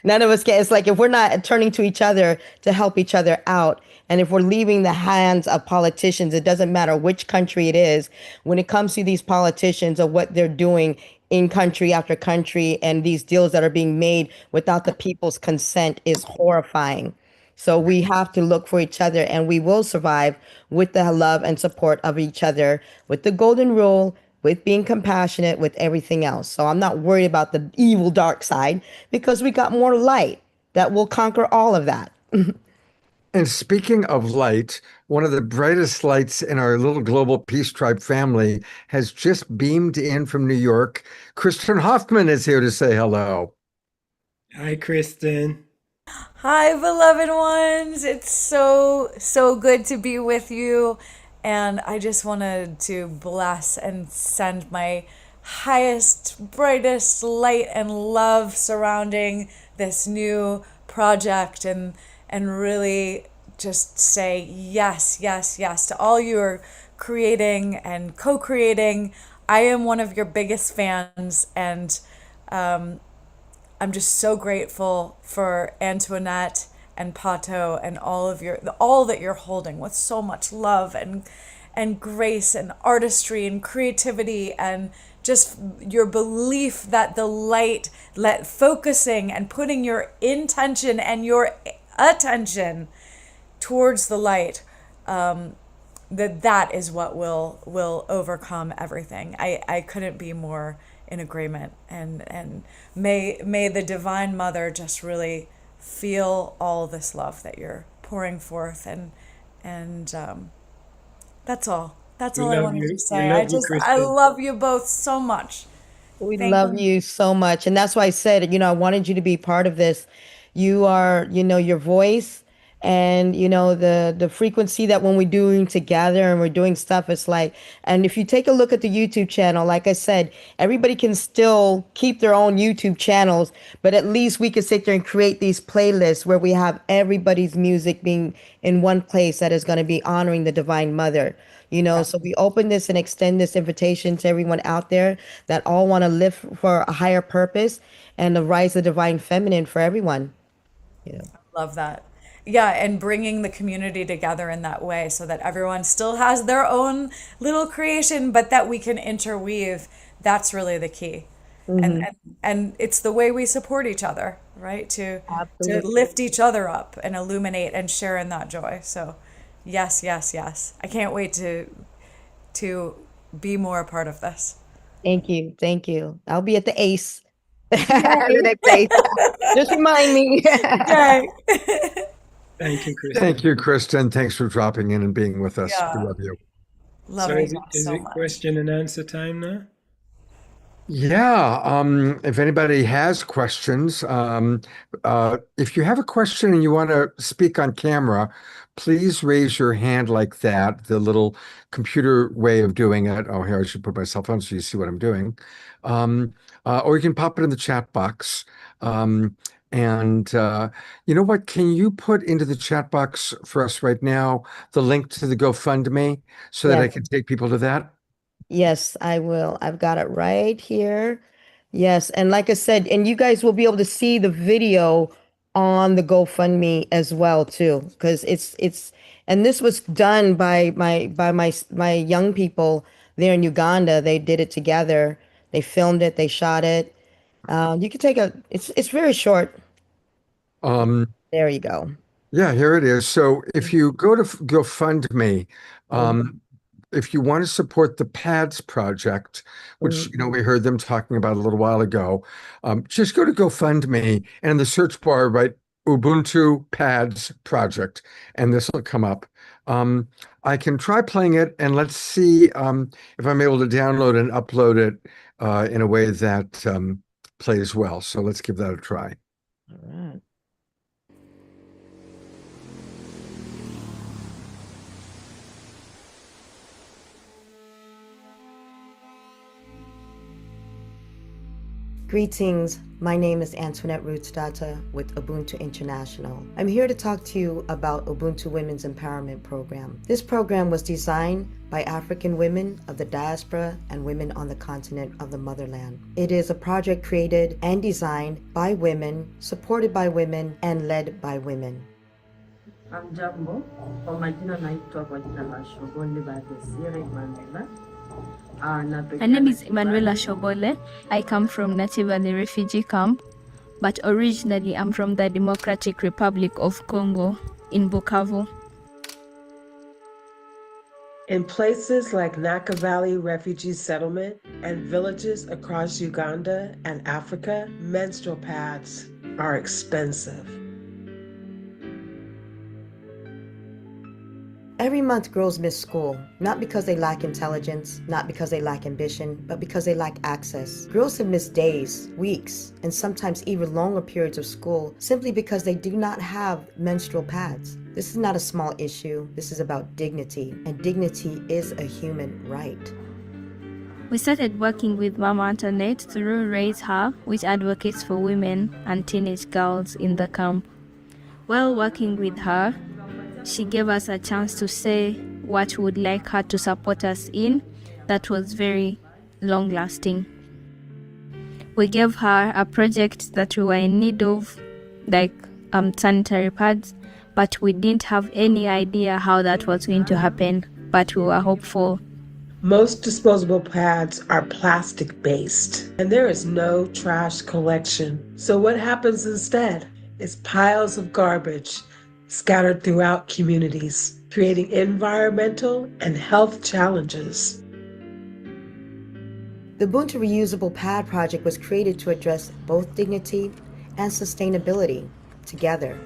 Speaker 7: None of us can. It's like if we're not turning to each other to help each other out, and if we're leaving the hands of politicians, it doesn't matter which country it is, when it comes to these politicians of what they're doing in country after country, and these deals that are being made without the people's consent is horrifying. So we have to look for each other, and we will survive with the love and support of each other, with the golden rule, with being compassionate, with everything else. So I'm not worried about the evil dark side, because we got more light that will conquer all of that.
Speaker 2: And speaking of light, one of the brightest lights in our little global Peace Tribe family has just beamed in from New York. Kristen Hoffman is here to say hello.
Speaker 6: Hi, Kristen.
Speaker 20: Hi, beloved ones. It's so good to be with you. And I just wanted to bless and send my highest, brightest light and love surrounding this new project, and really just say yes, yes, yes to all you're creating and co-creating. I am one of your biggest fans, and I'm just so grateful for Antoinette and Pato and all that you're holding with so much love and grace and artistry and creativity, and just your belief that the light, focusing and putting your intention and your attention towards the light, that is what will overcome everything. I couldn't be more in agreement, and may the Divine Mother just really feel all this love that you're pouring forth, and that's all I wanted to say. I love you both so much.
Speaker 7: We love you so much. And that's why I said, I wanted you to be part of this. You are, your voice, and the frequency that when we're doing together and we're doing stuff, it's like, and if you take a look at the YouTube channel, like I said, everybody can still keep their own YouTube channels, but at least we can sit there and create these playlists where we have everybody's music being in one place that is going to be honoring the Divine Mother. So we open this and extend this invitation to everyone out there that all want to live for a higher purpose and the rise of divine feminine for everyone.
Speaker 20: Love that. Yeah, and bringing the community together in that way, so that everyone still has their own little creation, but that we can interweave. That's really the key. And it's the way we support each other, right? To lift each other up and illuminate and share in that joy. So yes, yes, yes. I can't wait to be more a part of this.
Speaker 7: Thank you. Thank you. I'll be at the ACE. The next ACE. Just remind me.
Speaker 20: Okay.
Speaker 6: Thank you, Kristen.
Speaker 2: Thank you, Kristen. Thanks for dropping in and being with us.
Speaker 20: Yeah.
Speaker 2: We love you.
Speaker 20: Love
Speaker 6: So
Speaker 20: you
Speaker 6: is
Speaker 20: so
Speaker 6: it
Speaker 20: much.
Speaker 6: question and answer time now?
Speaker 2: Yeah, if anybody has questions, if you have a question and you want to speak on camera, please raise your hand like that, the little computer way of doing it. Oh, here, I should put myself on so you see what I'm doing. Or you can pop it in the chat box. And you know what? Can you put into the chat box for us right now the link to the GoFundMe so that I
Speaker 7: Yes.
Speaker 2: can take people to that?
Speaker 7: Yes, I will. I've got it right here. Yes, and like I said, and you guys will be able to see the video on the GoFundMe as well too, because and this was done by my young people there in Uganda. They did it together. They filmed it. They shot it. You can take it's very short. There you go.
Speaker 2: Yeah, here it is. So if you go to GoFundMe, if you want to support the PADS project, which we heard them talking about a little while ago, just go to GoFundMe and in the search bar write Ubuntu PADS project, and this will come up. I can try playing it, and let's see if I'm able to download and upload it in a way that plays well. So let's give that a try.
Speaker 7: All right. Greetings, my name is Antoinette Rootsdata with Ubuntu International. I'm here to talk to you about Ubuntu Women's Empowerment Program. This program was designed by African women of the diaspora and women on the continent of the motherland. It is a project created and designed by women, supported by women, and led by women.
Speaker 21: Jambo, kwa majina naitwa kwa jina la Shogole Badesire Manuela.
Speaker 22: My name is Emanuela Shobole. I come from Native Valley refugee camp, but originally I'm from the Democratic Republic of Congo in Bukavu.
Speaker 19: In places like Naka Valley Refugee Settlement and villages across Uganda and Africa, menstrual pads are expensive.
Speaker 7: Every month, girls miss school, not because they lack intelligence, not because they lack ambition, but because they lack access. Girls have missed days, weeks, and sometimes even longer periods of school simply because they do not have menstrual pads. This is not a small issue. This is about dignity, and dignity is a human right.
Speaker 22: We started working with Mama Antoinette through Raise Her, which advocates for women and teenage girls in the camp. While working with her, she gave us a chance to say what we would like her to support us in. That was very long-lasting. We gave her a project that we were in need of, like sanitary pads, but we didn't have any idea how that was going to happen, but we were hopeful.
Speaker 19: Most disposable pads are plastic-based, and there is no trash collection. So what happens instead is piles of garbage scattered throughout communities, creating environmental and health challenges.
Speaker 7: The Ubuntu Reusable Pad project was created to address both dignity and sustainability together.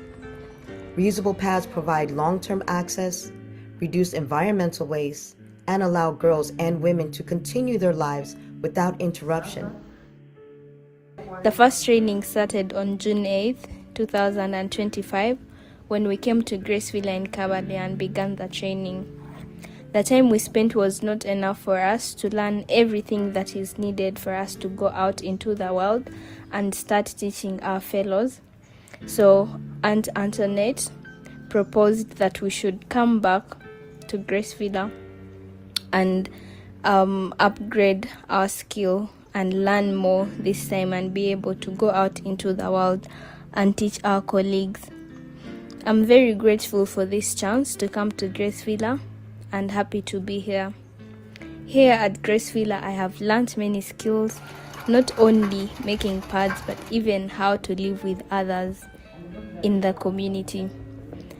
Speaker 7: Reusable pads provide long-term access, reduce environmental waste, and allow girls and women to continue their lives without interruption.
Speaker 22: The first training started on June 8th, 2025, when we came to Gracevilla in Kabale and began the training. The time we spent was not enough for us to learn everything that is needed for us to go out into the world and start teaching our fellows. So Aunt Antoinette proposed that we should come back to Gracevilla and upgrade our skill and learn more this time and be able to go out into the world and teach our colleagues. I'm very grateful for this chance to come to Gracevilla and happy to be here. Here at Gracevilla, I have learned many skills, not only making pads, but even how to live with others in the community.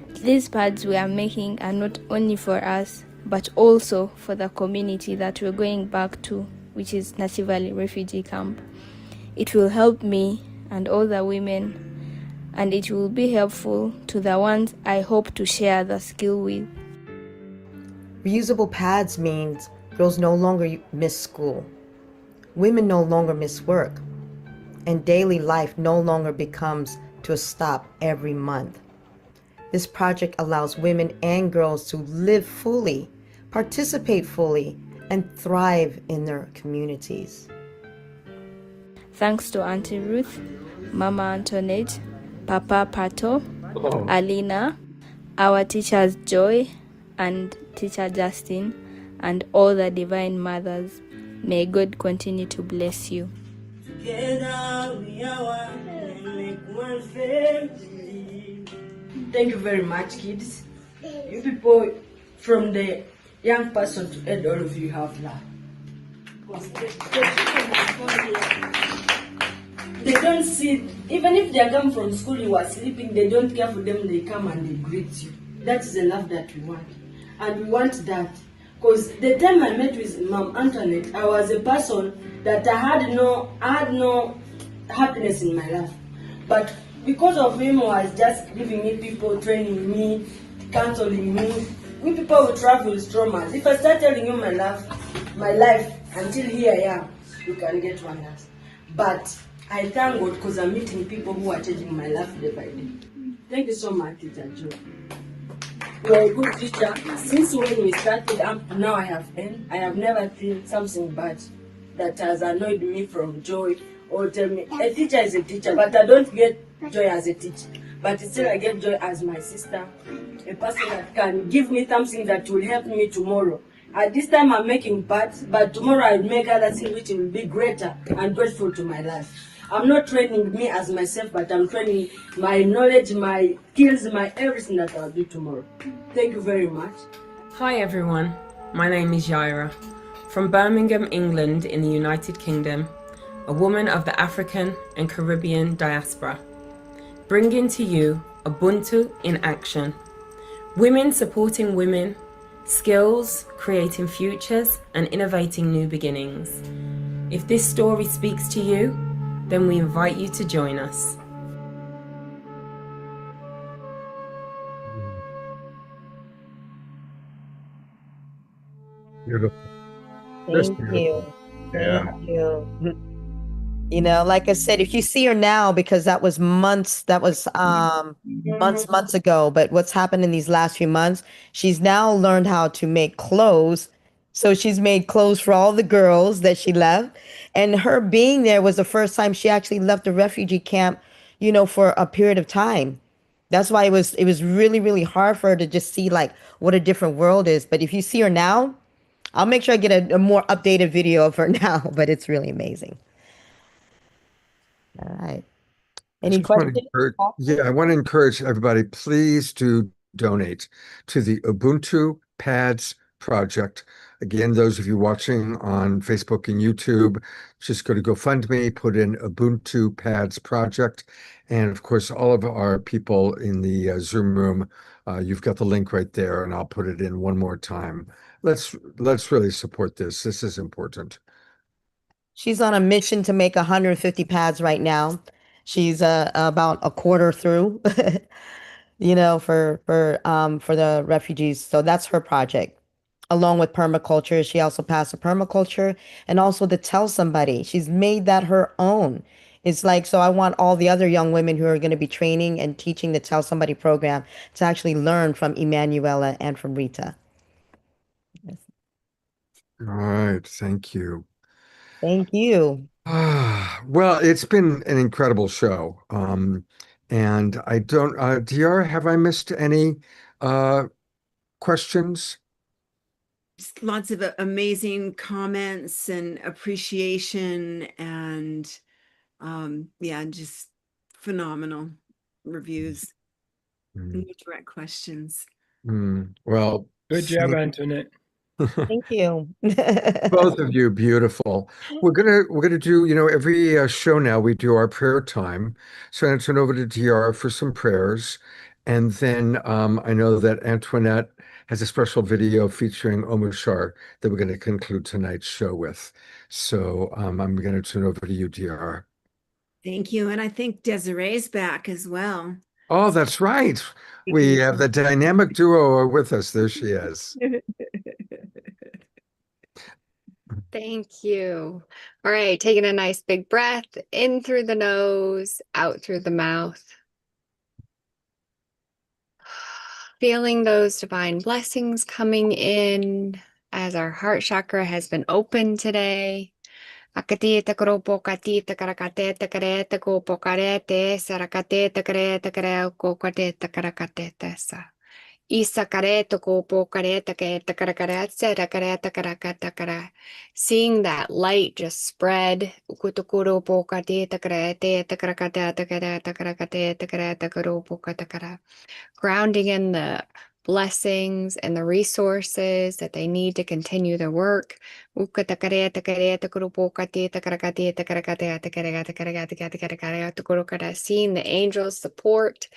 Speaker 22: These pads we are making are not only for us, but also for the community that we're going back to, which is Native Valley Refugee Camp. It will help me and all the women, and it will be helpful to the ones I hope to share the skill with.
Speaker 7: Reusable pads means girls no longer miss school, women no longer miss work, and daily life no longer becomes to a stop every month. This project allows women and girls to live fully, participate fully, and thrive in their communities.
Speaker 22: Thanks to Auntie Ruth, Mama Antoinette, Papa Pato, Alina, our teachers Joy and teacher Justin, and all the divine mothers. May God continue to bless you.
Speaker 23: Together we are one and make one family. Thank you very much, kids. You people, from the young person to end, all of you have love. They don't see, even if they come from school, you are sleeping, they don't care for them, they come and they greet you. That's the love that we want. And we want that. Because the time I met with Mom Antoinette, I was a person that I had no happiness in my life. But because of him, I was just giving me people, training me, counseling me. We people will travel with traumas. If I start telling you my life, until here I am, you can get wonders. But I thank God because I'm meeting people who are changing my life day by day. Thank you so much, Teacher Joe. You are a good teacher. Since when we started up to now, I have never seen something bad that has annoyed me from Joy or tell me, a teacher is a teacher, but I don't get joy as a teacher. But still I get joy as my sister, a person that can give me something that will help me tomorrow. At this time I'm making parts, but tomorrow I'll make other things which will be greater and grateful to my life. I'm not training me as myself, but I'm training my knowledge, my skills, my everything that I'll do tomorrow. Thank you very much.
Speaker 1: Hi everyone, my name is Yaira. From Birmingham, England in the United Kingdom, a woman of the African and Caribbean diaspora, bringing to you Ubuntu in action. Women supporting women, skills, creating futures, and innovating new beginnings. If this story speaks to you, then we invite you to join us.
Speaker 2: Beautiful. Just
Speaker 7: Thank
Speaker 2: beautiful.
Speaker 7: you.
Speaker 2: Yeah.
Speaker 7: Thank you. You know, like I said, if you see her now, because that was months ago, but what's happened in these last few months, she's now learned how to make clothes. So she's made clothes for all the girls that she left. And her being there was the first time she actually left the refugee camp, you know, for a period of time. That's why it was really, really hard for her to just see like what a different world is. But if you see her now, I'll make sure I get a more updated video of her now, but it's really amazing. All right.
Speaker 2: I
Speaker 7: Any
Speaker 2: just want to
Speaker 7: questions?
Speaker 2: I want to encourage everybody, please do donate to the Ubuntu Pads Project. Again, those of you watching on Facebook and YouTube, just go to GoFundMe, put in Ubuntu Pads Project. And of course, all of our people in the Zoom room, you've got the link right there, and I'll put it in one more time. Let's really support this. This is important.
Speaker 7: She's on a mission to make 150 pads right now. She's about a quarter through, you know, for the refugees. So that's her project. Along with permaculture, she also passed a permaculture and also to tell somebody. She's made that her own. It's like, so I want all the other young women who are going to be training and teaching the Tell Somebody program to actually learn from Emanuela and from Rita.
Speaker 2: All right. Thank you.
Speaker 7: Thank you.
Speaker 2: Well, it's been an incredible show. And I don't, Diara, have I missed any questions?
Speaker 3: Just lots of amazing comments and appreciation and yeah, just phenomenal reviews. No direct questions.
Speaker 2: Well,
Speaker 6: good job, Antoinette.
Speaker 7: Thank you.
Speaker 2: Both of you, beautiful. We're gonna do, you know, every show now we do our prayer time. So I'm gonna turn over to Diara for some prayers, and then I know that Antoinette has a special video featuring Omushar that we're going to conclude tonight's show with. So I'm going to turn over to you, Diara.
Speaker 3: Thank you, and I think Desiree's back as well.
Speaker 2: Oh, that's right. We have the dynamic duo with us. There she is.
Speaker 5: Thank you. All right, taking a nice big breath in through the nose, out through the mouth. Feeling those divine blessings coming in as our heart chakra has been opened today. Akatita kropo katita karakateta kareta kopo karete sarakateta kareta kareko kateta karakateta sa. Isa kareto kopo kareta kareta karakaretsa kareta karakata kara. Seeing that light just spread. Ukutukuro po katita karete karakateta kareta karakateta kareta karopo katakara. Grounding in the blessings and the resources that they need to continue their work. Seeing the angels support.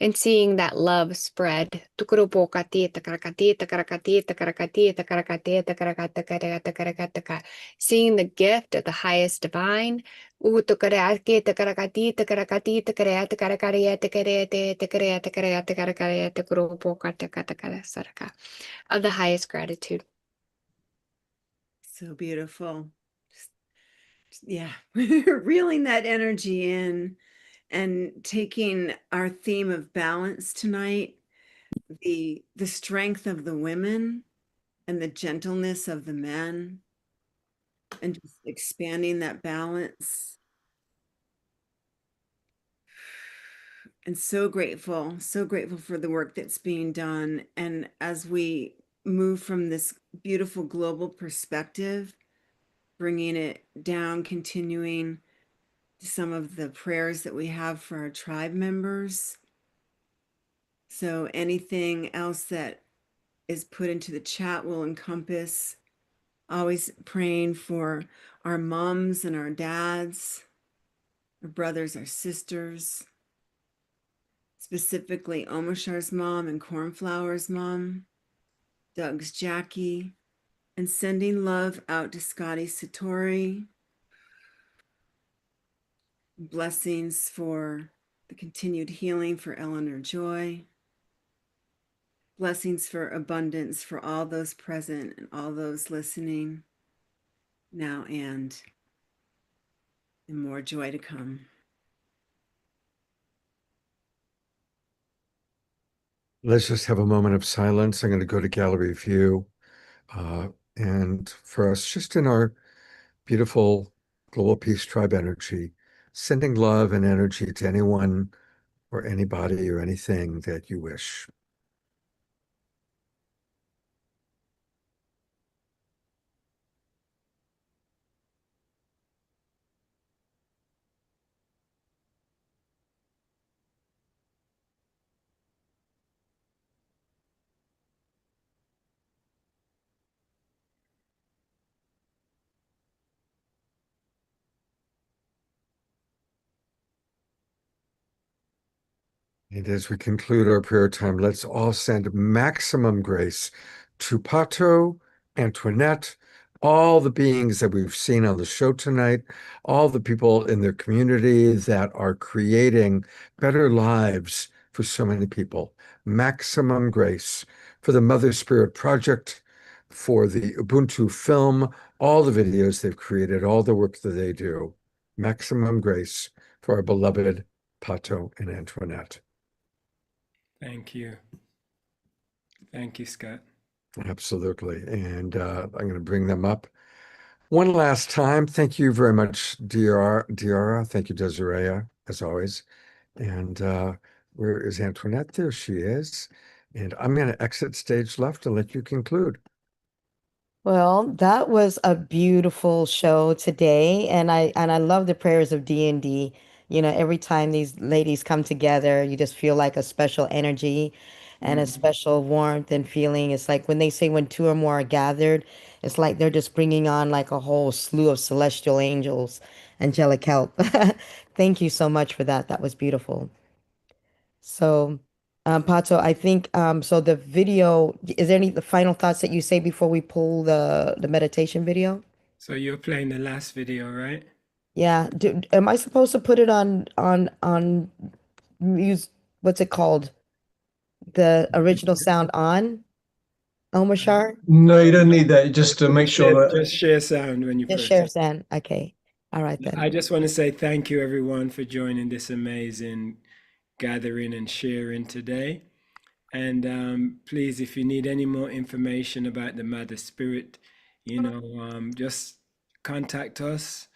Speaker 5: And seeing that love spread. Seeing the gift of the highest divine. Of the highest gratitude.
Speaker 3: So beautiful. Yeah, reeling that energy in and taking our theme of balance tonight, the strength of the women and the gentleness of the men, and just expanding that balance. And so grateful for the work that's being done. And as we move from this beautiful global perspective, bringing it down, continuing some of the prayers that we have for our tribe members. So anything else that is put into the chat will encompass always praying for our moms and our dads, our brothers, our sisters, specifically Omashar's mom and Cornflower's mom, Doug's Jackie, and sending love out to Scotty Satori. Blessings for the continued healing for Eleanor Joy. Blessings for abundance for all those present and all those listening now and more joy to come.
Speaker 2: Let's just have a moment of silence. I'm going to go to gallery view. And for us, just in our beautiful Global Peace Tribe energy, sending love and energy to anyone or anybody or anything that you wish. And as we conclude our prayer time, let's all send maximum grace to Pato, Antoinette, all the beings that we've seen on the show tonight, all the people in their community that are creating better lives for so many people. Maximum grace for the Mother Spirit Project, for the Ubuntu film, all the videos they've created, all the work that they do. Maximum grace for our beloved Pato and Antoinette.
Speaker 6: Thank you. Thank you, Scott.
Speaker 2: Absolutely. And I'm going to bring them up one last time. Thank you very much, Diara. Thank you, Desiree, as always. And where is Antoinette? There she is. And I'm going to exit stage left and let you conclude.
Speaker 7: Well, that was a beautiful show today, and I love the prayers of D&D. You know, every time these ladies come together, you just feel like a special energy and a special warmth and feeling. It's like when they say when two or more are gathered, it's like they're just bringing on like a whole slew of celestial angels, angelic help. Thank you so much for that. That was beautiful. So, Pato, I think so the video, is there any the final thoughts that you say before we pull the meditation video?
Speaker 6: So you're playing the last video, right?
Speaker 7: Yeah. Am I supposed to put it on use what's it called? The original sound on Omashar?
Speaker 4: No, you don't need that. Just to make sure that
Speaker 6: Just share sound when you
Speaker 7: Just
Speaker 6: press
Speaker 7: share
Speaker 6: it.
Speaker 7: sound. Okay. All right then.
Speaker 6: I just want to say thank you, everyone, for joining this amazing gathering and sharing today. And please, if you need any more information about the Mother Spirit, just contact us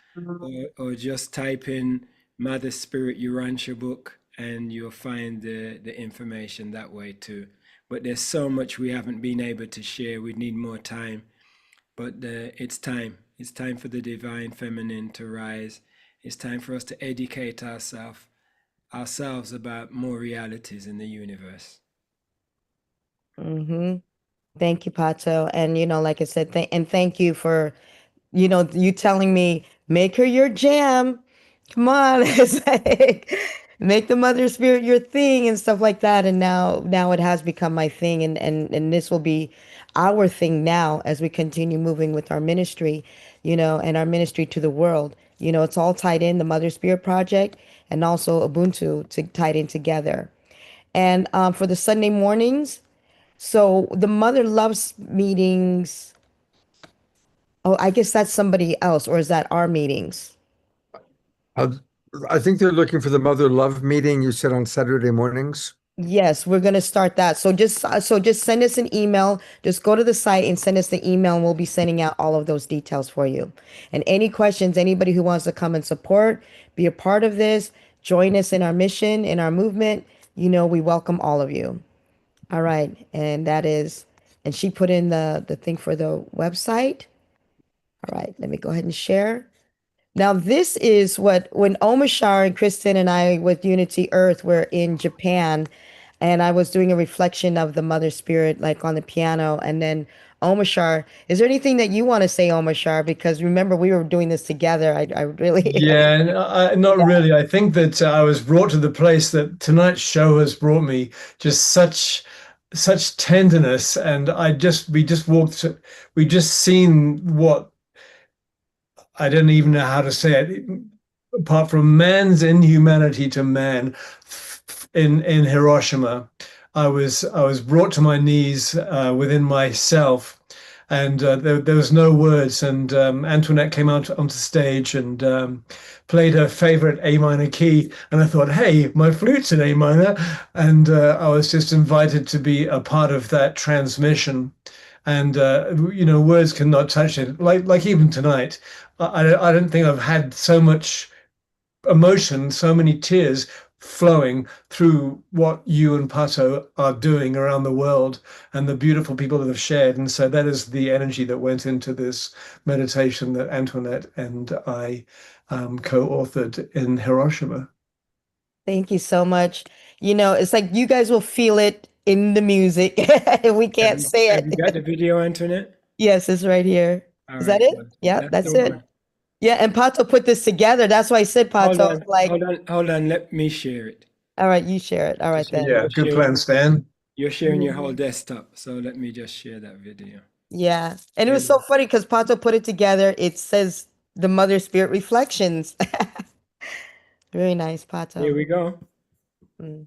Speaker 6: or just type in Mother Spirit Urantia book and you'll find the information that way too. But there's so much we haven't been able to share. We need more time. But it's time. It's time for the divine feminine to rise. It's time for us to educate ourselves about more realities in the universe.
Speaker 7: Mm-hmm. Thank you, Pato. And like I said, thank you for, you telling me, make her your jam. Come on. It's like, make the Mother Spirit your thing and stuff like that. And now it has become my thing. And this will be our thing now as we continue moving with our ministry, and our ministry to the world. It's all tied in, the Mother Spirit Project and also Ubuntu tied in together. And for the Sunday mornings, so the Mother Loves meetings, oh, I guess that's somebody else, or is that our meetings?
Speaker 2: I think they're looking for the Mother Love meeting you said on Saturday mornings.
Speaker 7: Yes, we're going to start that. So just send us an email. Just go to the site and send us the email, and we'll be sending out all of those details for you. And any questions, anybody who wants to come and support, be a part of this, join us in our mission, in our movement, we welcome all of you. All right. And she put in the thing for the website. All right, let me go ahead and share. Now, this is when Omashar and Kristen and I with Unity Earth were in Japan, and I was doing a reflection of the Mother Spirit, like on the piano. And then Omashar, is there anything that you want to say, Omashar? Because remember, we were doing this together. I really.
Speaker 4: Yeah, and not really. I think that I was brought to the place that tonight's show has brought me, just such tenderness, and we just seen what, I don't even know how to say it, apart from man's inhumanity to man in Hiroshima. I was brought to my knees within myself, and there was no words. And Antoinette came out onto stage and played her favorite A minor key, and I thought, hey, my flute's in A minor, and I was just invited to be a part of that transmission. And words cannot touch it. Like even tonight, I don't think I've had so much emotion, so many tears flowing through what you and Pato are doing around the world, and the beautiful people that have shared. And so that is the energy that went into this meditation that Antoinette and I co-authored in Hiroshima.
Speaker 7: Thank you so much. It's like you guys will feel it in the music. We can't say
Speaker 6: Have you
Speaker 7: it.
Speaker 6: got the video, Antoinette?
Speaker 7: Yes, it's right here.
Speaker 6: All
Speaker 7: Is that
Speaker 6: right,
Speaker 7: it?
Speaker 6: good.
Speaker 7: Yeah, that's
Speaker 6: the
Speaker 7: it.
Speaker 6: one.
Speaker 7: Yeah, and Pato put this together. That's why I said
Speaker 6: Hold
Speaker 7: Pato.
Speaker 6: on,
Speaker 7: Like,
Speaker 6: hold on. Let me share it.
Speaker 7: all right, you share it. All right then.
Speaker 4: Yeah, good plan, Stan.
Speaker 6: You're sharing your whole desktop, so let me just share that video.
Speaker 7: Yeah, and it was so funny because Pato put it together. It says the Mother Spirit Reflections. Very nice, Pato.
Speaker 6: Here we go.
Speaker 7: Mm.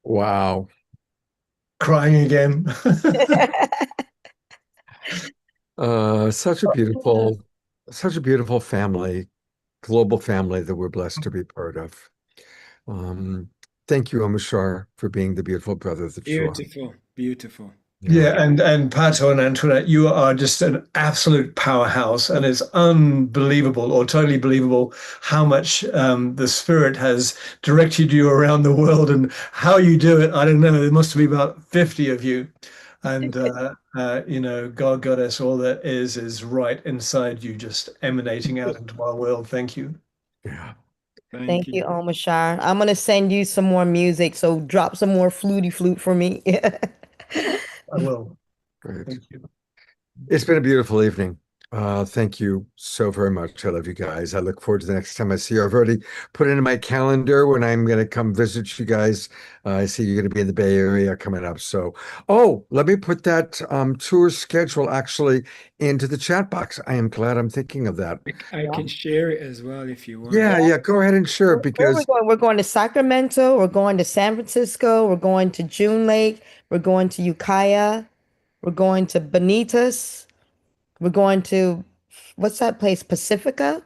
Speaker 2: Wow.
Speaker 4: Crying again.
Speaker 2: Such a beautiful family, global family that we're blessed to be part of. Thank you, Amishar, for being the beautiful brother that you are.
Speaker 6: Beautiful, beautiful.
Speaker 4: Yeah, and Pato and Antoinette, you are just an absolute powerhouse, and it's unbelievable or totally believable how much the Spirit has directed you around the world and how you do it. I don't know, there must be about 50 of you, and you know, God, Goddess, all that is right inside you, just emanating out into our world. Thank you.
Speaker 2: Yeah.
Speaker 7: Thank you, Omashar. I'm gonna send you some more music, so drop some more fluty flute for me.
Speaker 4: I will.
Speaker 2: Great.
Speaker 4: Thank you.
Speaker 2: It's been a beautiful evening. Thank you so very much. I love you guys. I look forward to the next time I see you. I've already put it in my calendar when I'm going to come visit you guys. I see you're going to be in the Bay Area coming up. So, let me put that tour schedule actually into the chat box. I am glad I'm thinking of that.
Speaker 6: I can share it as well if you want.
Speaker 2: Yeah, go ahead and share it
Speaker 7: Where are we
Speaker 2: because
Speaker 7: going? We're going to Sacramento. We're going to San Francisco. We're going to June Lake. We're going to Ukiah. We're going to Bonitas. We're going to, what's that place? Pacifica?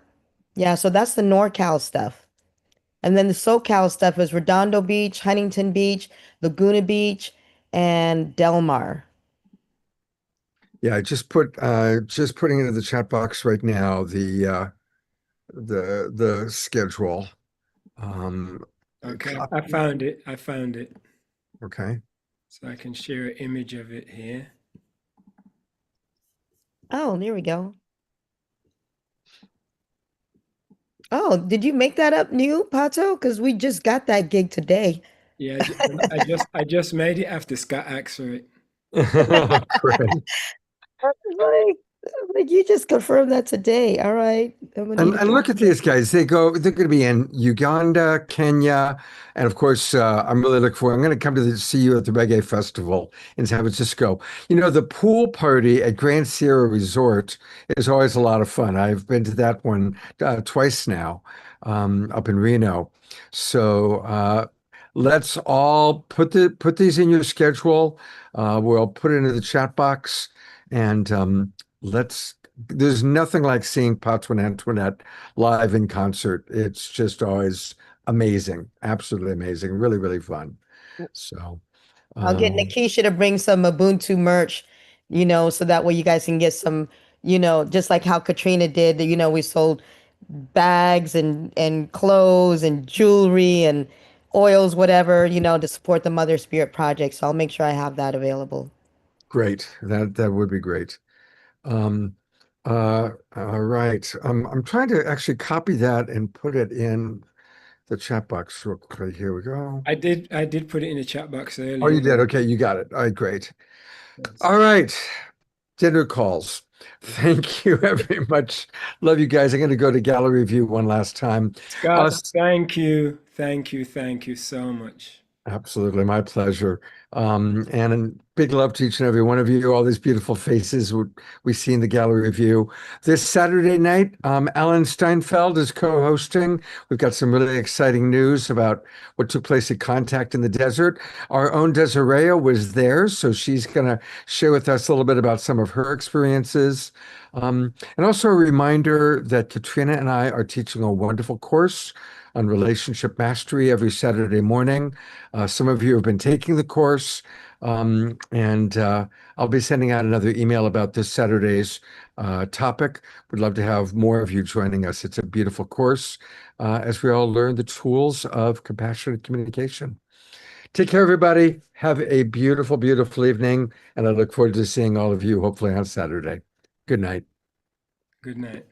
Speaker 7: Yeah, so that's the NorCal stuff. And then the SoCal stuff is Redondo Beach, Huntington Beach, Laguna Beach, and Del Mar.
Speaker 2: yeah, I just putting into the chat box right now the schedule.
Speaker 6: Okay, I found it.
Speaker 2: Okay.
Speaker 6: So I can share an image of it here.
Speaker 7: Oh, there we go. Oh, did you make that up new, Pato? Because we just got that gig today.
Speaker 6: Yeah, I just made it after Scott asked for it.
Speaker 2: Great.
Speaker 7: Like you just confirmed that today. All right.
Speaker 2: And look at these guys. They're going to be in Uganda, Kenya, and of course, I'm really looking forward. I'm going to come to see you at the Reggae Festival in San Francisco. You know, the pool party at Grand Sierra Resort is always a lot of fun. I've been to that one twice now, up in Reno. So let's all put these in your schedule. We'll put it into the chat box, and there's nothing like seeing Pato and Antoinette live in concert. It's just always amazing, absolutely amazing, really, really fun. So
Speaker 7: I'll get Nikisha to bring some Ubuntu merch, so that way you guys can get some, just like how Katrina did, we sold bags and clothes and jewelry and oils, whatever, to support the Mother Spirit Project. So I'll make sure I have that available.
Speaker 2: Great. That would be great. All right. I'm trying to actually copy that and put it in the chat box real quickly. Here we go.
Speaker 6: I did put it in the chat box earlier.
Speaker 2: Oh, you did? Okay, you got it. All right, great. All right. Dinner calls. Thank you very much. Love you guys. I'm going to go to gallery view one last time.
Speaker 6: Scott, thank you so much.
Speaker 2: Absolutely, my pleasure. And a big love to each and every one of you, all these beautiful faces we see in the gallery view. This Saturday night, Alan Steinfeld is co-hosting. We've got some really exciting news about what took place at Contact in the Desert. Our own Desiree was there, so she's going to share with us a little bit about some of her experiences. And also a reminder that Katrina and I are teaching a wonderful course on relationship mastery every Saturday morning. Some of you have been taking the course, and I'll be sending out another email about this Saturday's topic. We'd love to have more of you joining us. It's a beautiful course as we all learn the tools of compassionate communication. Take care, everybody. Have a beautiful, beautiful evening, and I look forward to seeing all of you hopefully on Saturday. Good night.
Speaker 6: Good night.